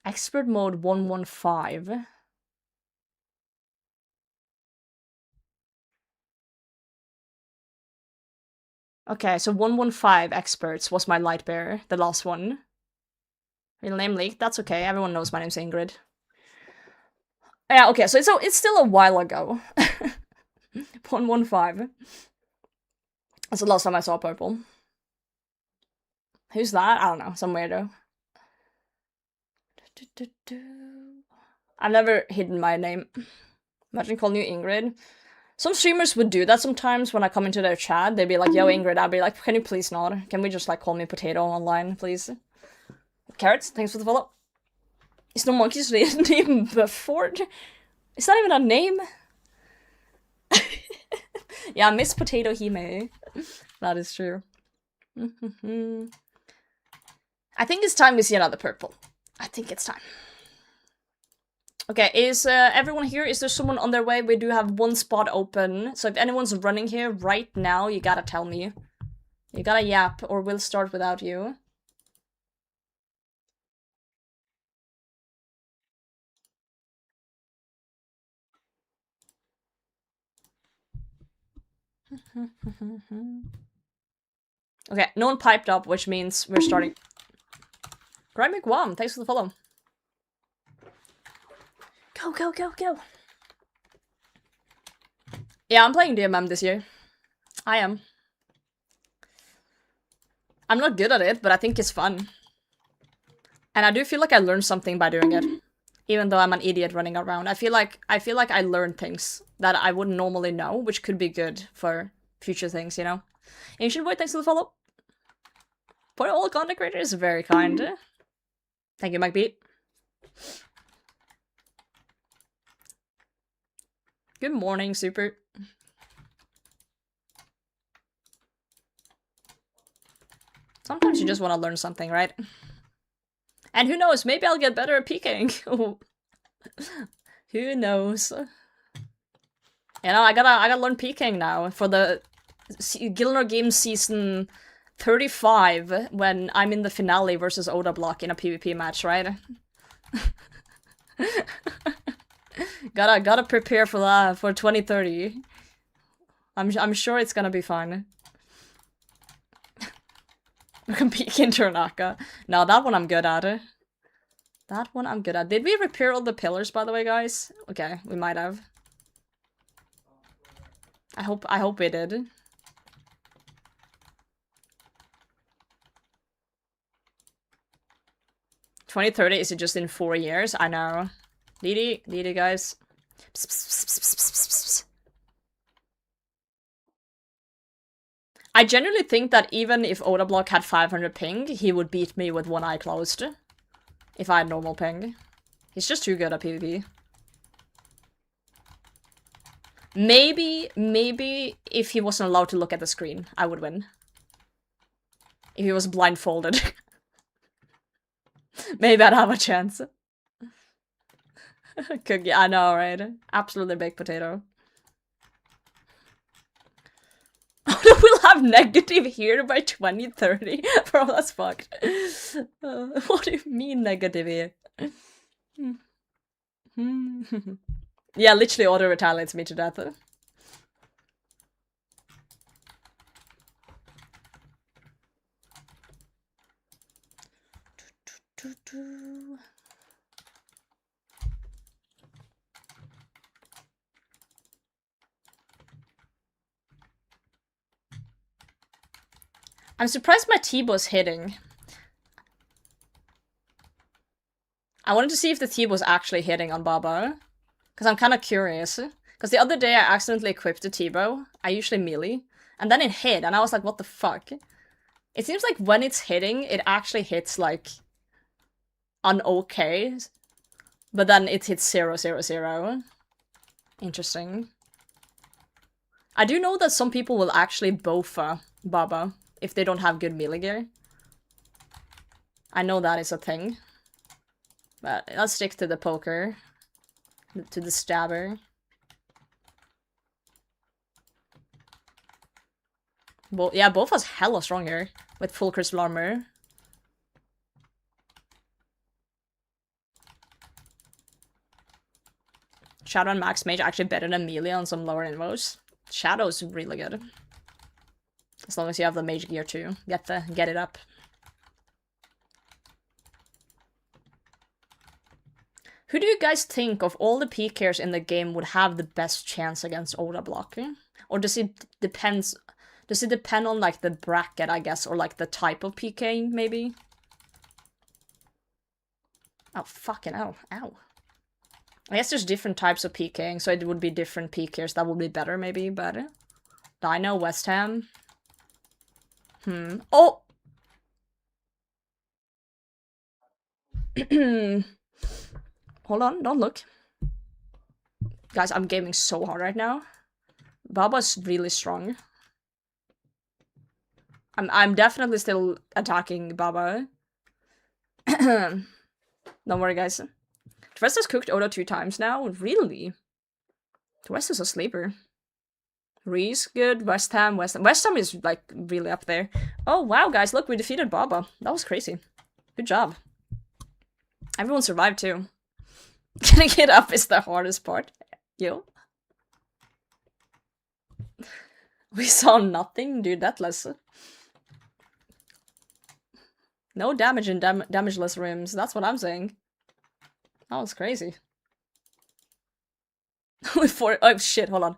Expert mode 115. Okay, so 115 experts was my light bearer, the last one. Real name leaked, that's okay, everyone knows my name's Ingrid. Yeah, okay, so it's still a while ago. 115. That's the last time I saw purple. Who's that? I don't know, some weirdo. I've never hidden my name. Imagine calling you Ingrid. Some streamers would do that sometimes when I come into their chat. They'd be like, yo, Ingrid. I'd be like, can you please not? Can we just, like, call me Potato online, please? Carrots, thanks for the follow. Is no monkey's name Bufford? Is that even a name? Yeah, Miss Potato Hime. That is true. I think it's time we see another purple. I think it's time. Okay, is everyone here? Is there someone on their way? We do have one spot open. So if anyone's running here right now, you gotta tell me. You gotta yap, or we'll start without you. Okay, no one piped up, which means we're starting. Grimy Guam, thanks for the follow. Go, go, go, go. Yeah, I'm playing DMM this year. I am. I'm not good at it, but I think it's fun. And I do feel like I learned something by doing it. Even though I'm an idiot running around. I feel like I learned things that I wouldn't normally know, which could be good for future things, you know? Ancient Boy, thanks for the follow. For all content creators, very kind. Thank you, Mike Beat. Good morning, Super. Sometimes you just want to learn something, right? And who knows, maybe I'll get better at peeking. Who knows? You know, I gotta learn peeking now for the Gilnor Games season 35 when I'm in the finale versus Oda Block in a PvP match, right? gotta prepare for that for 2030. I'm sure it's gonna be fun. We can peek into Naka. No, that one I'm good at. That one I'm good at. Did we repair all the pillars, by the way, guys? Okay, we might have. I hope we did. 2030, is it just in 4 years? I know. Didi, guys. Psst, psst, psst, psst, psst, psst. I genuinely think that even if Oda Block had 500 ping, he would beat me with one eye closed. If I had normal ping. He's just too good at PvP. Maybe if he wasn't allowed to look at the screen, I would win. If he was blindfolded. Maybe I'd have a chance. Cookie, I know, right? Absolutely baked potato. We'll have negative here by 2030? Bro, that's fucked. What do you mean negative here? Yeah, literally auto-retaliates me to death. I'm surprised my T-Bow's hitting. I wanted to see if the T-Bow was actually hitting on Baba. Because I'm kind of curious. Because the other day I accidentally equipped the T-Bow. I usually melee. And then it hit, and I was like, what the fuck? It seems like when it's hitting, it actually hits, like, un-okay. But then it hits 0, 0, 0. Interesting. I do know that some people will actually bofa Baba if they don't have good melee gear. I know that is a thing. But let's stick to the poker. To the stabber. Yeah, Bofa's hella strong here. With full crystal armor. Shadow and Max Mage actually better than melee on some lower invos. Shadow's really good. As long as you have the mage gear too. Get it up. Who do you guys think of all the PKers in the game would have the best chance against Oda Block? Or does it depend on like the bracket, I guess, or like the type of PK maybe? Oh fucking hell. Ow. I guess there's different types of PKing, so it would be different PKers that would be better maybe, but Dino, West Ham. Oh! Hold on, don't look. Guys, I'm gaming so hard right now. Baba's really strong. I'm definitely still attacking Baba. Don't worry, guys. The rest has cooked Oda 2 times now. Really? The rest is a sleeper. Reese, good. West Ham is, like, really up there. Oh, wow, guys, look, we defeated Baba. That was crazy. Good job. Everyone survived, too. Getting it up is the hardest part. Yo. We saw nothing? Dude, that's less. No damage in damageless rims. That's what I'm saying. That was crazy. With 4- oh, shit, hold on.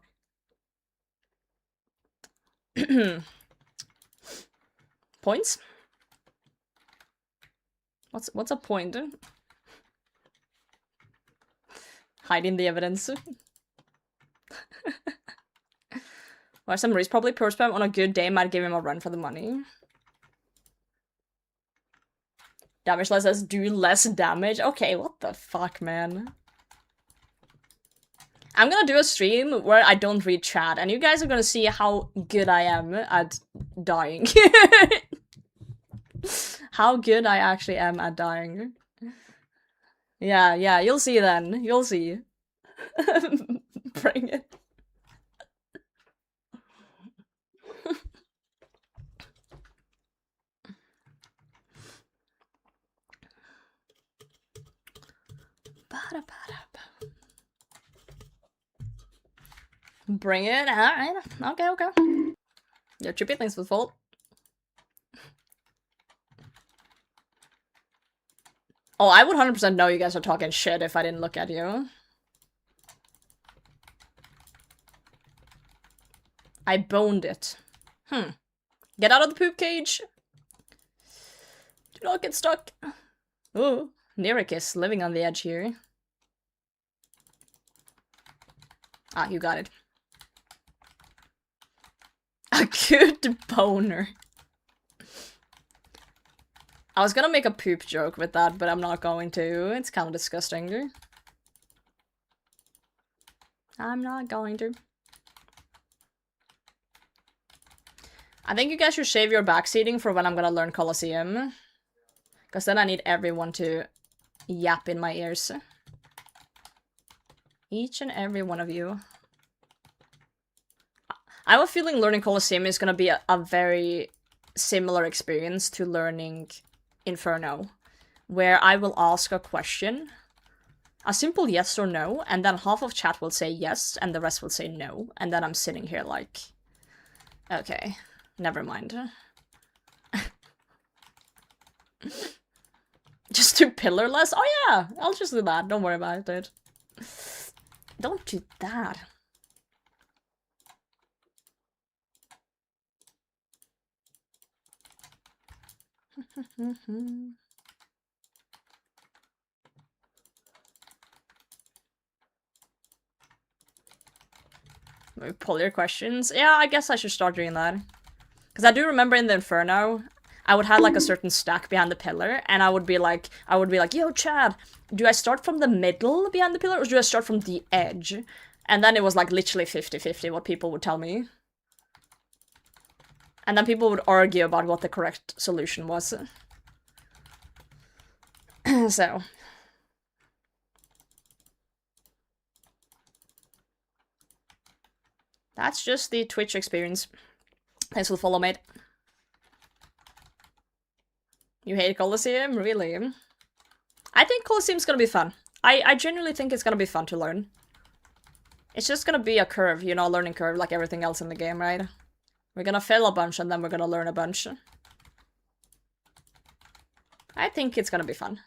Points? What's a point? Hiding the evidence. Well, some Reese probably purse spam on a good day might give him a run for the money. Damage less says do less damage. Okay, what the fuck, man? I'm gonna do a stream where I don't read chat, and you guys are gonna see how good I am at dying. How good I actually am at dying. Yeah, you'll see then. You'll see. Bring it. Bring it. Alright. Okay. Yeah, Trippy, thanks for the fault. Oh, I would 100% know you guys are talking shit if I didn't look at you. I boned it. Get out of the poop cage. Do not get stuck. Ooh. Nerikis living on the edge here. Ah, you got it. A good boner. I was gonna make a poop joke with that, but I'm not going to. It's kind of disgusting. I'm not going to. I think you guys should save your backseating for when I'm gonna learn Colosseum. Because then I need everyone to yap in my ears. Each and every one of you. I have a feeling learning Colosseum is gonna be a very similar experience to learning Inferno, where I will ask a question, a simple yes or no, and then half of chat will say yes, and the rest will say no, and then I'm sitting here like, okay, never mind. Just do pillarless? Oh yeah, I'll just do that, don't worry about it. Don't do that. Maybe pull your questions. Yeah, I guess I should start doing that. Because I do remember in the Inferno, I would have like a certain stack behind the pillar, and I would be like, yo, Chad, do I start from the middle behind the pillar, or do I start from the edge? And then it was like literally 50-50 what people would tell me. And then people would argue about what the correct solution was. So. That's just the Twitch experience. Thanks for the follow, mate. You hate Colosseum? Really? I think Colosseum's gonna be fun. I genuinely think it's gonna be fun to learn. It's just gonna be a curve, you know, a learning curve like everything else in the game, right? We're gonna fail a bunch and then we're gonna learn a bunch. I think it's gonna be fun.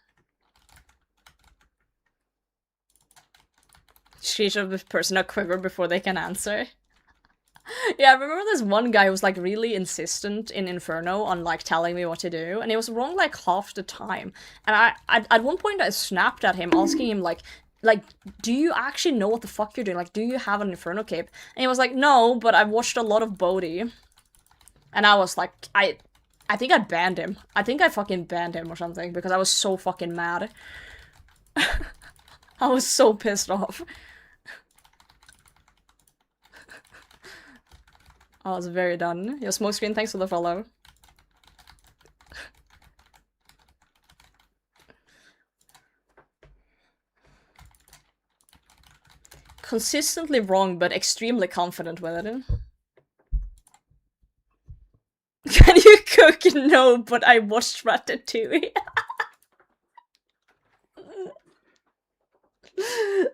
Screenshot of this person a quiver before they can answer. Yeah, I remember this one guy who was like really insistent in Inferno on like telling me what to do, and he was wrong like half the time. And I at one point I snapped at him, asking him like, do you actually know what the fuck you're doing? Like, do you have an Inferno cape? And he was like, no, but I've watched a lot of Bodhi. And I was like, I think I banned him. I think I fucking banned him or something, because I was so fucking mad. I was so pissed off. I was very done. Yo, Smokescreen, thanks for the follow. Consistently wrong, but extremely confident with it. Can you cook? No, but I watched Ratatouille.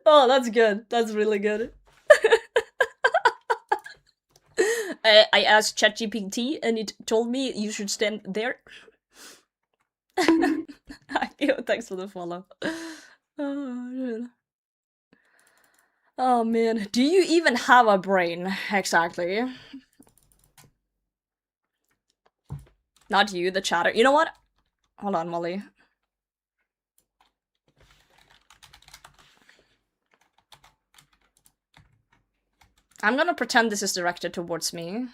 Oh, that's good. That's really good. I asked ChatGPT and it told me you should stand there. Yo, thanks for the follow. Oh man, do you even have a brain? Exactly. Not you, the chatter. You know what? Hold on, Molly. I'm gonna pretend this is directed towards me.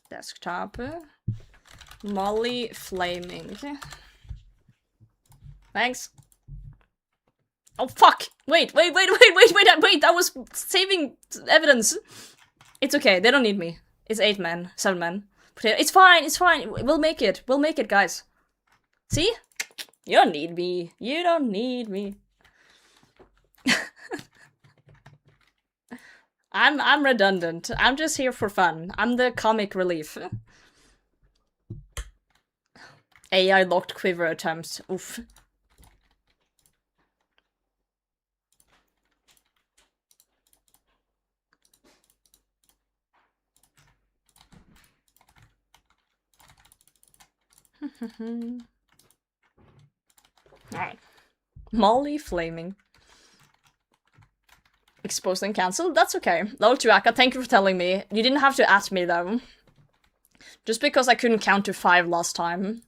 Desktop. Molly flaming. Thanks. Oh fuck! Wait, that was saving evidence. It's okay, they don't need me. It's 8 men, 7 men. It's fine, We'll make it, guys. See? You don't need me. You don't need me. I'm redundant. I'm just here for fun. I'm the comic relief. AI locked quiver attempts. Oof. Alright. Molly flaming. Exposed and cancelled? That's okay. Lol Tuaka, thank you for telling me. You didn't have to ask me though. Just because I couldn't count to 5 last time.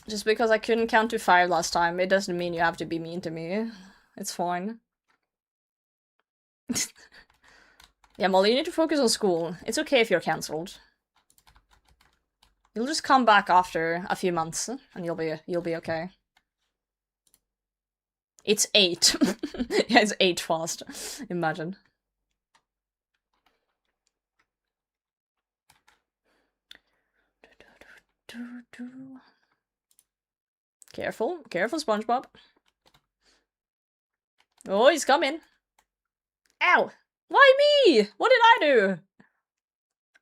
Just because I couldn't count to 5 last time, it doesn't mean you have to be mean to me. It's fine. Yeah, Molly, you need to focus on school. It's okay if you're cancelled. You'll just come back after a few months, and you'll be okay. It's 8. Yeah, it's 8 fast. Imagine. Careful, SpongeBob. Oh, he's coming. Ow! Why me? What did I do?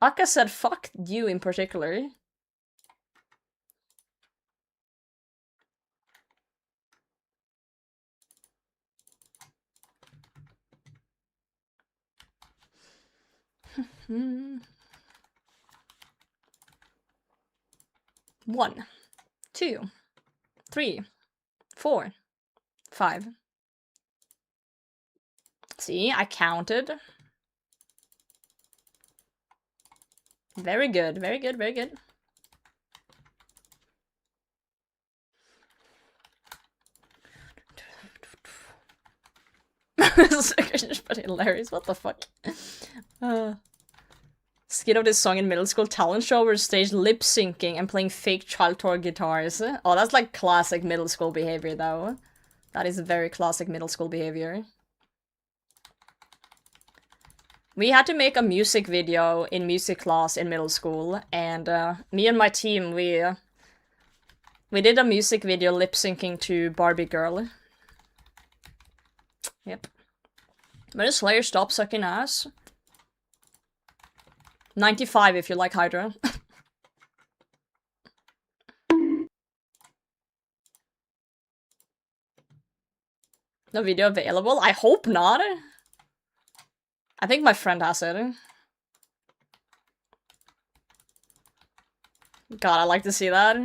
Akka said fuck you in particular. One, 2, 3, 4, 5. See, I counted. Very good, very good, very good. But hilarious, what the fuck? Skit of this song in middle school talent show where staged lip syncing and playing fake child toy guitars. Oh, that's like classic middle school behavior though. That is very classic middle school behavior. We had to make a music video in music class in middle school, and me and my team, we did a music video lip syncing to Barbie Girl. Yep. Better Slayer, stop sucking ass. 95 if you like Hydra. No video available? I hope not. I think my friend has it. God, I like to see that.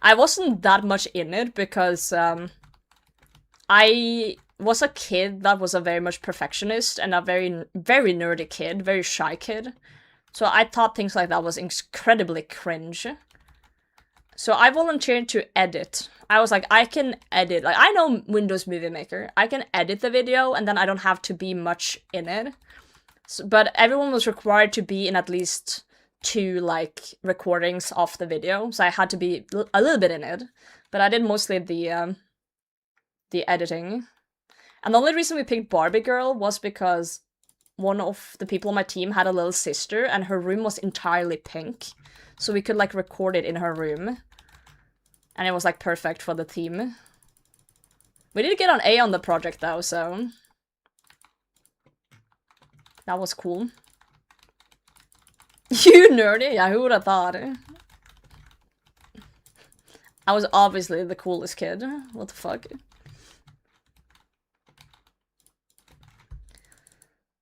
I wasn't that much in it because I was a kid that was a very much perfectionist and a very, very nerdy kid, very shy kid. So I thought things like that was incredibly cringe. So I volunteered to edit. I was like, I can edit. Like, I know Windows Movie Maker. I can edit the video and then I don't have to be much in it. So, but everyone was required to be in at least 2, like, recordings of the video. So I had to be a little bit in it. But I did mostly the editing. And the only reason we picked Barbie Girl was because one of the people on my team had a little sister and her room was entirely pink. So we could, like, record it in her room. And it was like perfect for the theme. We did get an A on the project though, so that was cool. You nerdy? Yeah, who would have thought? I was obviously the coolest kid. What the fuck?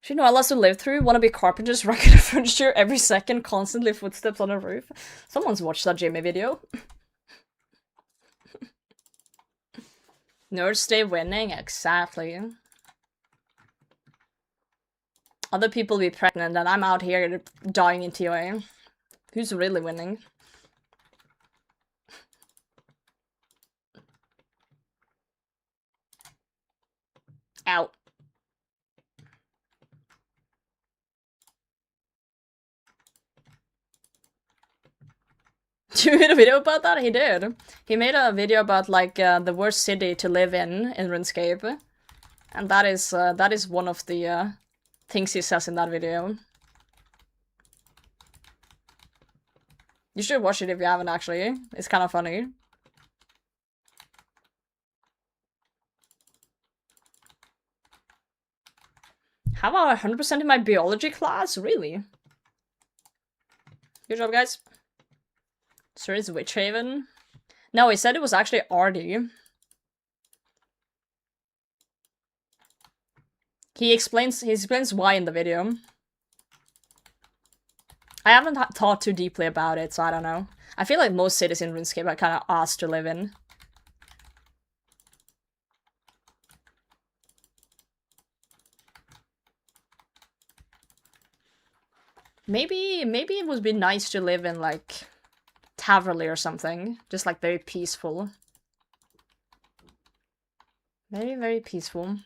You know, I lost to live through. Wanna be carpenters, wrecking furniture every second, constantly footsteps on a roof. Someone's watched that Jimmy video. Nerds stay winning, exactly. Other people be pregnant, and I'm out here dying in TOA. Who's really winning? Out. You made a video about that? He did. He made a video about like the worst city to live in RuneScape, and that is one of the things he says in that video. You should watch it if you haven't actually. It's kind of funny. How about 100% in my biology class? Really? Good job, guys. Sir, is Witchhaven? No, he said it was actually Ardy. He explains why in the video. I haven't thought too deeply about it, so I don't know. I feel like most cities in RuneScape are kind of asked to live in. Maybe it would be nice to live in like Taverley or something, just like very peaceful. Very, very peaceful.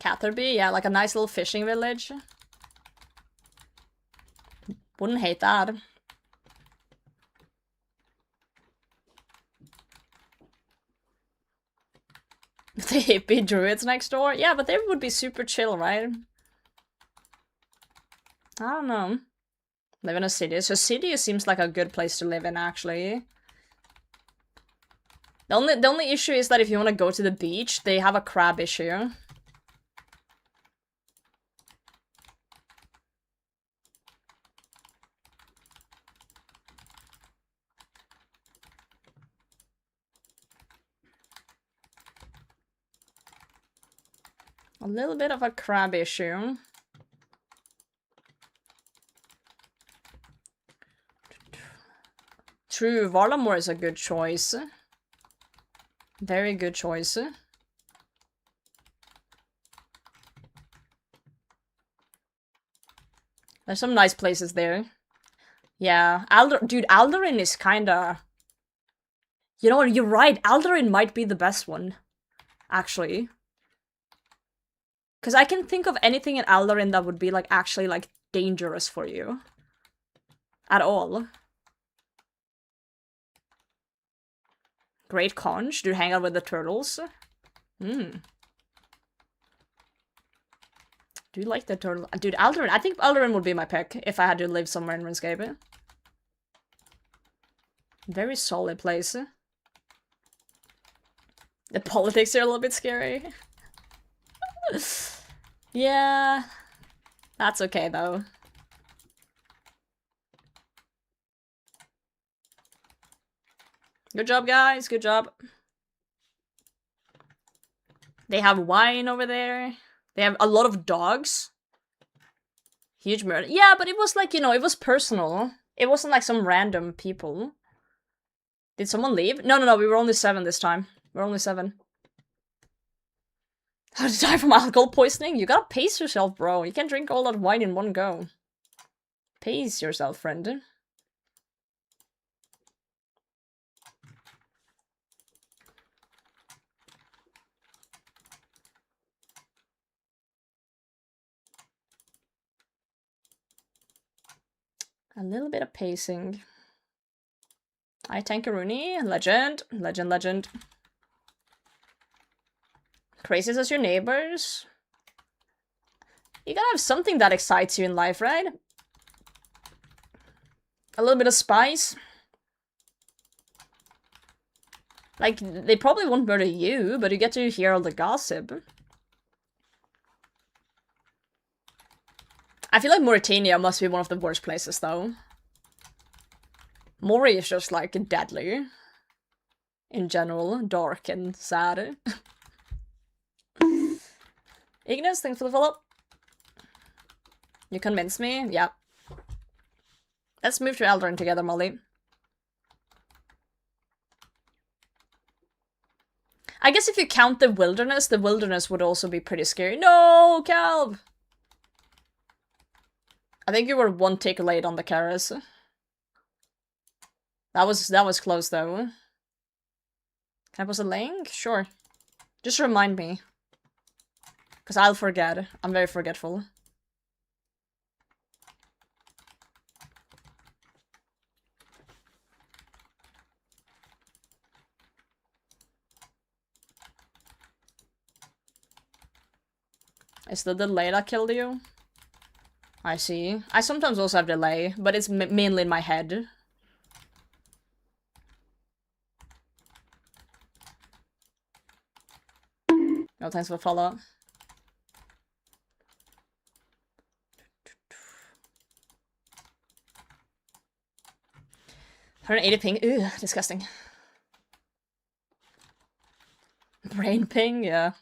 Catherby, yeah, like a nice little fishing village. Wouldn't hate that. The hippie druids next door? Yeah, but they would be super chill, right? I don't know. Live in a city. So city seems like a good place to live in, actually. The only issue is that if you want to go to the beach, they have a crab issue. A little bit of a crab issue. True, Varlamore is a good choice. Very good choice. There's some nice places there. Yeah, dude, Aldurin is kinda... You know what, you're right, Aldurin might be the best one. Actually. Because I can think of anything in Aldurin that would be, like, actually, like, dangerous for you. At all. Great conch. Do you hang out with the turtles? Do you like the turtle? Dude, Aldurin. I think Aldurin would be my pick if I had to live somewhere in RuneScape. Very solid place. The politics are a little bit scary. Yeah. That's okay, though. Good job, guys. Good job. They have wine over there. They have a lot of dogs. Huge murder. Yeah, but it was like, you know, it was personal. It wasn't like some random people. Did someone leave? No, we were only 7 this time. We're only 7. How to die from alcohol poisoning? You gotta pace yourself, bro. You can't drink all that wine in one go. Pace yourself, friend. A little bit of pacing. Hi, Tankaruni. Legend. Legend. Crazies as your neighbors. You gotta have something that excites you in life, right? A little bit of spice. Like, they probably won't murder you, but you get to hear all the gossip. I feel like Mauritania must be one of the worst places, though. Maury is just, like, deadly. In general, dark and sad. Ignis, thanks for the follow. You convinced me? Yeah. Let's move to Eldrin together, Molly. I guess if you count the wilderness would also be pretty scary. No, Calv! I think you were one tick late on the Karas. That was close though. Can I post a link? Sure. Just remind me. Because I'll forget. I'm very forgetful. Is the delay that killed you? I see. I sometimes also have delay, but it's mainly in my head. No, thanks for the follow. Her 80 ping. Ew, disgusting. Brain ping, yeah.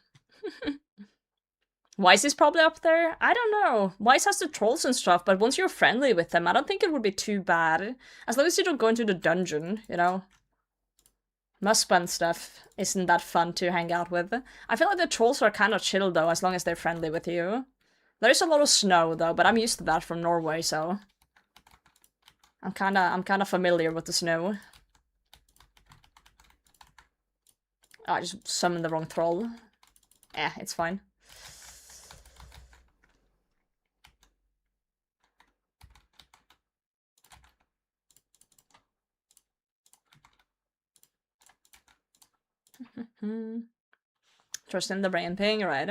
Weiss is probably up there? I don't know. Weiss has the trolls and stuff, but once you're friendly with them, I don't think it would be too bad. As long as you don't go into the dungeon, you know? Must-spend stuff isn't that fun to hang out with. I feel like the trolls are kind of chill, though, as long as they're friendly with you. There is a lot of snow, though, but I'm used to that from Norway, so... I'm kinda familiar with the snow. Oh, I just summoned the wrong troll. It's fine. Trust in the brain ping, right?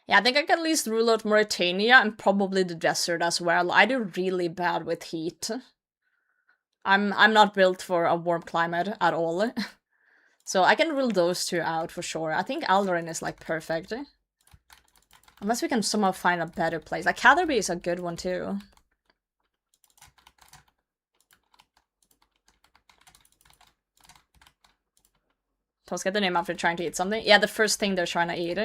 Yeah, I think I can at least rule out Mauritania and probably the desert as well. I do really bad with heat. I'm not built for a warm climate at all. So I can rule those two out for sure. I think Aldurin is like perfect. Unless we can somehow find a better place. Like Catherby is a good one too. Let's get the name after trying to eat something. Yeah, the first thing they're trying to eat.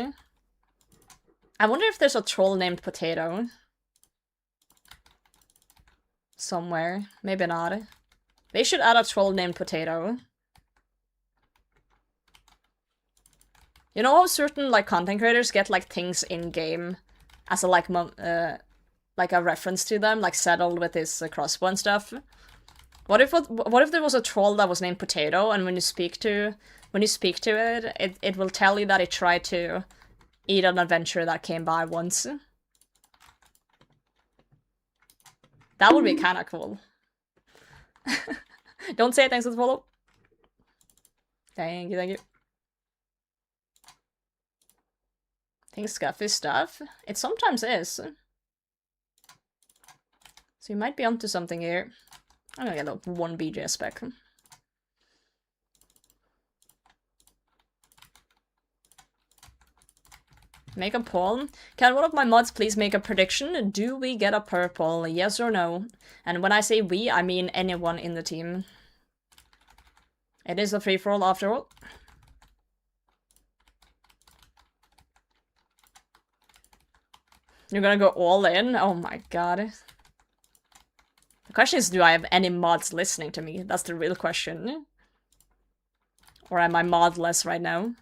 I wonder if there's a troll named Potato. Somewhere. Maybe not. They should add a troll named Potato. You know how certain like content creators get like things in-game as a like a reference to them, like settled with his crossbow and stuff? What if there was a troll that was named Potato, and when you speak to it will tell you that it tried to eat an adventurer that came by once. That would be kind of cool. Don't say it, thanks for the follow. Thank you, thank you. Think scuff is stuff? It sometimes is. So you might be onto something here. I'm gonna get a 1 BJ spec. Make a poll. Can one of my mods please make a prediction? Do we get a purple? Yes or no? And when I say we, I mean anyone in the team. It is a free-for-all after all. You're gonna go all in? Oh my god. The question is, do I have any mods listening to me? That's the real question. Or am I modless right now?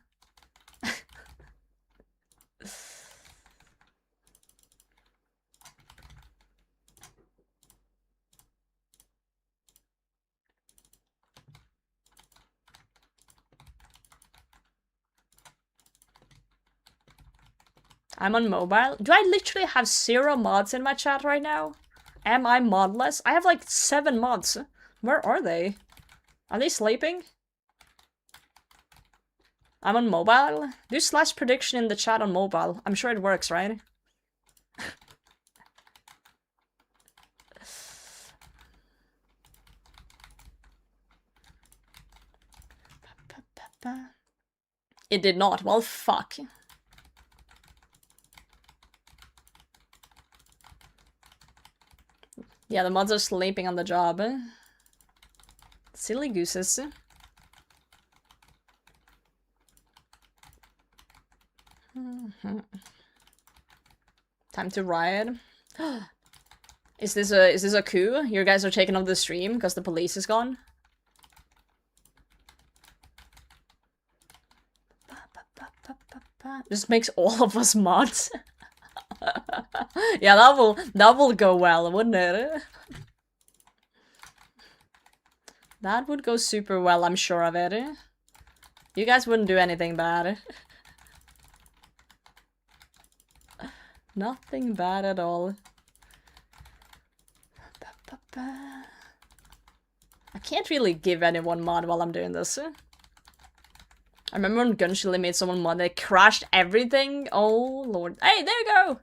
I'm on mobile. Do I literally have 0 mods in my chat right now? Am I modless? I have like 7 mods. Where are they? Are they sleeping? I'm on mobile. Do slash prediction in the chat on mobile. I'm sure it works, right? It did not. Well, fuck. Yeah, the mods are sleeping on the job. Silly gooses. Time to riot. Is this a coup? You guys are taking off the stream because the police is gone? This makes all of us mods. Yeah, that will go well, wouldn't it? That would go super well, I'm sure of it. You guys wouldn't do anything bad. Nothing bad at all. I can't really give anyone mod while I'm doing this. I remember when Gunshilly made someone mod, they crashed everything. Oh lord. Hey, there you go!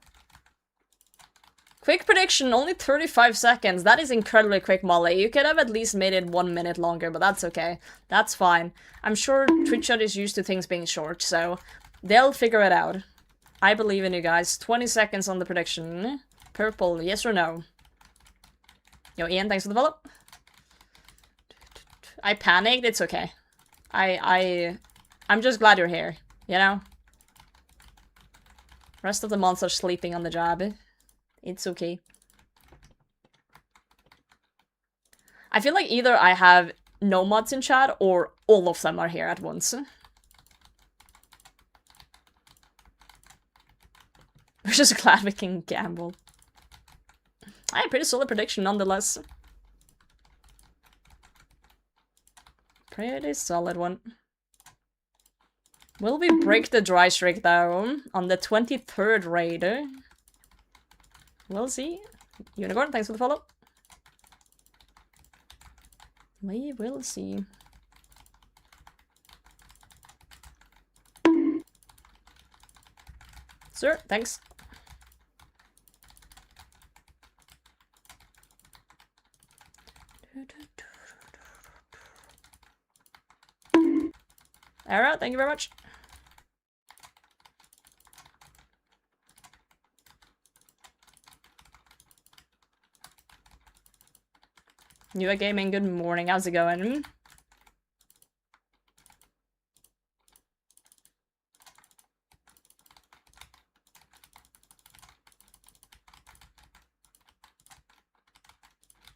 Quick prediction, only 35 seconds. That is incredibly quick, Molly. You could have at least made it 1 minute longer, but that's okay. That's fine. I'm sure Twitch chat is used to things being short, so they'll figure it out. I believe in you guys. 20 seconds on the prediction. Purple, yes or no? Yo, Ian, thanks for the follow. I panicked, it's okay. I'm just glad you're here, you know? Rest of the mods are sleeping on the job. It's okay. I feel like either I have no mods in chat or all of them are here at once. We're just glad we can gamble. I have a pretty solid prediction nonetheless. Pretty solid one. Will we break the dry streak though on the 23rd raid? We'll see. Unicorn, thanks for the follow. We will see. Sir, thanks. Alright, thank you very much. New Gaming, good morning. How's it going?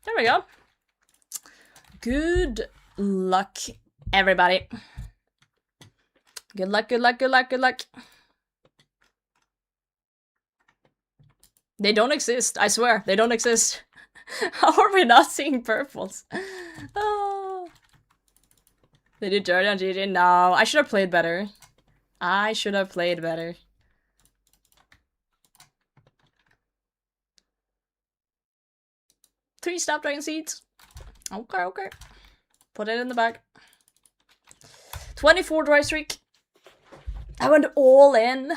There we go. Good luck, everybody. Good luck, good luck, good luck, good luck. They don't exist, I swear. They don't exist. How are we not seeing purples? Oh. Did you dirty on GG? No, I should have played better. I should have played better. Three Snapdragon seeds. Okay, okay. Put it in the bag. 24 dry streak. I went all in.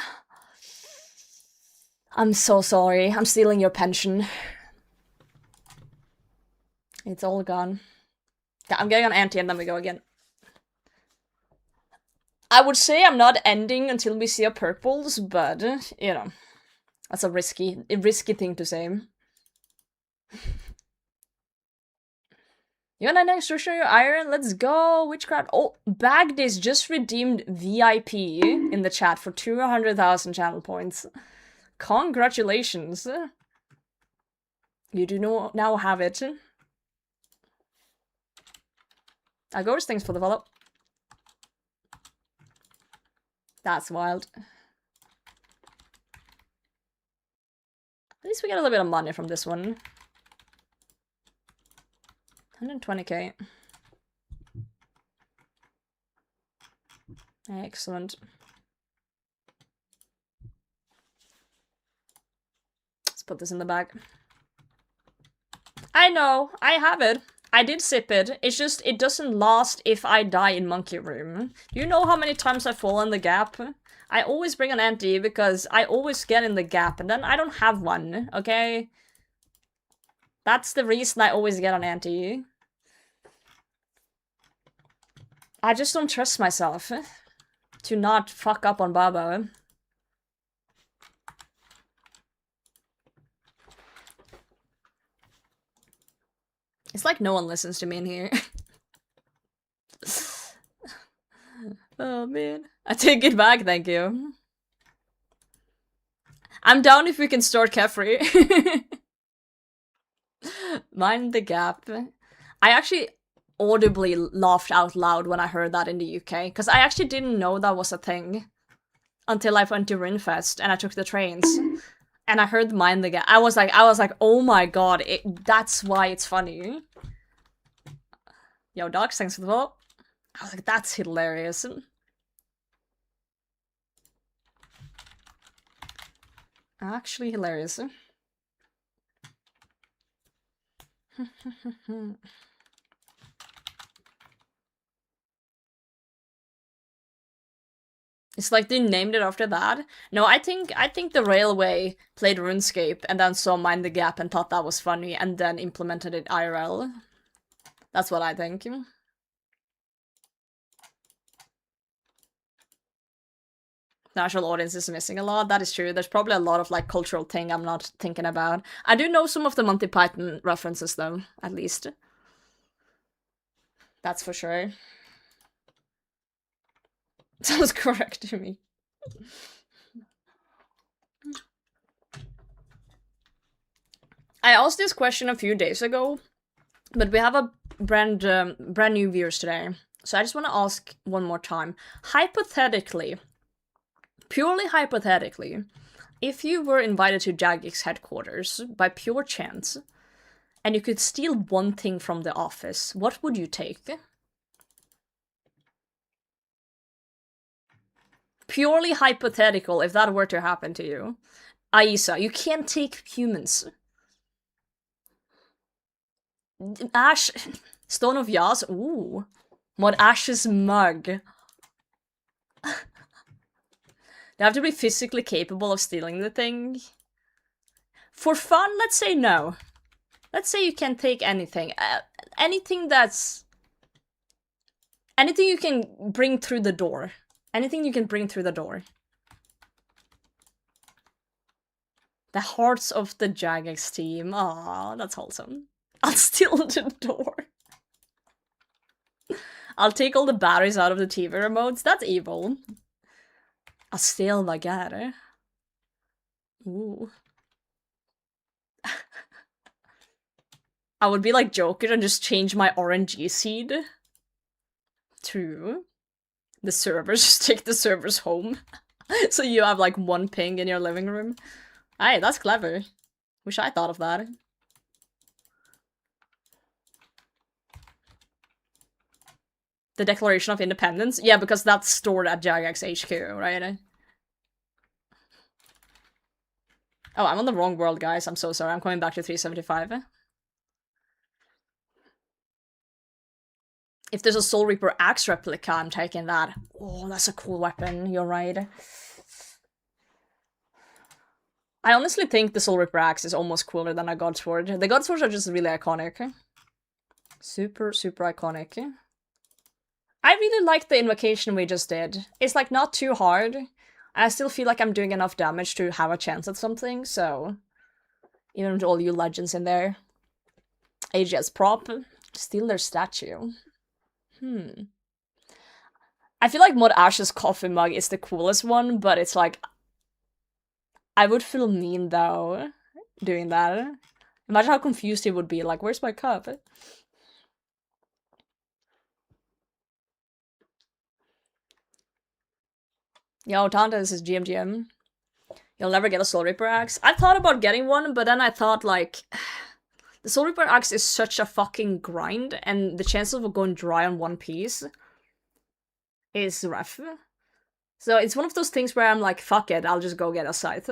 I'm so sorry. I'm stealing your pension. It's all gone. I'm getting an anti and then we go again. I would say I'm not ending until we see a purples, but, you know, that's a risky thing to say. You want an extra your iron? Let's go! Witchcraft. Oh, Bagdis just redeemed VIP in the chat for 200,000 channel points. Congratulations. You do now have it. Agor's thanks for the follow. That's wild. At least we get a little bit of money from this one. 120k. Excellent. Let's put this in the bag. I know, I have it. I did sip it. It's just, it doesn't last if I die in Monkey Room. Do you know how many times I fall in the gap? I always bring an anti because I always get in the gap and then I don't have one, okay? That's the reason I always get an anti. I just don't trust myself to not fuck up on Babo. It's like no one listens to me in here. Oh man. I take it back, thank you. I'm down if we can start Kefri. Mind the gap. I actually audibly laughed out loud when I heard that in the UK, because I actually didn't know that was a thing until I went to Rinfest and I took the trains. And I heard Mind the Gap. I was like, oh my god, that's why it's funny. Yo, Docs, thanks for the vote. I was like, that's hilarious. Actually hilarious. It's like they named it after that. No, I think the railway played RuneScape and then saw Mind the Gap and thought that was funny and then implemented it IRL. That's what I think. The actual audience is missing a lot. That is true. There's probably a lot of like cultural thing I'm not thinking about. I do know some of the Monty Python references though, at least. That's for sure. Sounds correct to me. I asked this question a few days ago, but we have a brand new viewers today. So I just want to ask one more time. Hypothetically, purely hypothetically, if you were invited to Jagex headquarters by pure chance, and you could steal one thing from the office, what would you take? Purely hypothetical, if that were to happen to you. Aisa, you can't take humans. Ash, Stone of Yas, ooh. Mod Ash's mug. They have to be physically capable of stealing the thing. For fun, let's say no. Let's say you can take anything. Anything that's... Anything you can bring through the door. Anything you can bring through the door. The hearts of the Jagex team. Aw, that's wholesome. I'll steal the door. I'll take all the batteries out of the TV remotes. That's evil. I'll steal baguette. Ooh. I would be like Joker and just change my RNG seed to the servers. Just take the servers home. So you have like one ping in your living room. Hey, that's clever. Wish I thought of that. The Declaration of Independence? Yeah, because that's stored at Jagex HQ, right? Oh, I'm on the wrong world, guys. I'm so sorry. I'm coming back to 375. If there's a Soul Reaper axe replica, I'm taking that. Oh, that's a cool weapon. You're right. I honestly think the Soul Reaper axe is almost cooler than a God Sword. The God Swords are just really iconic. Super, super iconic. I really like the invocation we just did. It's like not too hard. I still feel like I'm doing enough damage to have a chance at something, so... Even with all you legends in there. AGS prop. Steal their statue. I feel like Mod Ash's coffee mug is the coolest one, but it's like... I would feel mean, though, doing that. Imagine how confused he would be, like, where's my cup? Yo, Tanta, this is GMGM. You'll never get a Soul Reaper axe. I thought about getting one, but then I thought, like... The Soul Reaper axe is such a fucking grind, and the chances of going dry on one piece is rough. So it's one of those things where I'm like, fuck it, I'll just go get a scythe.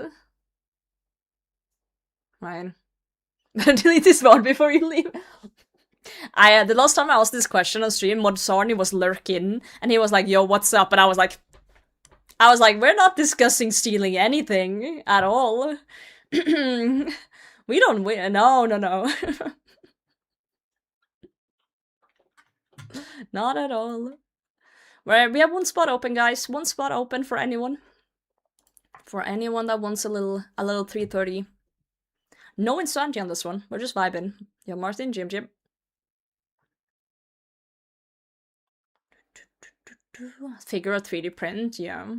Right. Delete this VOD before you leave. The last time I asked this question on stream, Modsarni was lurking, and he was like, "Yo, what's up?" And I was like, "We're not discussing stealing anything at all. We don't win. No, no, no, not at all." We have one spot open, guys. One spot open for anyone. For anyone that wants a little 330. No insanity on this one. We're just vibing. Yo, Martin, Jim. Figure a 3D print, yeah.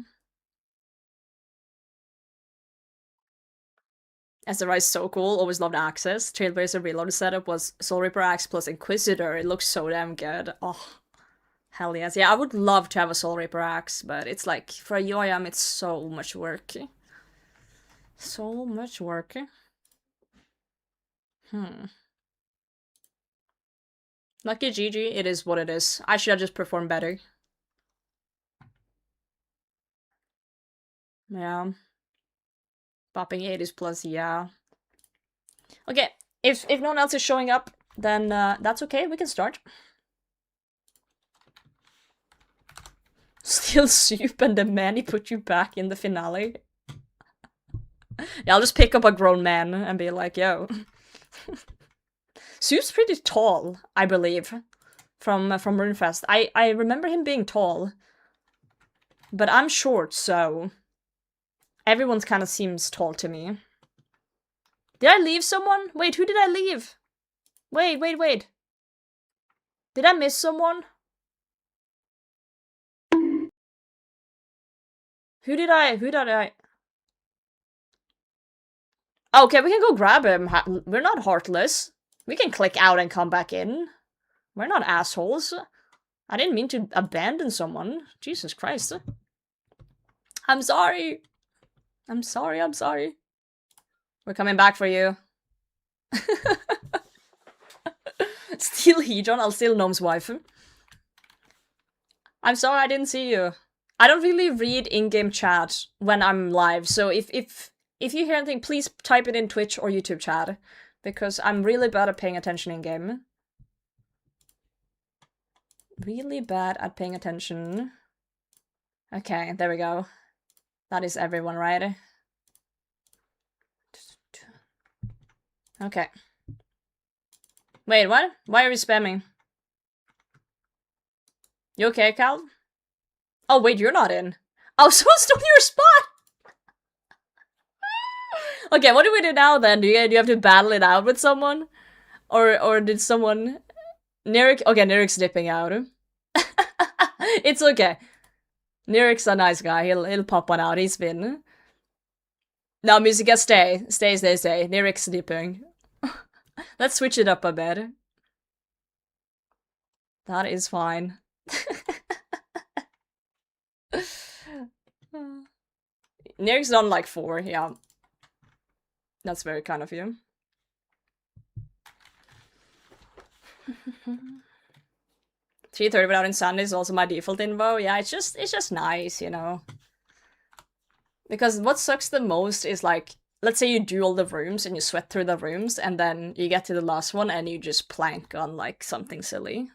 SRI is so cool, always loved Access. Trailblazer Reloaded setup was Soul Reaper Axe plus Inquisitor. It looks so damn good. Oh, hell yes. Yeah, I would love to have a Soul Reaper Axe, but it's like, for a UIM, it's so much work. So much work. Lucky GG, it is what it is. I should have just performed better. Yeah. Popping 80s plus, yeah. Okay, if no one else is showing up, then that's okay, we can start. Steal soup and the man he put you back in the finale. Yeah, I'll just pick up a grown man and be like, yo. Soup's pretty tall, I believe, from Runefest. I remember him being tall, but I'm short, so everyone kind of seems tall to me. Did I leave someone? Wait, who did I leave? Wait. Did I miss someone? Who did I? Okay, we can go grab him. We're not heartless. We can click out and come back in. We're not assholes. I didn't mean to abandon someone. Jesus Christ. I'm sorry. I'm sorry. We're coming back for you. Steal Hedron, I'll steal Gnome's wife. I'm sorry I didn't see you. I don't really read in-game chat when I'm live, so if you hear anything, please type it in Twitch or YouTube chat, because I'm really bad at paying attention in-game. Really bad at paying attention. Okay, there we go. That is everyone, right? Okay. Wait, what? Why are you spamming? You okay, Cal? Oh, wait, you're not in. Oh, someone stole your spot! Okay, what do we do now then? Do you have to battle it out with someone? Or did someone... Nirik? Okay, Nirik's dipping out. It's okay. Nirik's a nice guy. He'll pop one out. He's been... No, Musica, stay. Stay. Nirik's dipping. Let's switch it up a bit. That is fine. Nirik's on like 4, yeah. That's very kind of you. $330 without insanity is also my default info. Yeah, it's just nice, you know. Because what sucks the most is like, let's say you do all the rooms and you sweat through the rooms, and then you get to the last one and you just plank on like something silly.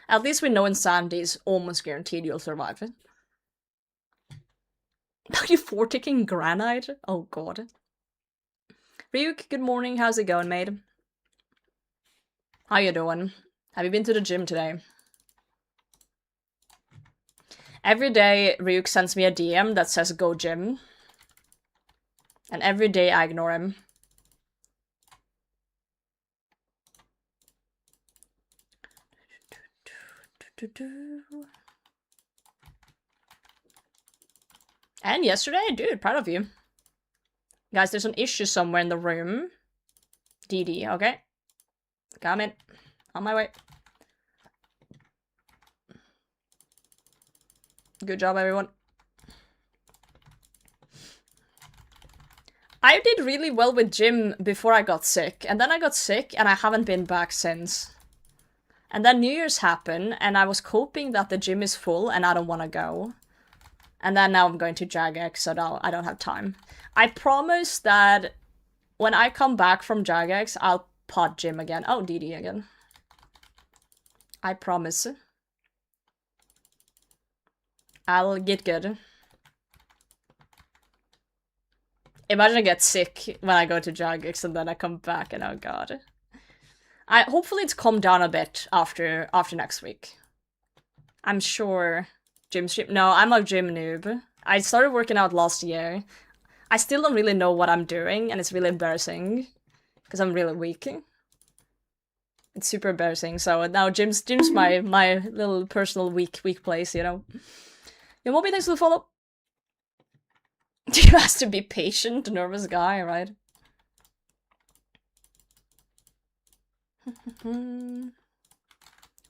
At least we know insanity is almost guaranteed you'll survive it. 94 ticking granite? Oh god. Ryuk, good morning, how's it going, mate? How you doing? Have you been to the gym today? Every day, Ryuk sends me a DM that says go gym. And every day I ignore him. And yesterday, dude, proud of you. Guys, there's an issue somewhere in the room. DD, okay? Coming. On my way. Good job, everyone. I did really well with gym before I got sick, and then I got sick, and I haven't been back since. And then New Year's happened, and I was hoping that the gym is full, and I don't want to go. And then now I'm going to Jagex, so I don't have time. I promise that when I come back from Jagex, I'll pod gym again. Oh, DD again. I promise. I'll get good. Imagine I get sick when I go to Jagex and then I come back and oh god. Hopefully it's calmed down a bit after next week. I'm sure gym stream. No, I'm a gym noob. I started working out last year. I still don't really know what I'm doing, and it's really embarrassing because I'm really weak. It's super embarrassing. So now gym's my little personal weak place, you know. Yo, Moby, thanks for the follow. You has to be patient, nervous guy, right?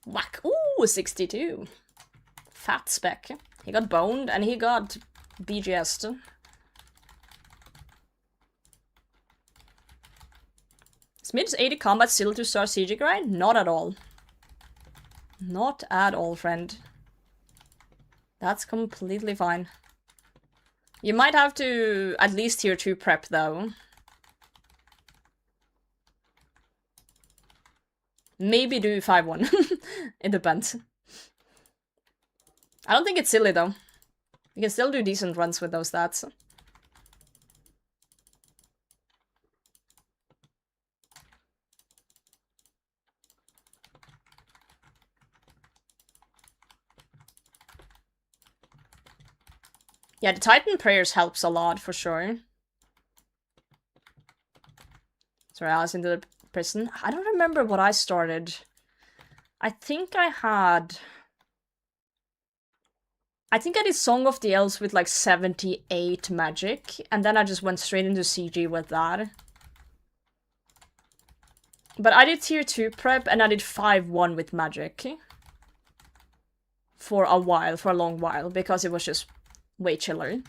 Whack! Ooh, 62. Fat spec. He got boned and he got BGS'd. Smid's 80 combat still to start siege grind? Not at all. Not at all, friend. That's completely fine. You might have to at least tier 2 prep though. Maybe do 5-1. It depends. I don't think it's silly though. You can still do decent runs with those stats. Yeah, the Titan prayers helps a lot for sure. Sorry, I was into the prison. I don't remember what I started. I think I did Song of the Elves with like 78 magic, and then I just went straight into CG with that. But I did tier 2 prep, and I did 5-1 with magic. For a long while, because it was just way chiller.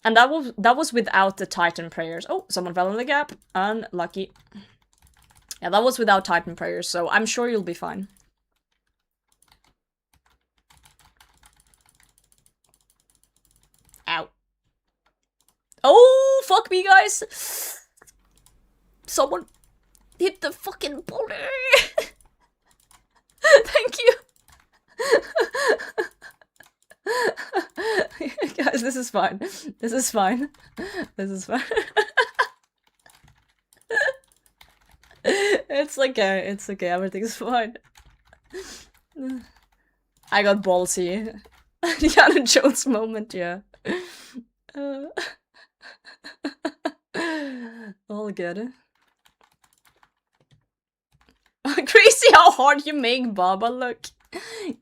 And that was without the Titan prayers. Oh, someone fell in the gap. Unlucky. Yeah, that was without Titan prayers, so I'm sure you'll be fine. Ow. Oh, fuck me, guys! Someone hit the fucking bully! Thank you! Guys, this is fine. This is fine. This is fine. It's okay. It's okay. Everything's fine. I got ballsy. Indiana Jones moment, yeah. All good. Crazy how hard you make Baba look.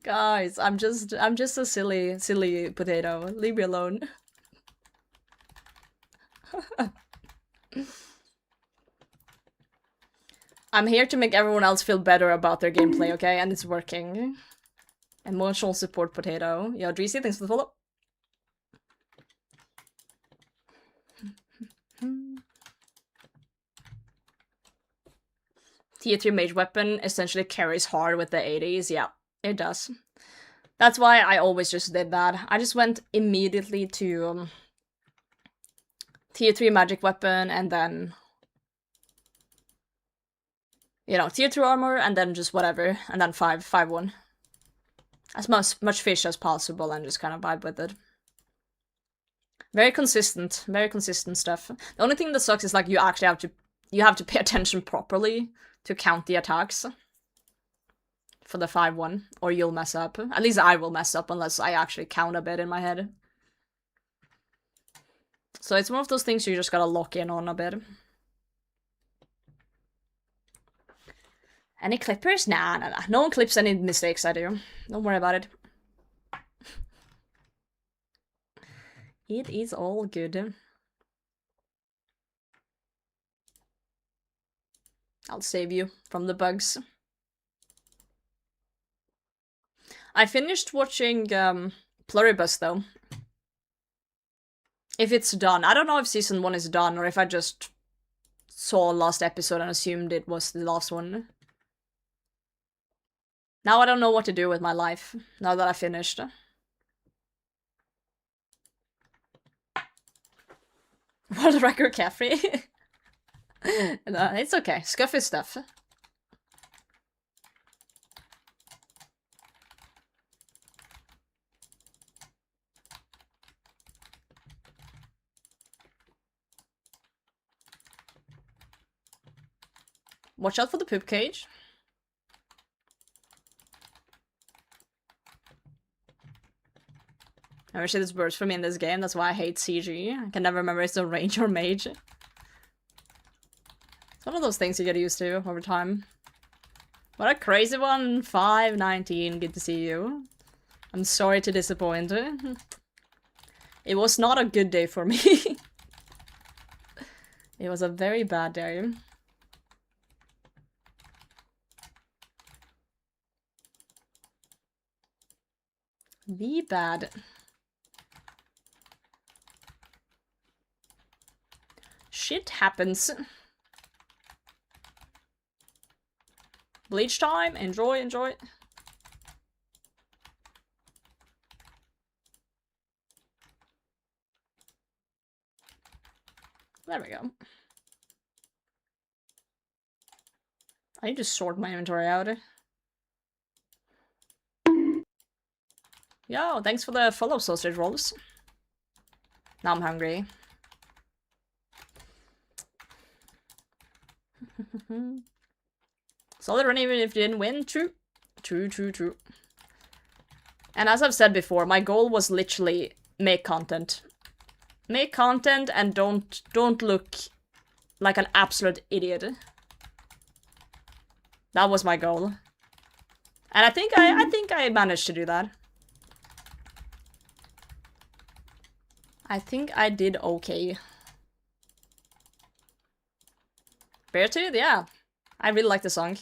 Guys, I'm just a silly potato. Leave me alone. I'm here to make everyone else feel better about their gameplay, okay? And it's working. Emotional support potato. Yo, Dreesy, thanks for the follow. Tier 3 mage weapon essentially carries hard with the 80s. Yeah, it does. That's why I always just did that. I just went immediately to tier 3 magic weapon and then, you know, tier 2 armor and then just whatever. And then 5-1. As much fish as possible and just kind of vibe with it. Very consistent stuff. The only thing that sucks is like you actually have to pay attention properly to count the attacks for the 5-1, or you'll mess up. At least I will mess up unless I actually count a bit in my head. So it's one of those things you just gotta lock in on a bit. Any clippers? Nah. No one clips any mistakes I do. Don't worry about it. It is all good. I'll save you from the bugs. I finished watching Pluribus though. If it's done. I don't know if season 1 is done or if I just saw last episode and assumed it was the last one. Now I don't know what to do with my life, now that I finished. World record Caffrey? No, it's okay. Scuff is stuff. Watch out for the poop cage. I wish it was worse for me in this game, that's why I hate CG. I can never remember if it's a range or mage. It's one of those things you get used to over time. What a crazy one, 519, good to see you. I'm sorry to disappoint. It was not a good day for me. It was a very bad day. The bad. Shit happens. Bleach time, enjoy, enjoy. There we go. I need to sort my inventory out. Yo, thanks for the follow, sausage rolls. Now I'm hungry. Solid run even if you didn't win. True. True, true, true. And as I've said before, my goal was literally make content. Make content and don't look like an absolute idiot. That was my goal. And I think I managed to do that. I think I did okay. Beartooth, yeah. I really like the song.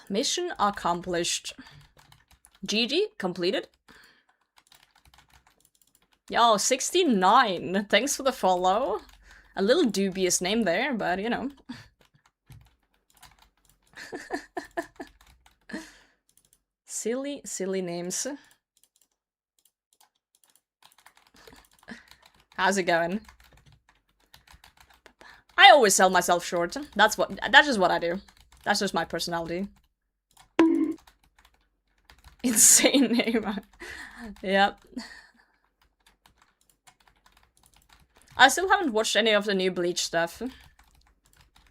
Mission accomplished. GG, completed. Yo, 69. Thanks for the follow. A little dubious name there, but you know. Silly, silly names. How's it going? I always sell myself short. That's just what I do. That's just my personality. Insane name. Yep. I still haven't watched any of the new Bleach stuff.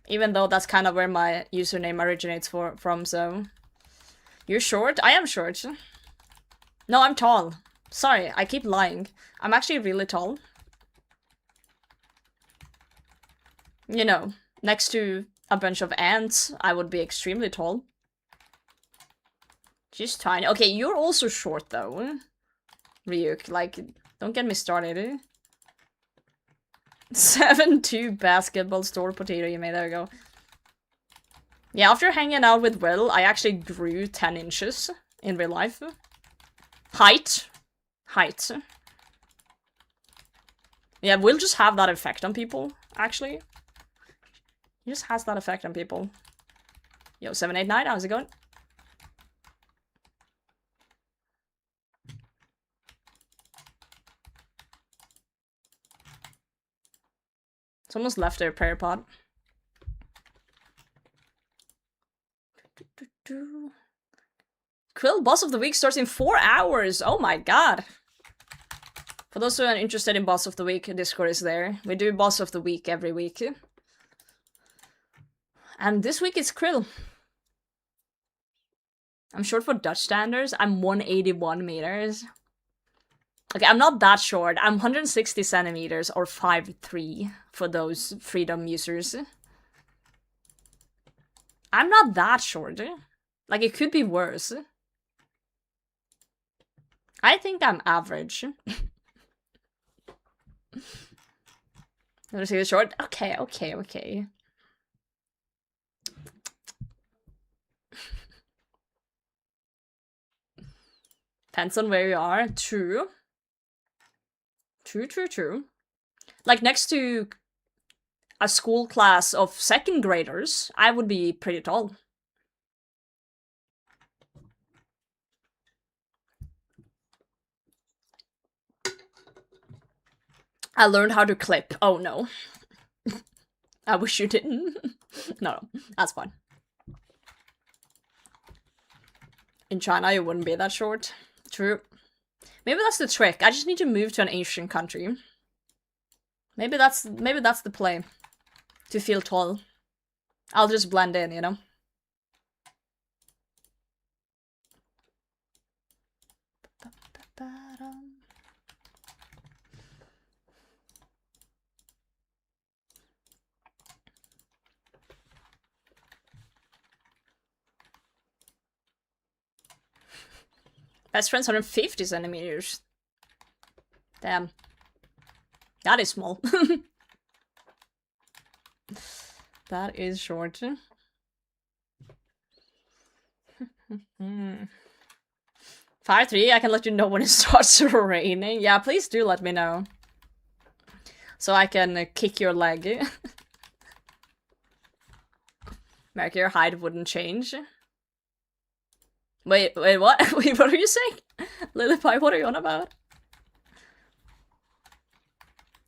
Even though that's kind of where my username originates from, so... You're short? I am short. No, I'm tall. Sorry, I keep lying. I'm actually really tall. You know, next to a bunch of ants, I would be extremely tall. Just tiny. Okay, you're also short though. Ryuk, like, don't get me started. 7-2 basketball store potato you made, there we go. Yeah, after hanging out with Will, I actually grew 10 inches in real life. Height. Height. Yeah, Will just have that effect on people, actually. He just has that effect on people. Yo, 789, how's it going? Someone's left their prayer pot. Quill boss of the week starts in 4 hours. Oh my god. For those who are interested in boss of the week, Discord is there. We do boss of the week every week. And this week it's Krill. I'm short for Dutch standards. I'm 181 meters. Okay, I'm not that short. I'm 160 centimeters or 5'3" for those freedom users. I'm not that short. Like, it could be worse. I think I'm average. Let me see the short. Okay, okay, okay. Depends on where you are. True. True, true, true. Like, next to a school class of 2nd graders, I would be pretty tall. I learned how to clip. Oh no. I wish you didn't. No, that's fine. In China, you wouldn't be that short. True. Maybe that's the trick. I just need to move to an Asian country. Maybe that's the play. to feel tall. I'll just blend in, you know? Best friend's 150 centimeters. Damn. That is small. That is short. 5-3, I can let you know when it starts raining. Yeah, please do let me know. So I can kick your leg. Merc, your height wouldn't change. Wait, what? Wait, what are you saying? Lillipie, what are you on about?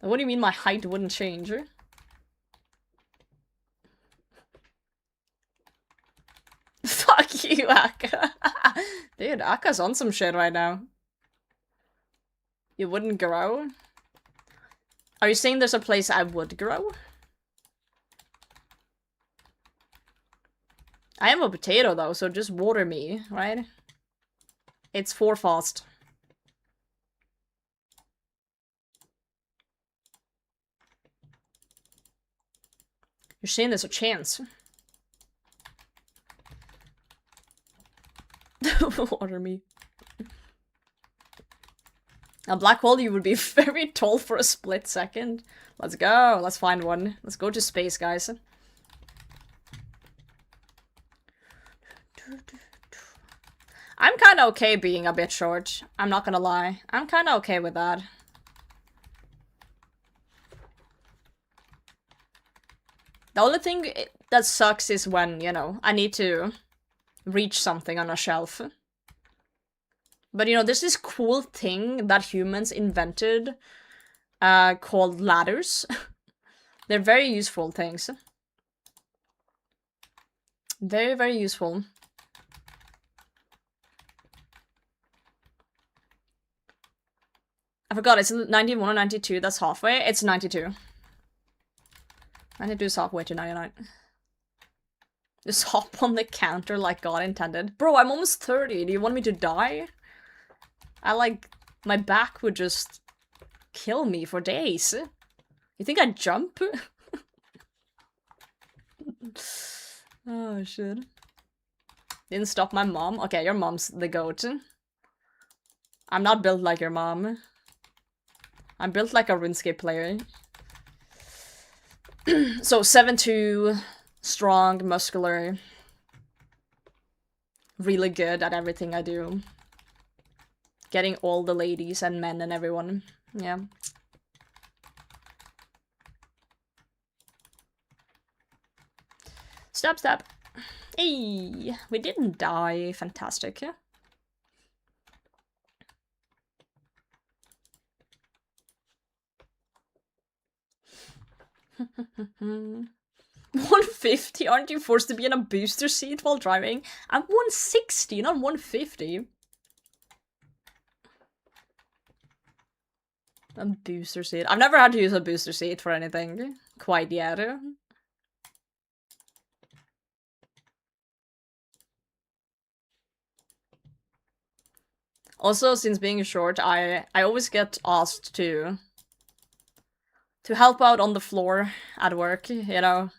What do you mean my height wouldn't change? Fuck you, Akka. Dude, Akka's on some shit right now. You wouldn't grow? Are you saying there's a place I would grow? I am a potato though, so just water me, right? It's 4 fast. You're saying there's a chance. Water me. A black hole, you would be very tall for a split second. Let's go. Let's find one. Let's go to space, guys. I'm kind of okay being a bit short. I'm not gonna lie. I'm kind of okay with that. The only thing that sucks is when, you know, I need to reach something on a shelf. But, you know, there's this cool thing that humans invented called ladders. They're very useful things. Very, very useful. I forgot, it's 91 or 92, that's halfway. It's 92. 92 is halfway to 99. Just hop on the counter like God intended. Bro, I'm almost 30. Do you want me to die? My back would just kill me for days. You think I'd jump? Oh, shit. Didn't stop my mom. Okay, your mom's the goat. I'm not built like your mom. I'm built like a RuneScape player. So 7'2", strong, muscular, really good at everything I do. Getting all the ladies and men and everyone. Yeah. Stop, stop. Hey, we didn't die. Fantastic. 150? Aren't you forced to be in a booster seat while driving? I'm 160, not 150. A booster seat. I've never had to use a booster seat for anything quite yet. Also, since being short, I always get asked to help out on the floor at work, you know.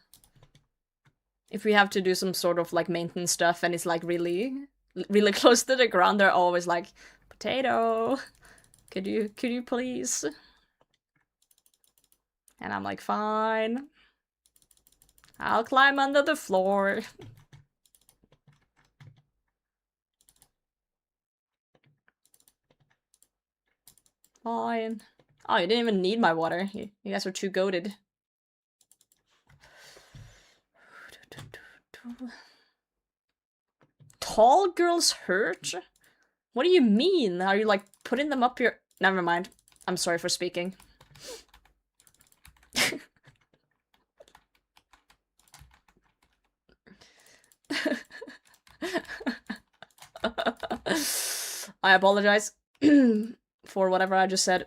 If we have to do some sort of like maintenance stuff and it's like really close to the ground, they're always like, "Potato, could you please?" And I'm like, "Fine. I'll climb under the floor." Fine. Oh, you didn't even need my water. You guys are too goated. Tall girls hurt? What do you mean? Are you like putting them up your... Never mind. I'm sorry for speaking. I apologize for whatever I just said.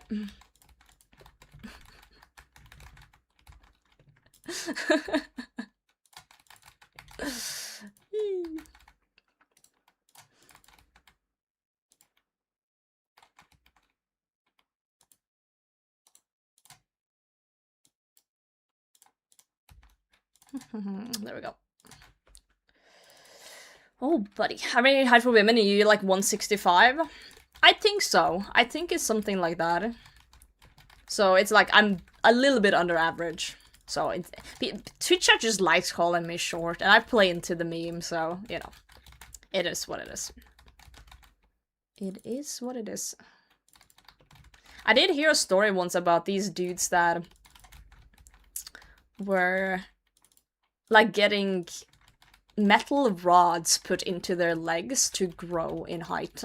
There we go. Oh, buddy. How many height for women? Are you like 165? I think so. I think it's something like that. So it's like I'm a little bit under average. So it's, Twitch chat just likes calling me short, and I play into the meme, so, you know. It is what it is. It is what it is. I did hear a story once about these dudes that were like getting metal rods put into their legs to grow in height.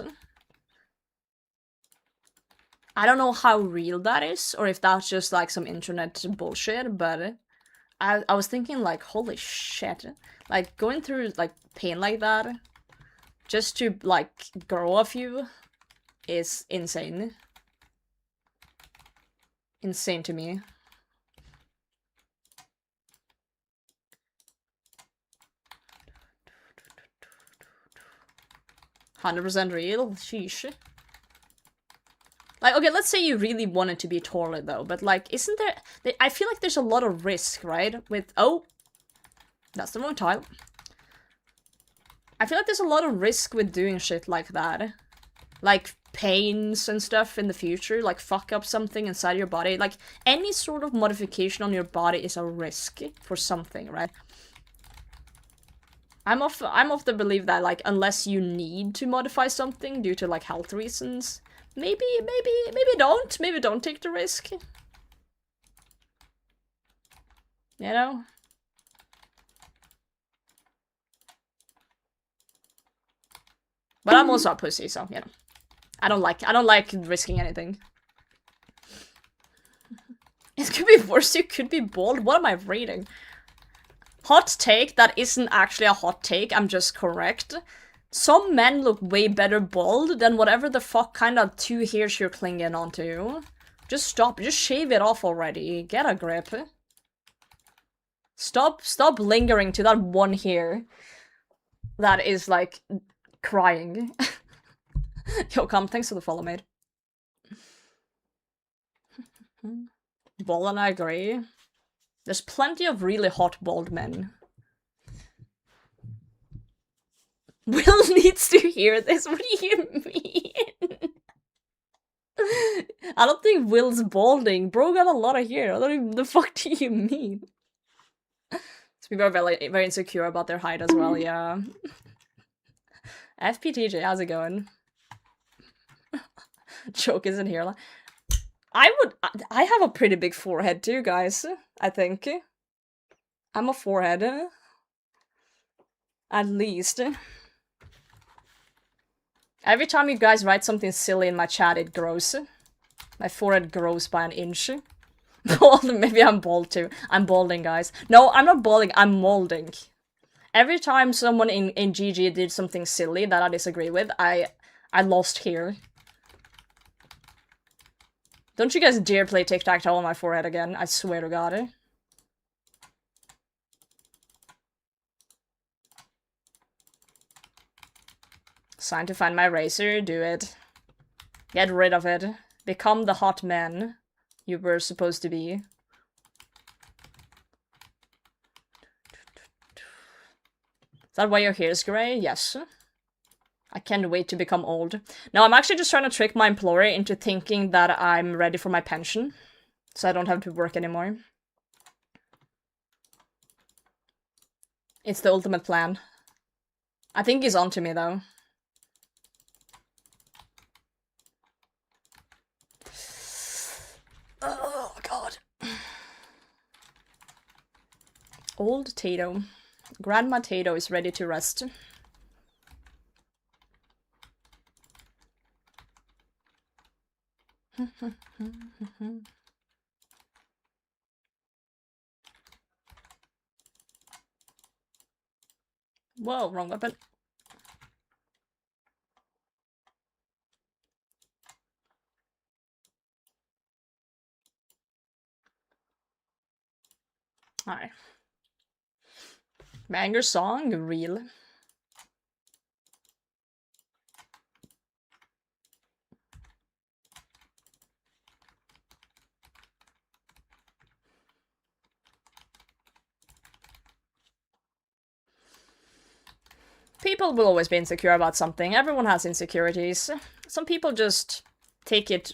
I don't know how real that is, or if that's just like some internet bullshit, but I was thinking like, holy shit. Like, going through like pain like that, just to like grow a few, is insane. Insane to me. 100% real? Sheesh. Like, okay, let's say you really wanted to be taller, though, but, like, isn't there... I feel like there's a lot of risk, right? With... Oh! That's the wrong tile. I feel like there's a lot of risk with doing shit like that. Like, pains and stuff in the future, like, fuck up something inside your body. Like, any sort of modification on your body is a risk for something, right? I'm of the belief that, like, unless you need to modify something due to, like, health reasons, maybe don't take the risk. You know? But I'm also a pussy, so, you know. I don't like risking anything. It could be worse, you could be bald. What am I reading? Hot take that isn't actually a hot take, I'm just correct. Some men look way better bald than whatever the fuck kind of two hairs you're clinging onto. Just stop, just shave it off already. Get a grip. Stop lingering to that one hair that is, like, crying. Yo, come, thanks for the follow, mate. Bald, and I agree. There's plenty of really hot bald men. Will needs to hear this. What do you mean? I don't think Will's balding. Bro got a lot of hair. I don't even... The fuck do you mean? So people are very insecure about their height as well, yeah. FPTJ, how's it going? Joke isn't here. I have a pretty big forehead too, guys. I think. I'm a forehead. At least. Every time you guys write something silly in my chat, it grows. My forehead grows by an inch. Bald, maybe I'm bald too. I'm balding, guys. No, I'm not balding, I'm molding. Every time someone in GG did something silly that I disagree with, I lost hair. Don't you guys dare play tic-tac-toe on my forehead again, I swear to God. It's time to find my razor, do it. Get rid of it. Become the hot man you were supposed to be. Is that why your hair is grey? Yes. I can't wait to become old. No, I'm actually just trying to trick my employer into thinking that I'm ready for my pension. So I don't have to work anymore. It's the ultimate plan. I think he's onto me, though. Oh, God. Old Tato. Grandma Tato is ready to rest. Whoa, wrong weapon. Alright. Banger song, real. People will always be insecure about something. Everyone has insecurities. Some people just take it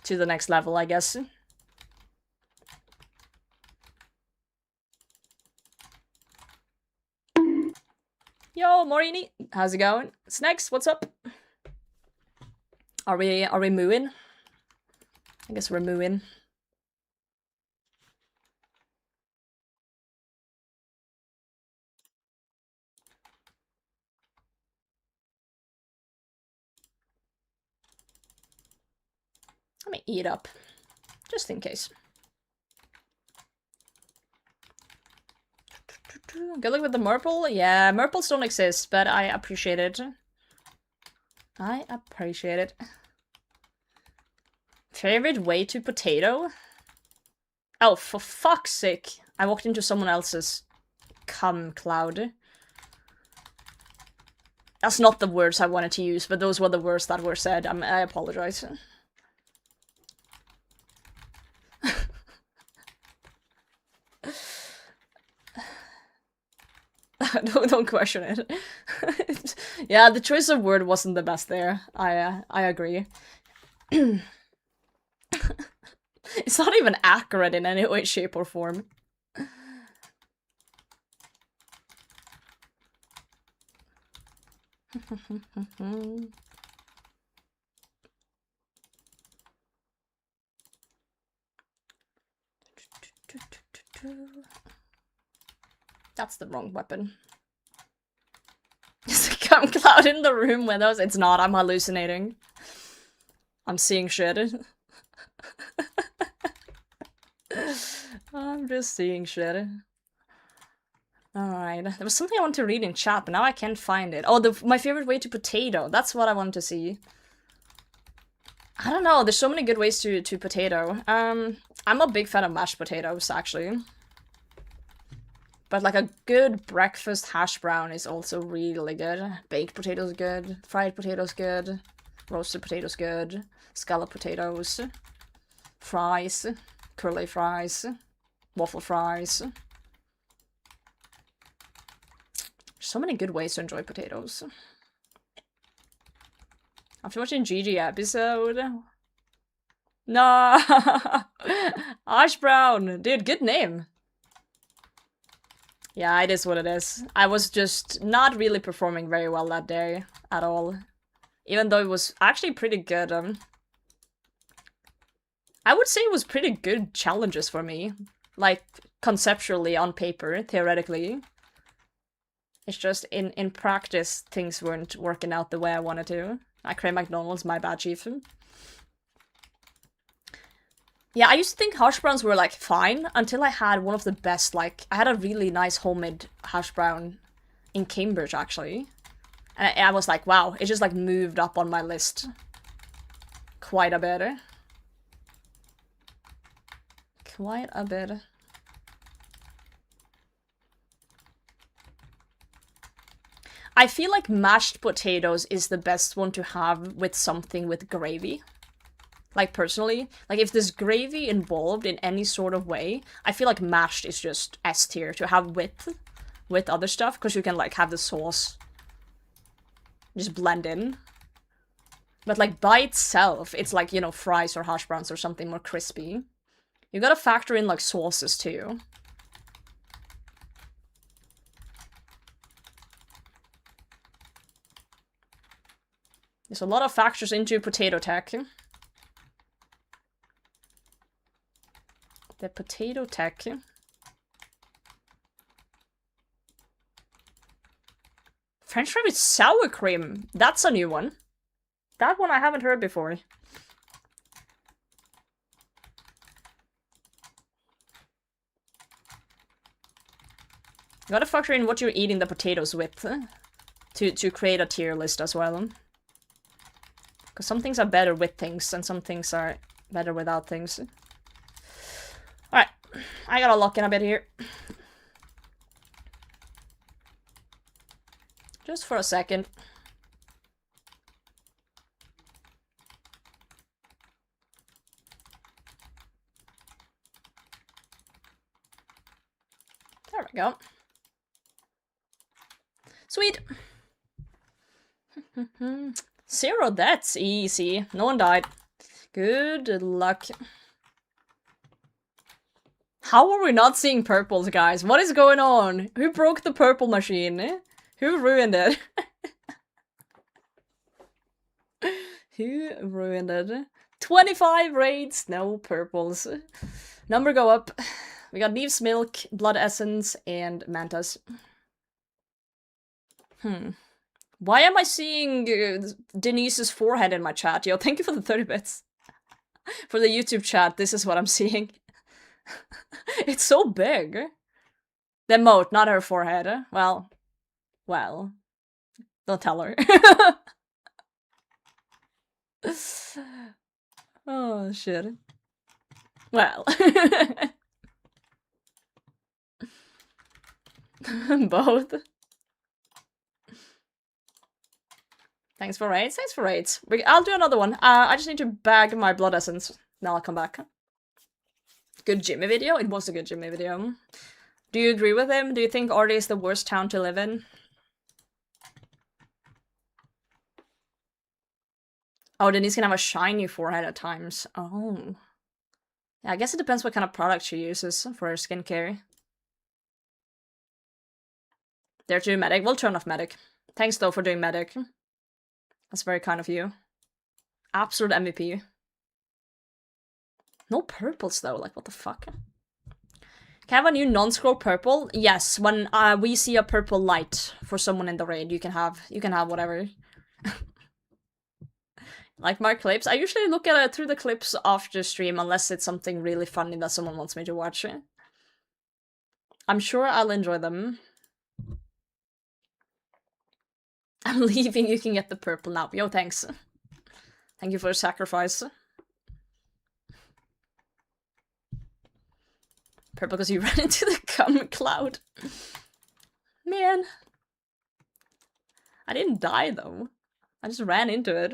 to the next level, I guess. Yo, Morini, how's it going? Snacks, what's up? Are we mooing? I guess we're mooing. Let me eat up, just in case. Good luck with the Merple? Yeah, Merples don't exist, but I appreciate it. I appreciate it. Favorite way to potato? Oh, for fuck's sake. I walked into someone else's cum cloud. That's not the words I wanted to use, but those were the words that were said. I apologize. Don't question it. Yeah, the choice of word wasn't the best there. I agree. It's not even accurate in any way, shape, or form. That's the wrong weapon. Is a cum cloud in the room with us? It's not, I'm hallucinating. I'm seeing shit. I'm just seeing shit. Alright, there was something I wanted to read in chat, but now I can't find it. Oh, my favorite way to potato. That's what I wanted to see. I don't know, there's so many good ways to potato. I'm a big fan of mashed potatoes, actually. But like a good breakfast hash brown is also really good. Baked potatoes good, fried potatoes good, roasted potatoes good, scallop potatoes, fries, curly fries, waffle fries. So many good ways to enjoy potatoes. After watching GG episode... No! Ash Brown! Dude, good name! Yeah, it is what it is. I was just not really performing very well that day at all. Even though it was actually pretty good. I would say it was pretty good challenges for me. Like, conceptually, on paper, theoretically. It's just, in practice, things weren't working out the way I wanted to. I crave McDonald's, my bad, chief. Yeah, I used to think hash browns were, like, fine, until I had one of the best, like, I had a really nice homemade hash brown in Cambridge, actually. And I was like, wow, it just, like, moved up on my list quite a bit. Quite a bit. I feel like mashed potatoes is the best one to have with something with gravy. Like, personally. Like, if there's gravy involved in any sort of way, I feel like mashed is just S tier to have with other stuff, because you can, like, have the sauce just blend in. But, like, by itself, it's like, you know, fries or hash browns or something more crispy. You gotta factor in, like, sauces, too. There's a lot of factors into potato tech. The potato tech. French fry with sour cream. That's a new one. That one I haven't heard before. You gotta factor in what you're eating the potatoes with to create a tier list as well. Because some things are better with things, and some things are better without things. Alright, I gotta lock in a bit here. Just for a second. There we go. Sweet. 0 deaths, easy. No one died. Good luck. How are we not seeing purples, guys? What is going on? Who broke the purple machine? Who ruined it? Who ruined it? 25 raids, no purples. Number go up. We got Leaves Milk, Blood Essence, and Mantas. Why am I seeing Denise's forehead in my chat? Yo, thank you for the 30 bits. For the YouTube chat, this is what I'm seeing. It's so big. The emote, not her forehead. Well. Don't tell her. Oh, shit. Well. Both. Thanks for raids. Thanks for raids. I'll do another one. I just need to bag my blood essence. Now I'll come back. Good Jimmy video? It was a good Jimmy video. Do you agree with him? Do you think Artie is the worst town to live in? Oh, Denise can have a shiny forehead at times. Oh. Yeah, I guess it depends what kind of product she uses for her skincare. There too, medic. We'll turn off medic. Thanks though for doing medic. That's very kind of you. Absolute MVP. No purples though, like what the fuck? Can I have a new non-scroll purple? Yes, when we see a purple light for someone in the raid, you can have whatever. Like my clips, I usually look at it through the clips after stream unless it's something really funny that someone wants me to watch. I'm sure I'll enjoy them. I'm leaving, you can get the purple now. Yo, thanks. Thank you for the sacrifice. Purple because you ran into the cum cloud. Man. I didn't die though. I just ran into it.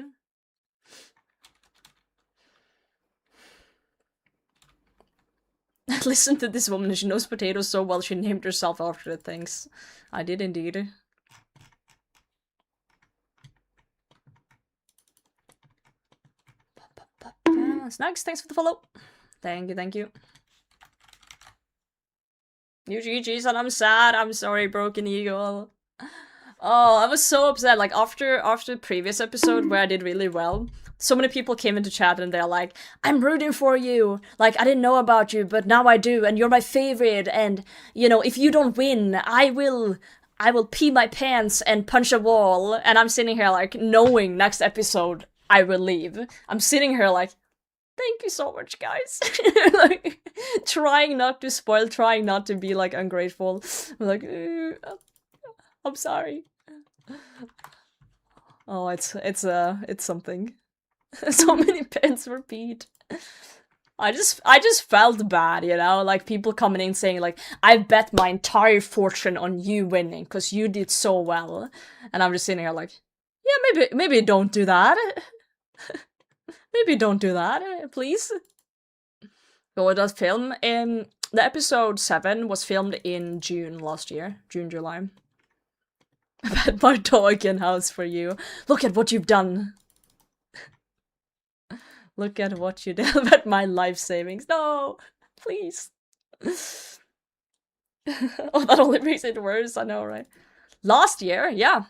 Listen to this woman, she knows potatoes so well she named herself after the things. I did indeed. Snags, thanks for the follow. Thank you, thank you. You GG's and I'm sad. I'm sorry, Broken Eagle. Oh, I was so upset. Like after the previous episode where I did really well, so many people came into chat and they're like, I'm rooting for you. Like, I didn't know about you, but now I do, and you're my favorite, and, you know, if you don't win, I will pee my pants and punch a wall. And I'm sitting here, like, knowing next episode I will leave. I'm sitting here like, thank you so much, guys. Like, trying not to spoil, trying not to be, like, ungrateful. I'm like, I'm sorry. Oh, it's something. So many pens were beat. I just felt bad, you know, like people coming in saying like, I bet my entire fortune on you winning because you did so well, and I'm just sitting here like, yeah, maybe don't do that. Maybe don't do that, please. But what does film? The episode 7 was filmed in June last year, July. I bet my dog in house for you. Look at what you've done. Look at what you did. About my life savings. No, please. Oh, that only makes it worse. I know, right? Last year, yeah.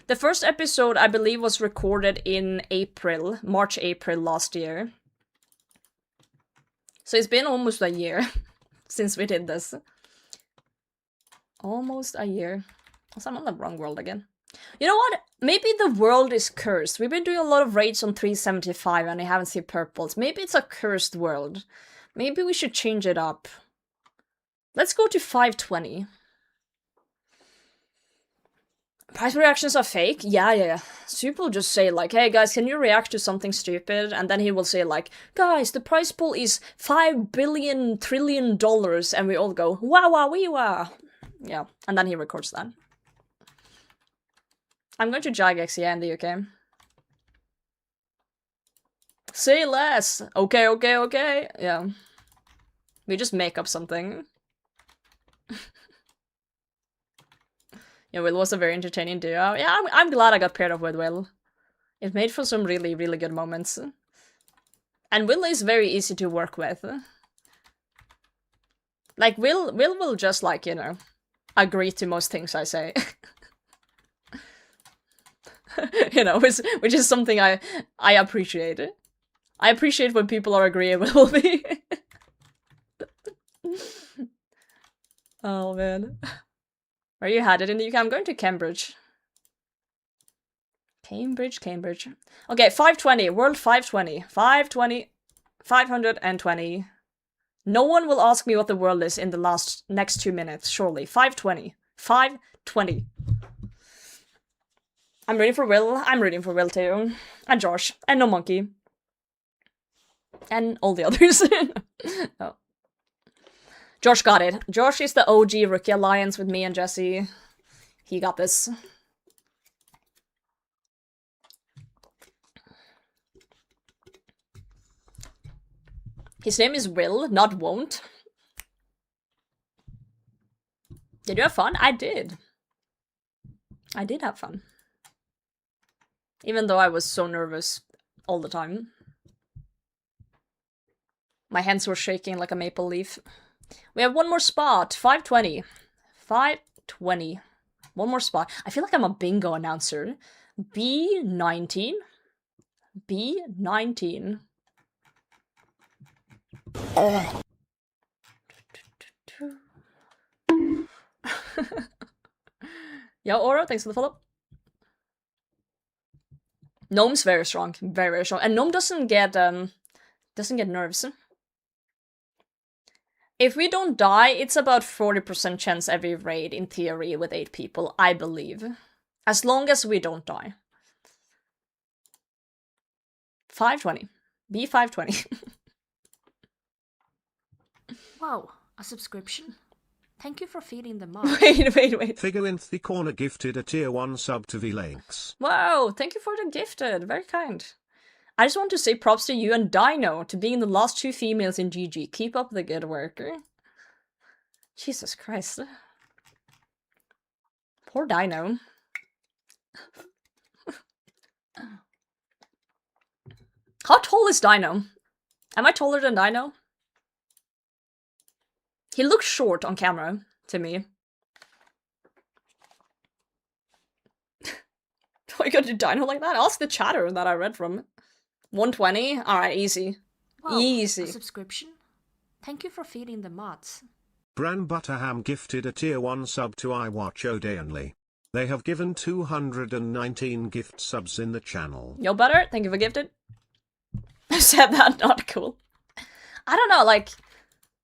The first episode, I believe, was recorded in April, March, April last year. So it's been almost a year since we did this. Almost a year. Also, I'm on the wrong world again. You know what? Maybe the world is cursed. We've been doing a lot of raids on 375 and I haven't seen purples. Maybe it's a cursed world. Maybe we should change it up. Let's go to 520. Price reactions are fake? Yeah. Super will just say like, hey guys, can you react to something stupid? And then he will say like, guys, the price pool is $5 billion trillion. And we all go, wow, wow, wee, wow. Yeah, and then he records that. I'm going to Jagex, yeah, in the UK. Say less! Okay. Yeah. We just make up something. Yeah, Will was a very entertaining duo. Yeah, I'm glad I got paired up with Will. It made for some really, really good moments. And Will is very easy to work with. Like, Will will just, like, you know, agree to most things I say. You know, which is something I appreciate. I appreciate when people are agreeable with me. Oh, man. Where you had it in the UK? I'm going to Cambridge. Cambridge. Okay, 520. World 520. 520. 520. No one will ask me what the world is in the next 2 minutes, surely. 520. 520. I'm rooting for Will. I'm rooting for Will too. And Josh. And No Monkey. And all the others. Oh. Josh got it. Josh is the OG Rookie Alliance with me and Jesse. He got this. His name is Will, not Won't. Did you have fun? I did. I did have fun. Even though I was so nervous all the time. My hands were shaking like a maple leaf. We have one more spot. 520. 520. One more spot. I feel like I'm a bingo announcer. B19. B19. Yo, Aura, thanks for the follow. Gnome's very strong. Very, very strong. And Gnome doesn't get nerves. If we don't die, it's about 40% chance every raid, in theory, with 8 people, I believe. As long as we don't die. 520. B520. Wow, a subscription? Thank you for feeding the mod. Wait. Figure in the corner gifted a tier 1 sub to V-Links. Wow, thank you for the gifted. Very kind. I just want to say props to you and Dino to being the last 2 females in GG. Keep up the good work. Jesus Christ. Poor Dino. How tall is Dino? Am I taller than Dino? He looks short on camera, to me. Why you gotta do Dino like that? Ask the chatter that I read from. 120? Alright, easy. Whoa, Easy. A subscription? Thank you for feeding the mods. Bran Butterham gifted a tier 1 sub to I Watch O'Daynley. They have given 219 gift subs in the channel. Yo, Butter, thank you for gifted. I said that, not cool. I don't know, like,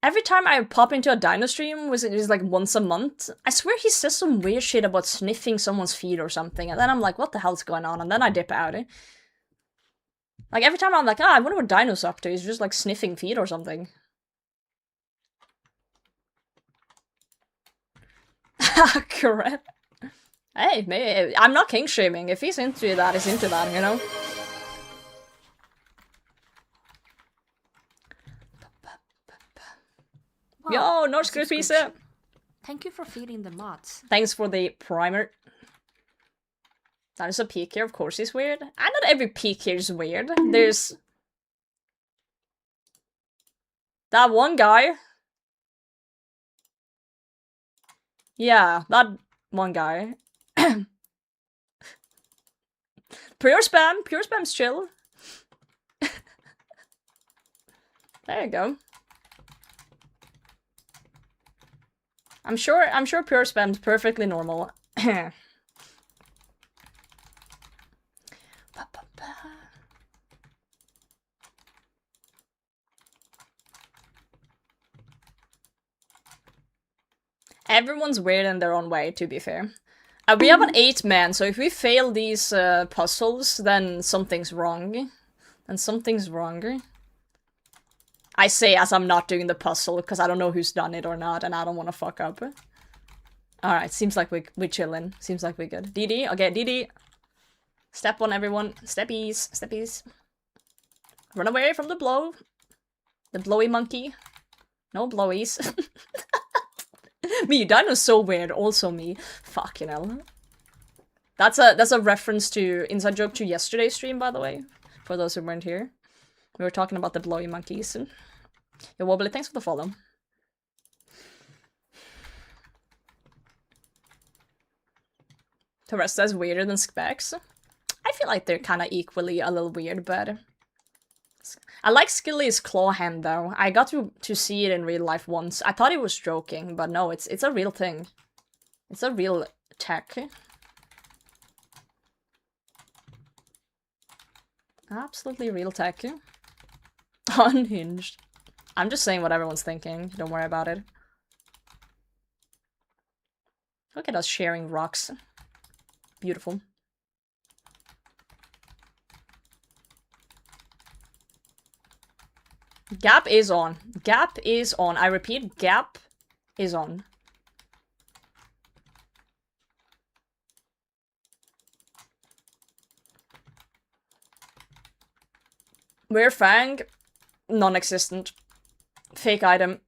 every time I pop into a Dino stream, which is like once a month, I swear he says some weird shit about sniffing someone's feet or something, and then I'm like, what the hell's going on? And then I dip out. Like, every time I'm like, I wonder what Dino's up to. He's just like sniffing feet or something. Correct. Hey, maybe, I'm not king shaming. If he's into that, he's into that, you know? Wow, Yo, Norse a Chris Pizza! subscription? Thank you for feeding the mods. Thanks for the primer. That is a peak here, of course he's weird. And not every peak here is weird. There's... that one guy. Yeah, that one guy. Pure spam's chill. There you go. I'm sure pure spam's perfectly normal. Everyone's weird in their own way, to be fair. We have an 8-man, so if we fail these puzzles, then something's wrong. I say as I'm not doing the puzzle, because I don't know who's done it or not, and I don't want to fuck up. Alright, seems like we're chillin'. Seems like we're good. DD, okay, DD. Step on everyone. Steppies. Run away from the blow. The blowy monkey. No blowies. Me, Dino's so weird. Also me. Fucking hell. That's a reference to inside joke to yesterday's stream, by the way. For those who weren't here. We were talking about the blowy monkeys. Yo, Wobbly, thanks for the follow. The rest is weirder than Specs. I feel like they're kind of equally a little weird, but... I like Skilly's claw hand, though. I got to see it in real life once. I thought he was joking, but no, it's a real thing. It's a real tech. Absolutely real tech. Unhinged. I'm just saying what everyone's thinking. Don't worry about it. Look at us sharing rocks. Beautiful. Gap is on. Gap is on. I repeat, gap is on. Rare Fang, non-existent. Fake item.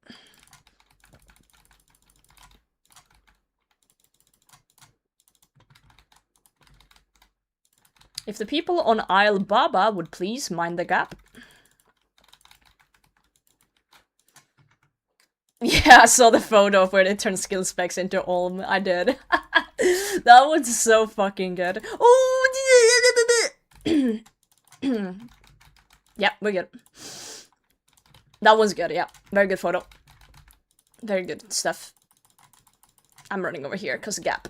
If the people on Isle Baba would please mind the gap. Yeah, I saw the photo of where they turned skill specs into Olm. I did. That was so fucking good. Oh! Yeah, we're good. That was good, yeah. Very good photo. Very good stuff. I'm running over here because gap.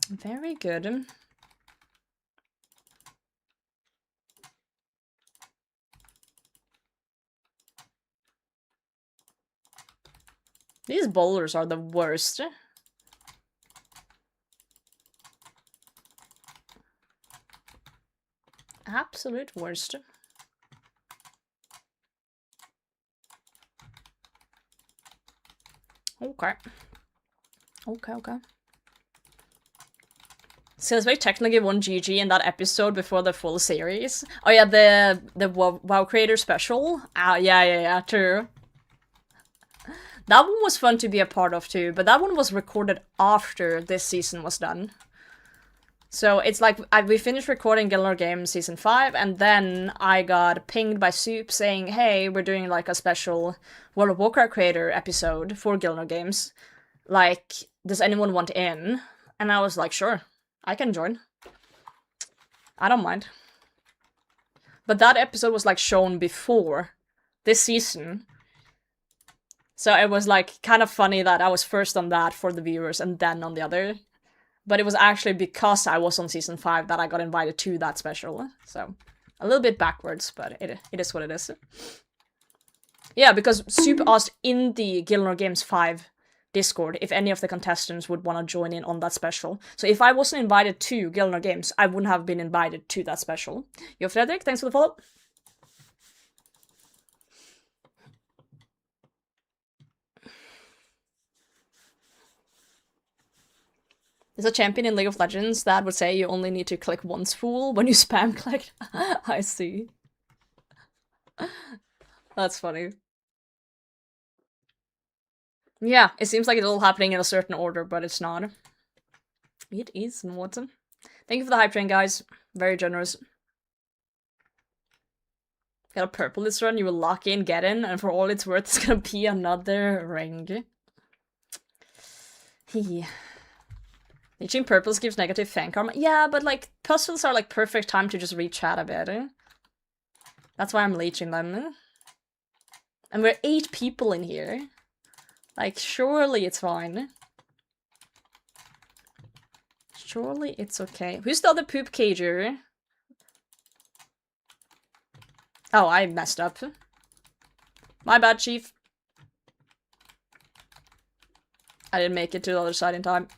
Very good. These bowlers are the worst. Absolute worst. Okay. Okay. So it's very technically one GG in that episode before the full series. Oh yeah, the WoW Creator special. Yeah, true. That one was fun to be a part of too, but that one was recorded after this season was done. So it's like, we finished recording Gilnor Games Season 5, and then I got pinged by Soup saying, hey, we're doing like a special World of Warcraft Creator episode for Gilnor Games. Like, does anyone want in? And I was like, sure, I can join. I don't mind. But that episode was like shown before this season. So it was like kind of funny that I was first on that for the viewers and then on the other. But it was actually because I was on Season 5 that I got invited to that special. So, a little bit backwards, but it is what it is. Yeah, because Soup asked in the Gilnor Games 5 Discord if any of the contestants would want to join in on that special. So if I wasn't invited to Gilnor Games, I wouldn't have been invited to that special. Yo, Fredrik, thanks for the follow. There's a champion in League of Legends that would say you only need to click once fool when you spam click. I see. That's funny. Yeah, it seems like it's all happening in a certain order, but it's not. It is not. Thank you for the hype train, guys. Very generous. Got a purple this run, you will lock in, get in, and for all it's worth, it's gonna be another ring. Reaching purples gives negative fan karma. Yeah, but like, puzzles are like perfect time to just re-chat a bit. That's why I'm leeching them. And we're 8 people in here. Like, surely it's fine. Surely it's okay. Who's the other poop cager? Oh, I messed up. My bad, Chief. I didn't make it to the other side in time.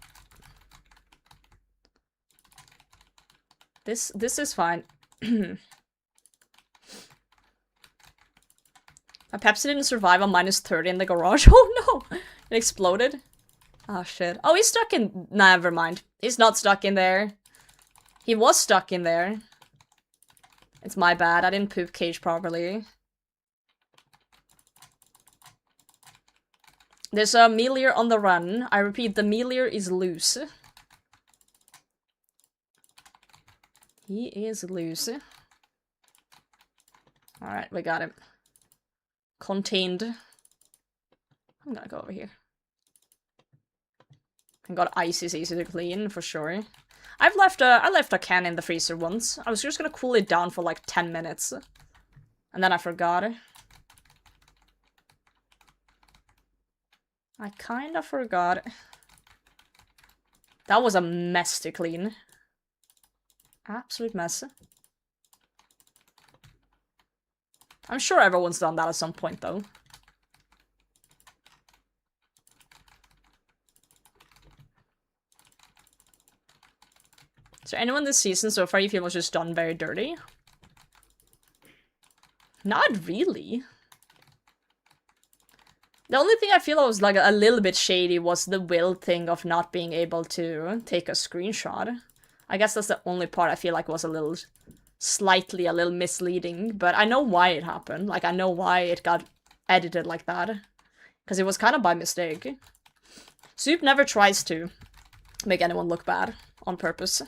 This is fine. My Pepsi didn't survive on -30 in the garage. Oh no! It exploded. Oh shit. Oh, he's stuck in... Nah, never mind. He's not stuck in there. He was stuck in there. It's my bad, I didn't poop cage properly. There's a Melior on the run. I repeat, the Melior is loose. He is loose. Alright, we got him. Contained. I'm gonna go over here. I got ice is easy to clean, for sure. I left a can in the freezer once. I was just gonna cool it down for like 10 minutes. And then I forgot. I kinda forgot. That was a mess to clean. Absolute mess. I'm sure everyone's done that at some point, though. Is there anyone this season so far you feel was just done very dirty? Not really. The only thing I feel was like a little bit shady was the Will thing of not being able to take a screenshot. I guess that's the only part I feel like was a little misleading, but I know why it happened. Like, I know why it got edited like that. Because it was kind of by mistake. Soup never tries to make anyone look bad on purpose.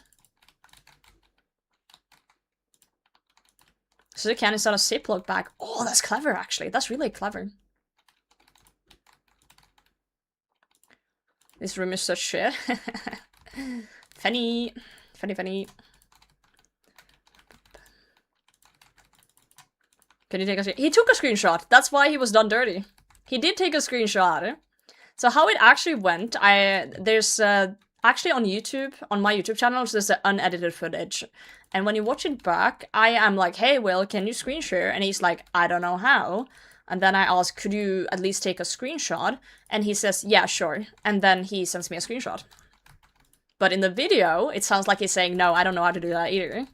So the can is on a Ziploc bag. Oh, that's clever, actually. That's really clever. This room is such shit. Funny. Funny, funny. Can you take a He took a screenshot. That's why he was done dirty. He did take a screenshot. So how it actually went, there's actually on YouTube, on my YouTube channel, there's the unedited footage. And when you watch it back, I am like, hey, Will, can you screen share? And he's like, I don't know how. And then I ask, could you at least take a screenshot? And he says, yeah, sure. And then he sends me a screenshot. But in the video, it sounds like he's saying, no, I don't know how to do that either.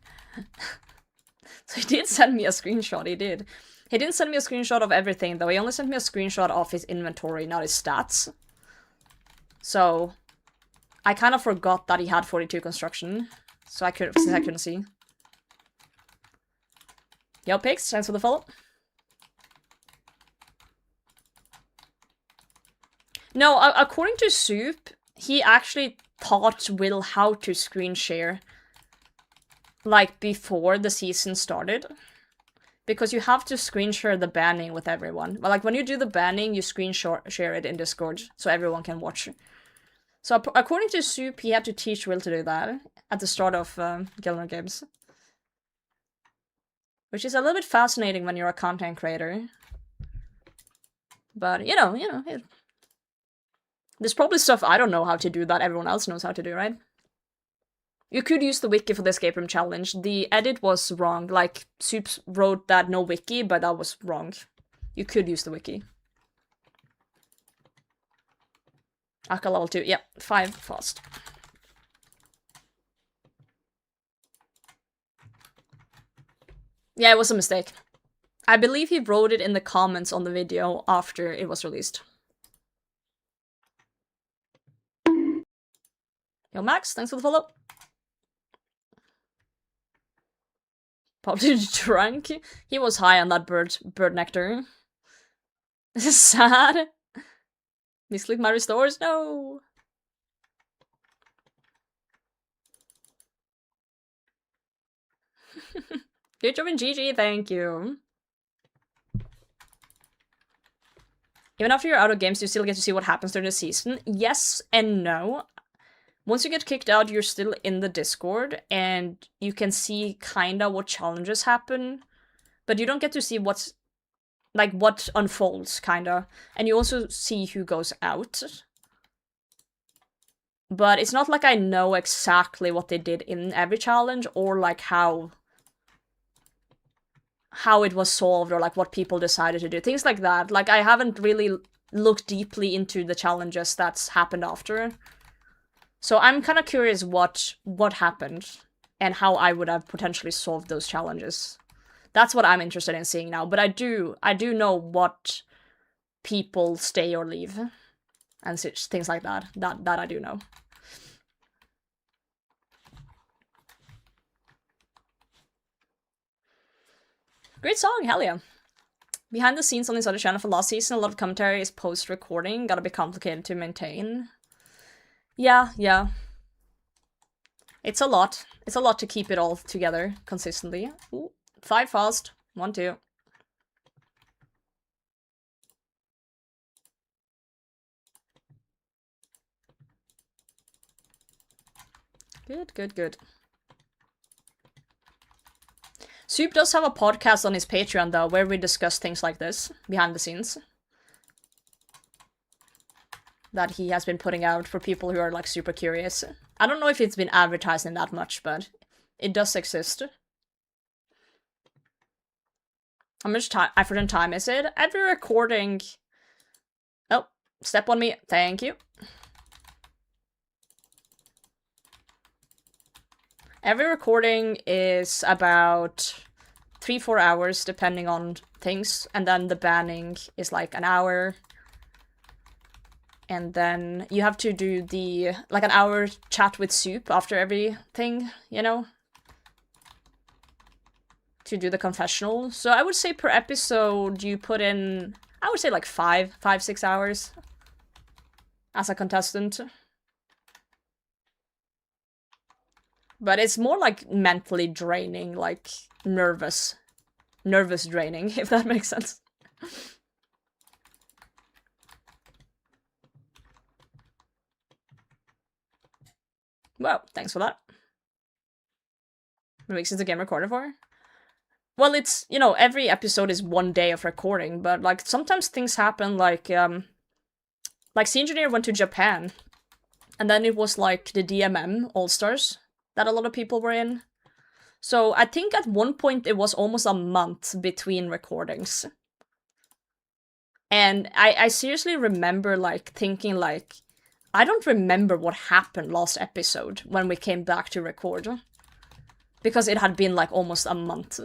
So he did send me a screenshot, he did. He didn't send me a screenshot of everything, though. He only sent me a screenshot of his inventory, not his stats. So, I kind of forgot that he had 42 construction. So since I couldn't see. Yo, Pigs, thanks for the follow. No, according to Soup, he actually taught Will how to screen share. Like, before the season started. Because you have to screen share the banning with everyone. But like, when you do the banning, you screen share it in Discord, so everyone can watch. So according to Soup, he had to teach Will to do that at the start of Gilner Games. Which is a little bit fascinating when you're a content creator. But, you know, there's probably stuff I don't know how to do that everyone else knows how to do, right? You could use the wiki for the escape room challenge. The edit was wrong. Like, Soup wrote that no wiki, but that was wrong. You could use the wiki. Akka level 2. Yep, 5 fast. Yeah, it was a mistake. I believe he wrote it in the comments on the video after it was released. Yo, Max, thanks for the follow. Probably drunk. He was high on that bird nectar. This is sad. Misclick my restores? No. Good job in GG, thank you. Even after you're out of games, you still get to see what happens during the season. Yes and no. Once you get kicked out, you're still in the Discord, and you can see kinda what challenges happen, but you don't get to see what unfolds, kinda. And you also see who goes out. But it's not like I know exactly what they did in every challenge, or like how it was solved, or like what people decided to do. Things like that. Like, I haven't really looked deeply into the challenges that's happened after. So I'm kind of curious what happened and how I would have potentially solved those challenges. That's what I'm interested in seeing now. But I do know what people stay or leave and such things like that. That I do know. Great song, hell yeah. Behind the scenes on this other channel for last season, a lot of commentary is post-recording, gotta be complicated to maintain. Yeah. It's a lot. It's a lot to keep it all together consistently. Ooh, 5 fast. 1, 2. Good. Soup does have a podcast on his Patreon, though, where we discuss things like this, behind the scenes. That he has been putting out for people who are, like, super curious. I don't know if it's been advertising that much, but it does exist. How much time, effort time is it? Every recording... Oh, step on me. Thank you. Every recording is about 3-4 hours, depending on things, and then the banning is like an hour. And then you have to do the, like, an hour chat with Soup after everything, you know? To do the confessional. So I would say per episode you put in, I would say like 5-6 hours as a contestant. But it's more like mentally draining, like nervous draining, if that makes sense. Well, thanks for that. What weeks is the game recorded for? Well, it's, you know, every episode is 1 day of recording, but, like, sometimes things happen, like C Engineer went to Japan, and then it was, like, the DMM All-Stars that a lot of people were in. So I think at one point it was almost a month between recordings. And I seriously remember, like, thinking, like, I don't remember what happened last episode when we came back to record. Because it had been, like, almost a month.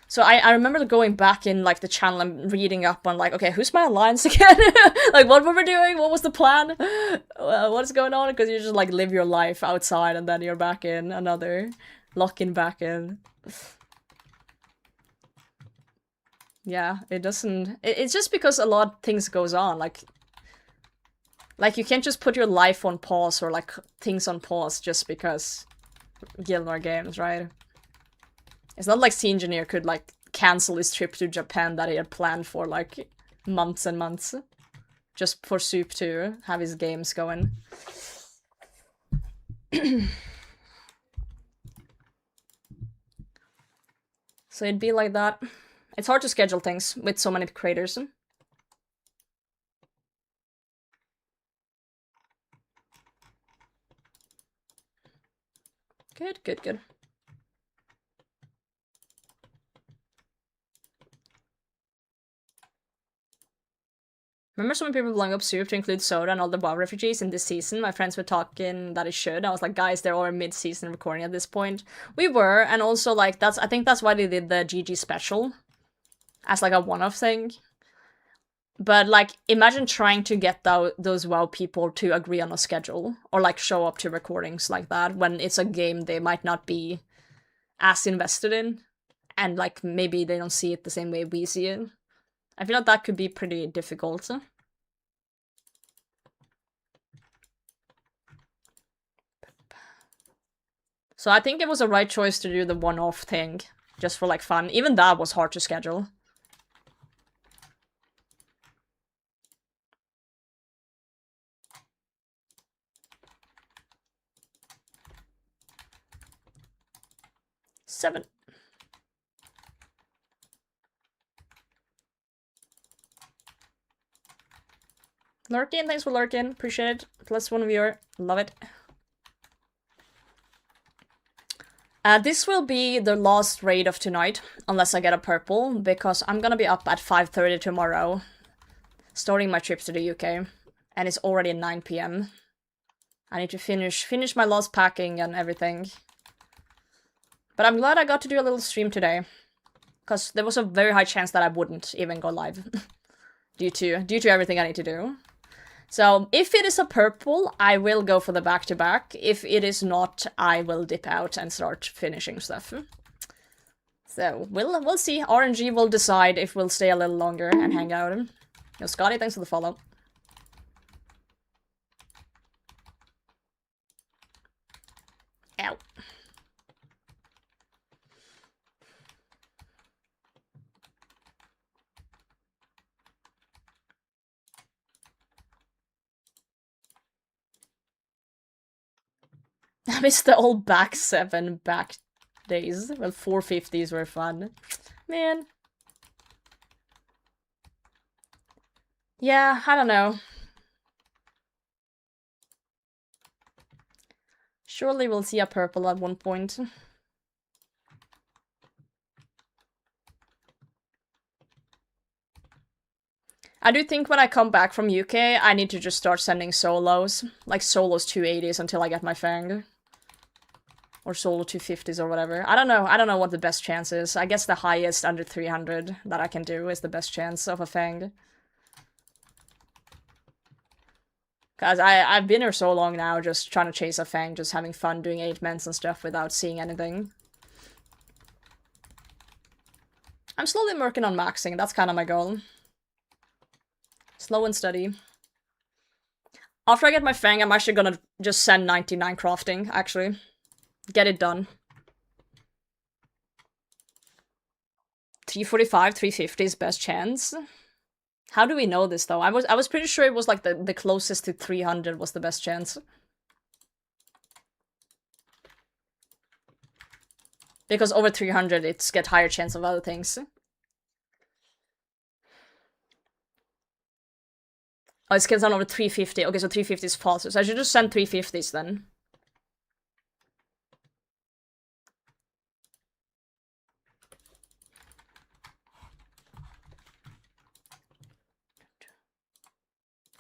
So I remember going back in, like, the channel and reading up on, like, okay, who's my alliance again? Like, what were we doing? What was the plan? What's going on? Because you just, like, live your life outside and then you're back in another. Locking back in. Yeah, it doesn't... It's just because a lot of things goes on, like, you can't just put your life on pause or, like, things on pause just because Gilmore Games, right? It's not like C Engineer could, like, cancel his trip to Japan that he had planned for, like, months and months. Just for Soup to have his games going. So it'd be like that. It's hard to schedule things with so many creators. Good. Remember so many people blowing up Soup to include Soda and all the WoW refugees in this season? My friends were talking that it should. I was like, guys, they're all mid-season recording at this point. We were, and also, like, I think that's why they did the GG special. As, like, a one-off thing. But, like, imagine trying to get those WoW people to agree on a schedule. Or, like, show up to recordings like that when it's a game they might not be as invested in. And, like, maybe they don't see it the same way we see it. I feel like that could be pretty difficult. So I think it was a right choice to do the one-off thing. Just for, like, fun. Even that was hard to schedule. Seven. Lurkin, thanks for lurking. Appreciate it. +1 viewer. Love it. This will be the last raid of tonight, unless I get a purple, because I'm gonna be up at 5:30 tomorrow, starting my trip to the UK, and it's already 9 PM. I need to finish my last packing and everything. But I'm glad I got to do a little stream today, because there was a very high chance that I wouldn't even go live, due to everything I need to do. So, if it is a purple, I will go for the back-to-back. If it is not, I will dip out and start finishing stuff. So, we'll see. RNG will decide if we'll stay a little longer and hang out. Yo, Scotty, thanks for the follow. Ow. I miss the old back 7 back days. Well, 450s were fun. Man. Yeah, I don't know. Surely we'll see a purple at one point. I do think when I come back from UK, I need to just start sending solos. Like solos 280s until I get my Fang. Or solo 250s or whatever. I don't know. I don't know what the best chance is. I guess the highest under 300 that I can do is the best chance of a Fang. Because I've been here so long now, just trying to chase a Fang, just having fun doing 8-mans and stuff without seeing anything. I'm slowly working on maxing, that's kind of my goal. Slow and steady. After I get my Fang, I'm actually gonna just send 99 crafting, actually. Get it done. 345, 350 is best chance. How do we know this though? I was pretty sure it was like the closest to 300 was the best chance. Because over 300 it's get higher chance of other things. Oh, it scales down over 350. Okay, so 350 is false. So I should just send 350s then.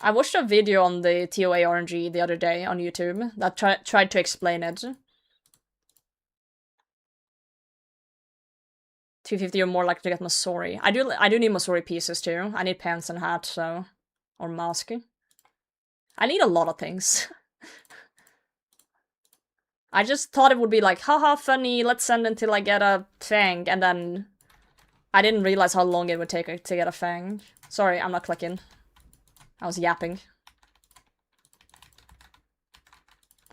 I watched a video on the TOA RNG the other day on YouTube that tried to explain it. 250 you're more likely to get Masori. I do need Masori pieces too. I need pants and hat, so... Or mask. I need a lot of things. I just thought it would be like, haha, funny, let's send until I get a Fang, and then... I didn't realize how long it would take to get a Fang. Sorry, I'm not clicking. I was yapping.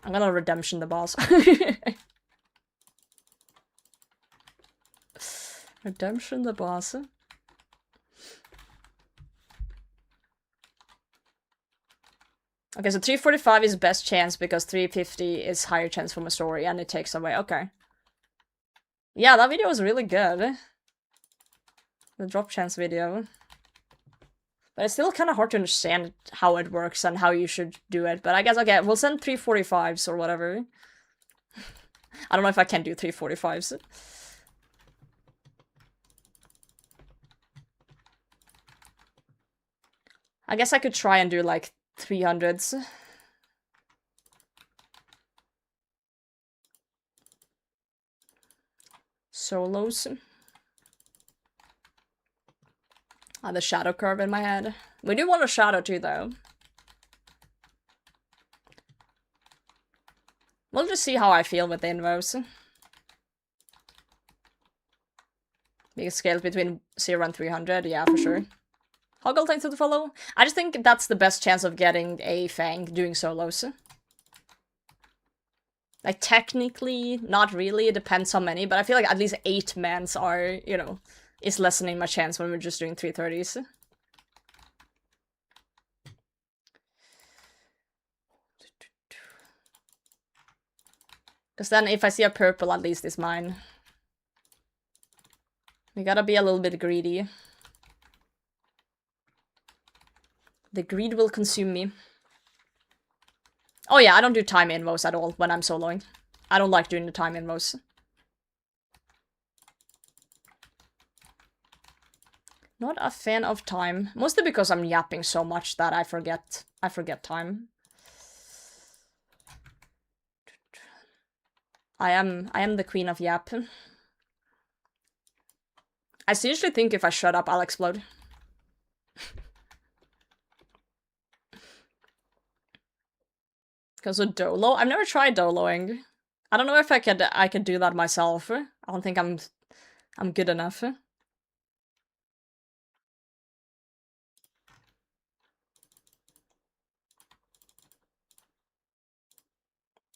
I'm gonna redemption the boss. Redemption the boss. Okay, so 345 is best chance because 350 is higher chance for Masori and it takes away. Okay. Yeah, that video was really good. The drop chance video. But it's still kind of hard to understand how it works and how you should do it. But I guess, okay, we'll send 345s or whatever. I don't know if I can do 345s. I guess I could try and do like 300s. Solos. The shadow curve in my head. We do want a shadow too, though. We'll just see how I feel with the invos. We can scale between 0 and 300, yeah, for sure. Hoggle, thanks for the follow. I just think that's the best chance of getting a Fang doing solos. Like, technically, not really, it depends how many, but I feel like at least 8 mans are, you know, is lessening my chance when we're just doing 330s. Because then if I see a purple, at least it's mine. We gotta be a little bit greedy. The greed will consume me. Oh yeah, I don't do time invos at all when I'm soloing. I don't like doing the time invos. Not a fan of time. Mostly because I'm yapping so much that I forget time. I am the queen of yap. I seriously think if I shut up, I'll explode. Because of Dolo? I've never tried Doloing. I don't know if I could do that myself. I don't think I'm I'm good enough.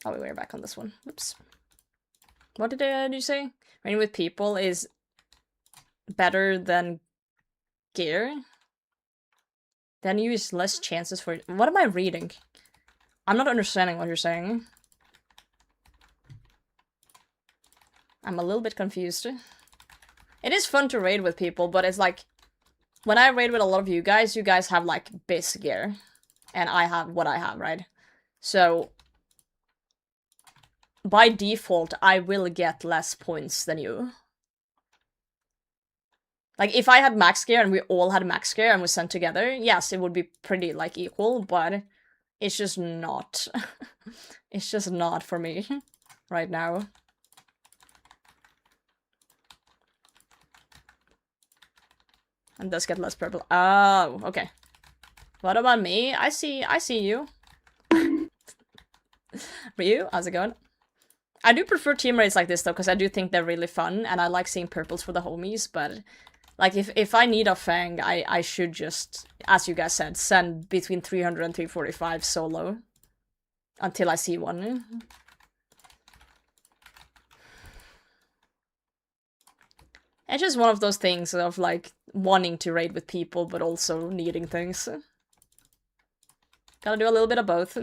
Oh, we're back on this one. Oops. What did you say? Raining with people is better than gear? Then you use less chances for... What am I reading? I'm not understanding what you're saying. I'm a little bit confused. It is fun to raid with people, but it's like... When I raid with a lot of you guys have like base gear. And I have what I have, right? So... By default, I will get less points than you. Like, if I had max gear and we all had max gear and we sent together, yes, it would be pretty, like, equal, but it's just not. It's just not for me right now. And does get less purple. Oh, okay. What about me? I see you. Ryu, how's it going? I do prefer team raids like this, though, because I do think they're really fun, and I like seeing purples for the homies, but... Like, if I need a Fang, I should just, as you guys said, send between 300 and 345 solo. Until I see one. It's just one of those things of, like, wanting to raid with people, but also needing things. Gotta do a little bit of both.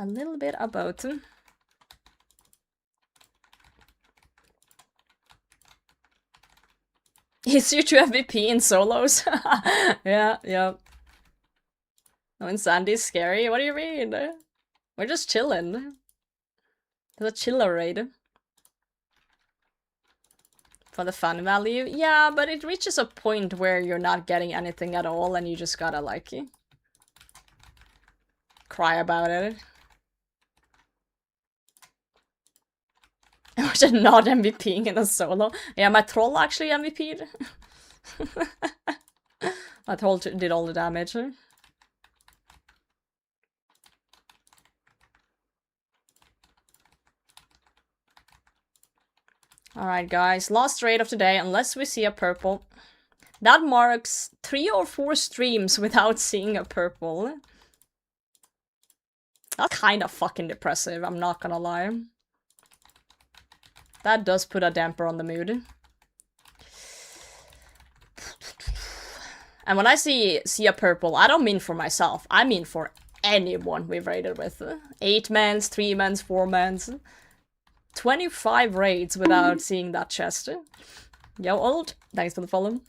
A little bit of both. Easier to MVP in solos? Yeah. Oh, and Sandy's scary? What do you mean? We're just chilling. It's a chiller raid. For the fun value? Yeah, but it reaches a point where you're not getting anything at all and you just gotta, like, cry about it. I was not MVPing in a solo. Yeah, my troll actually MVP'd. My troll did all the damage. Alright guys, last raid of the day, unless we see a purple. That marks 3 or 4 streams without seeing a purple. That's kind of fucking depressive, I'm not gonna lie. That does put a damper on the mood. And when I see a purple, I don't mean for myself, I mean for anyone we've raided with. 8-mans, 3-mans, 4-mans. 25 raids without seeing that chest. Yo, old, thanks for the follow.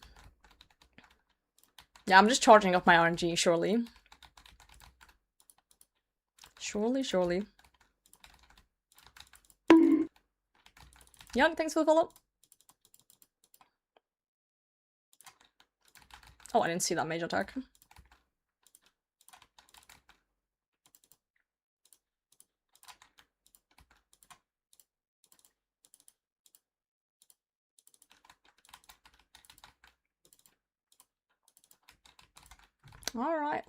Yeah, I'm just charging up my RNG, surely. Surely. Young, thanks for the follow. Oh, I didn't see that mage attack. Alright.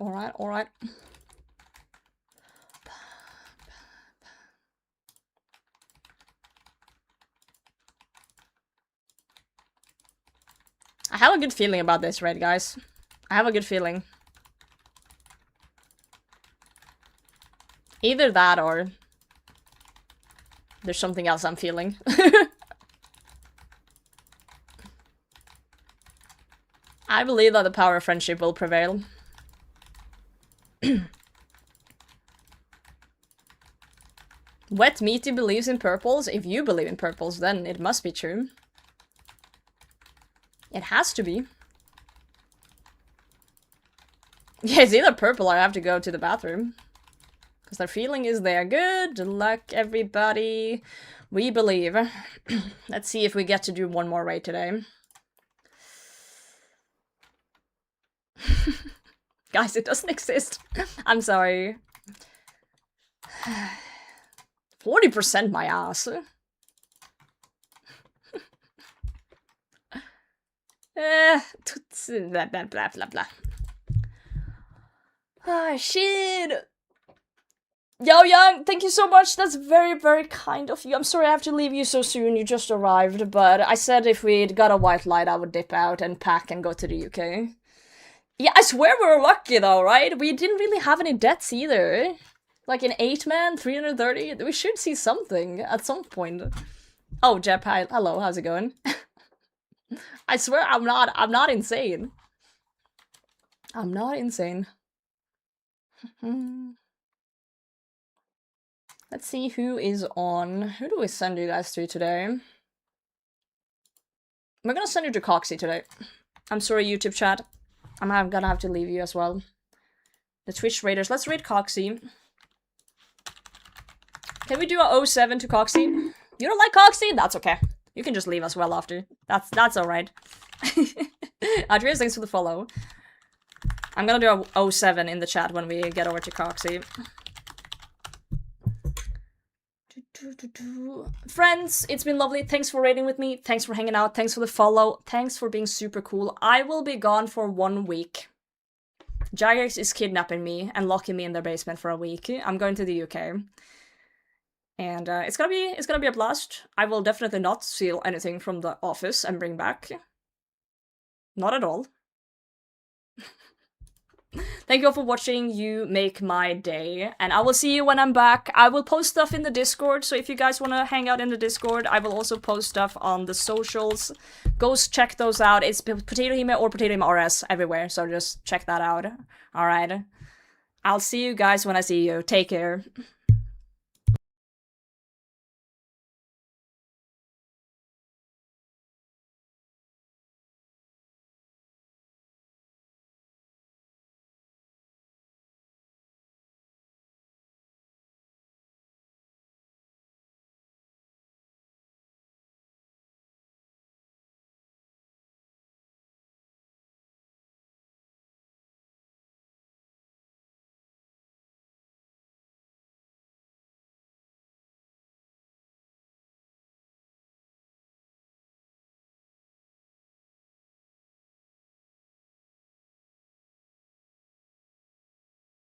I have a good feeling about this raid, guys. I have a good feeling. Either that or there's something else I'm feeling. I believe that the power of friendship will prevail. Wet Meaty believes in purples. If you believe in purples, then it must be true. It has to be. Yeah, it's either purple or I have to go to the bathroom. Because their feeling is there. Good luck, everybody. We believe. Let's see if we get to do one more raid today. Guys, it doesn't exist. I'm sorry. 40% my ass. Blah, blah, blah, blah. Ah, shit. Yo, Young, thank you so much. That's very, very kind of you. I'm sorry I have to leave you so soon. You just arrived, but I said if we'd got a white light, I would dip out and pack and go to the UK. Yeah, I swear we were lucky though, right? We didn't really have any debts either. Like in 8-man, 330, we should see something at some point. Oh, Jep, hi. Hello, how's it going? I swear I'm not insane. I'm not insane. Let's see who is on. Who do we send you guys to today? We're gonna send you to Coxie today. I'm sorry, YouTube chat. I'm gonna have to leave you as well. The Twitch raiders. Let's raid Coxie. Can we do a 07 to Coxie? You don't like Coxie? That's okay. You can just leave as well after. That's alright. Adrius, thanks for the follow. I'm gonna do a 07 in the chat when we get over to Coxie. Friends, it's been lovely. Thanks for raiding with me. Thanks for hanging out. Thanks for the follow. Thanks for being super cool. I will be gone for 1 week. Jagex is kidnapping me and locking me in their basement for a week. I'm going to the UK. And it's gonna be a blast. I will definitely not steal anything from the office and bring back. Not at all. Thank you all for watching. You make my day. And I will see you when I'm back. I will post stuff in the Discord, so if you guys want to hang out in the Discord, I will also post stuff on the socials. Go check those out. It's Potato Hime or Potato Hime RS everywhere, so just check that out. Alright. I'll see you guys when I see you. Take care.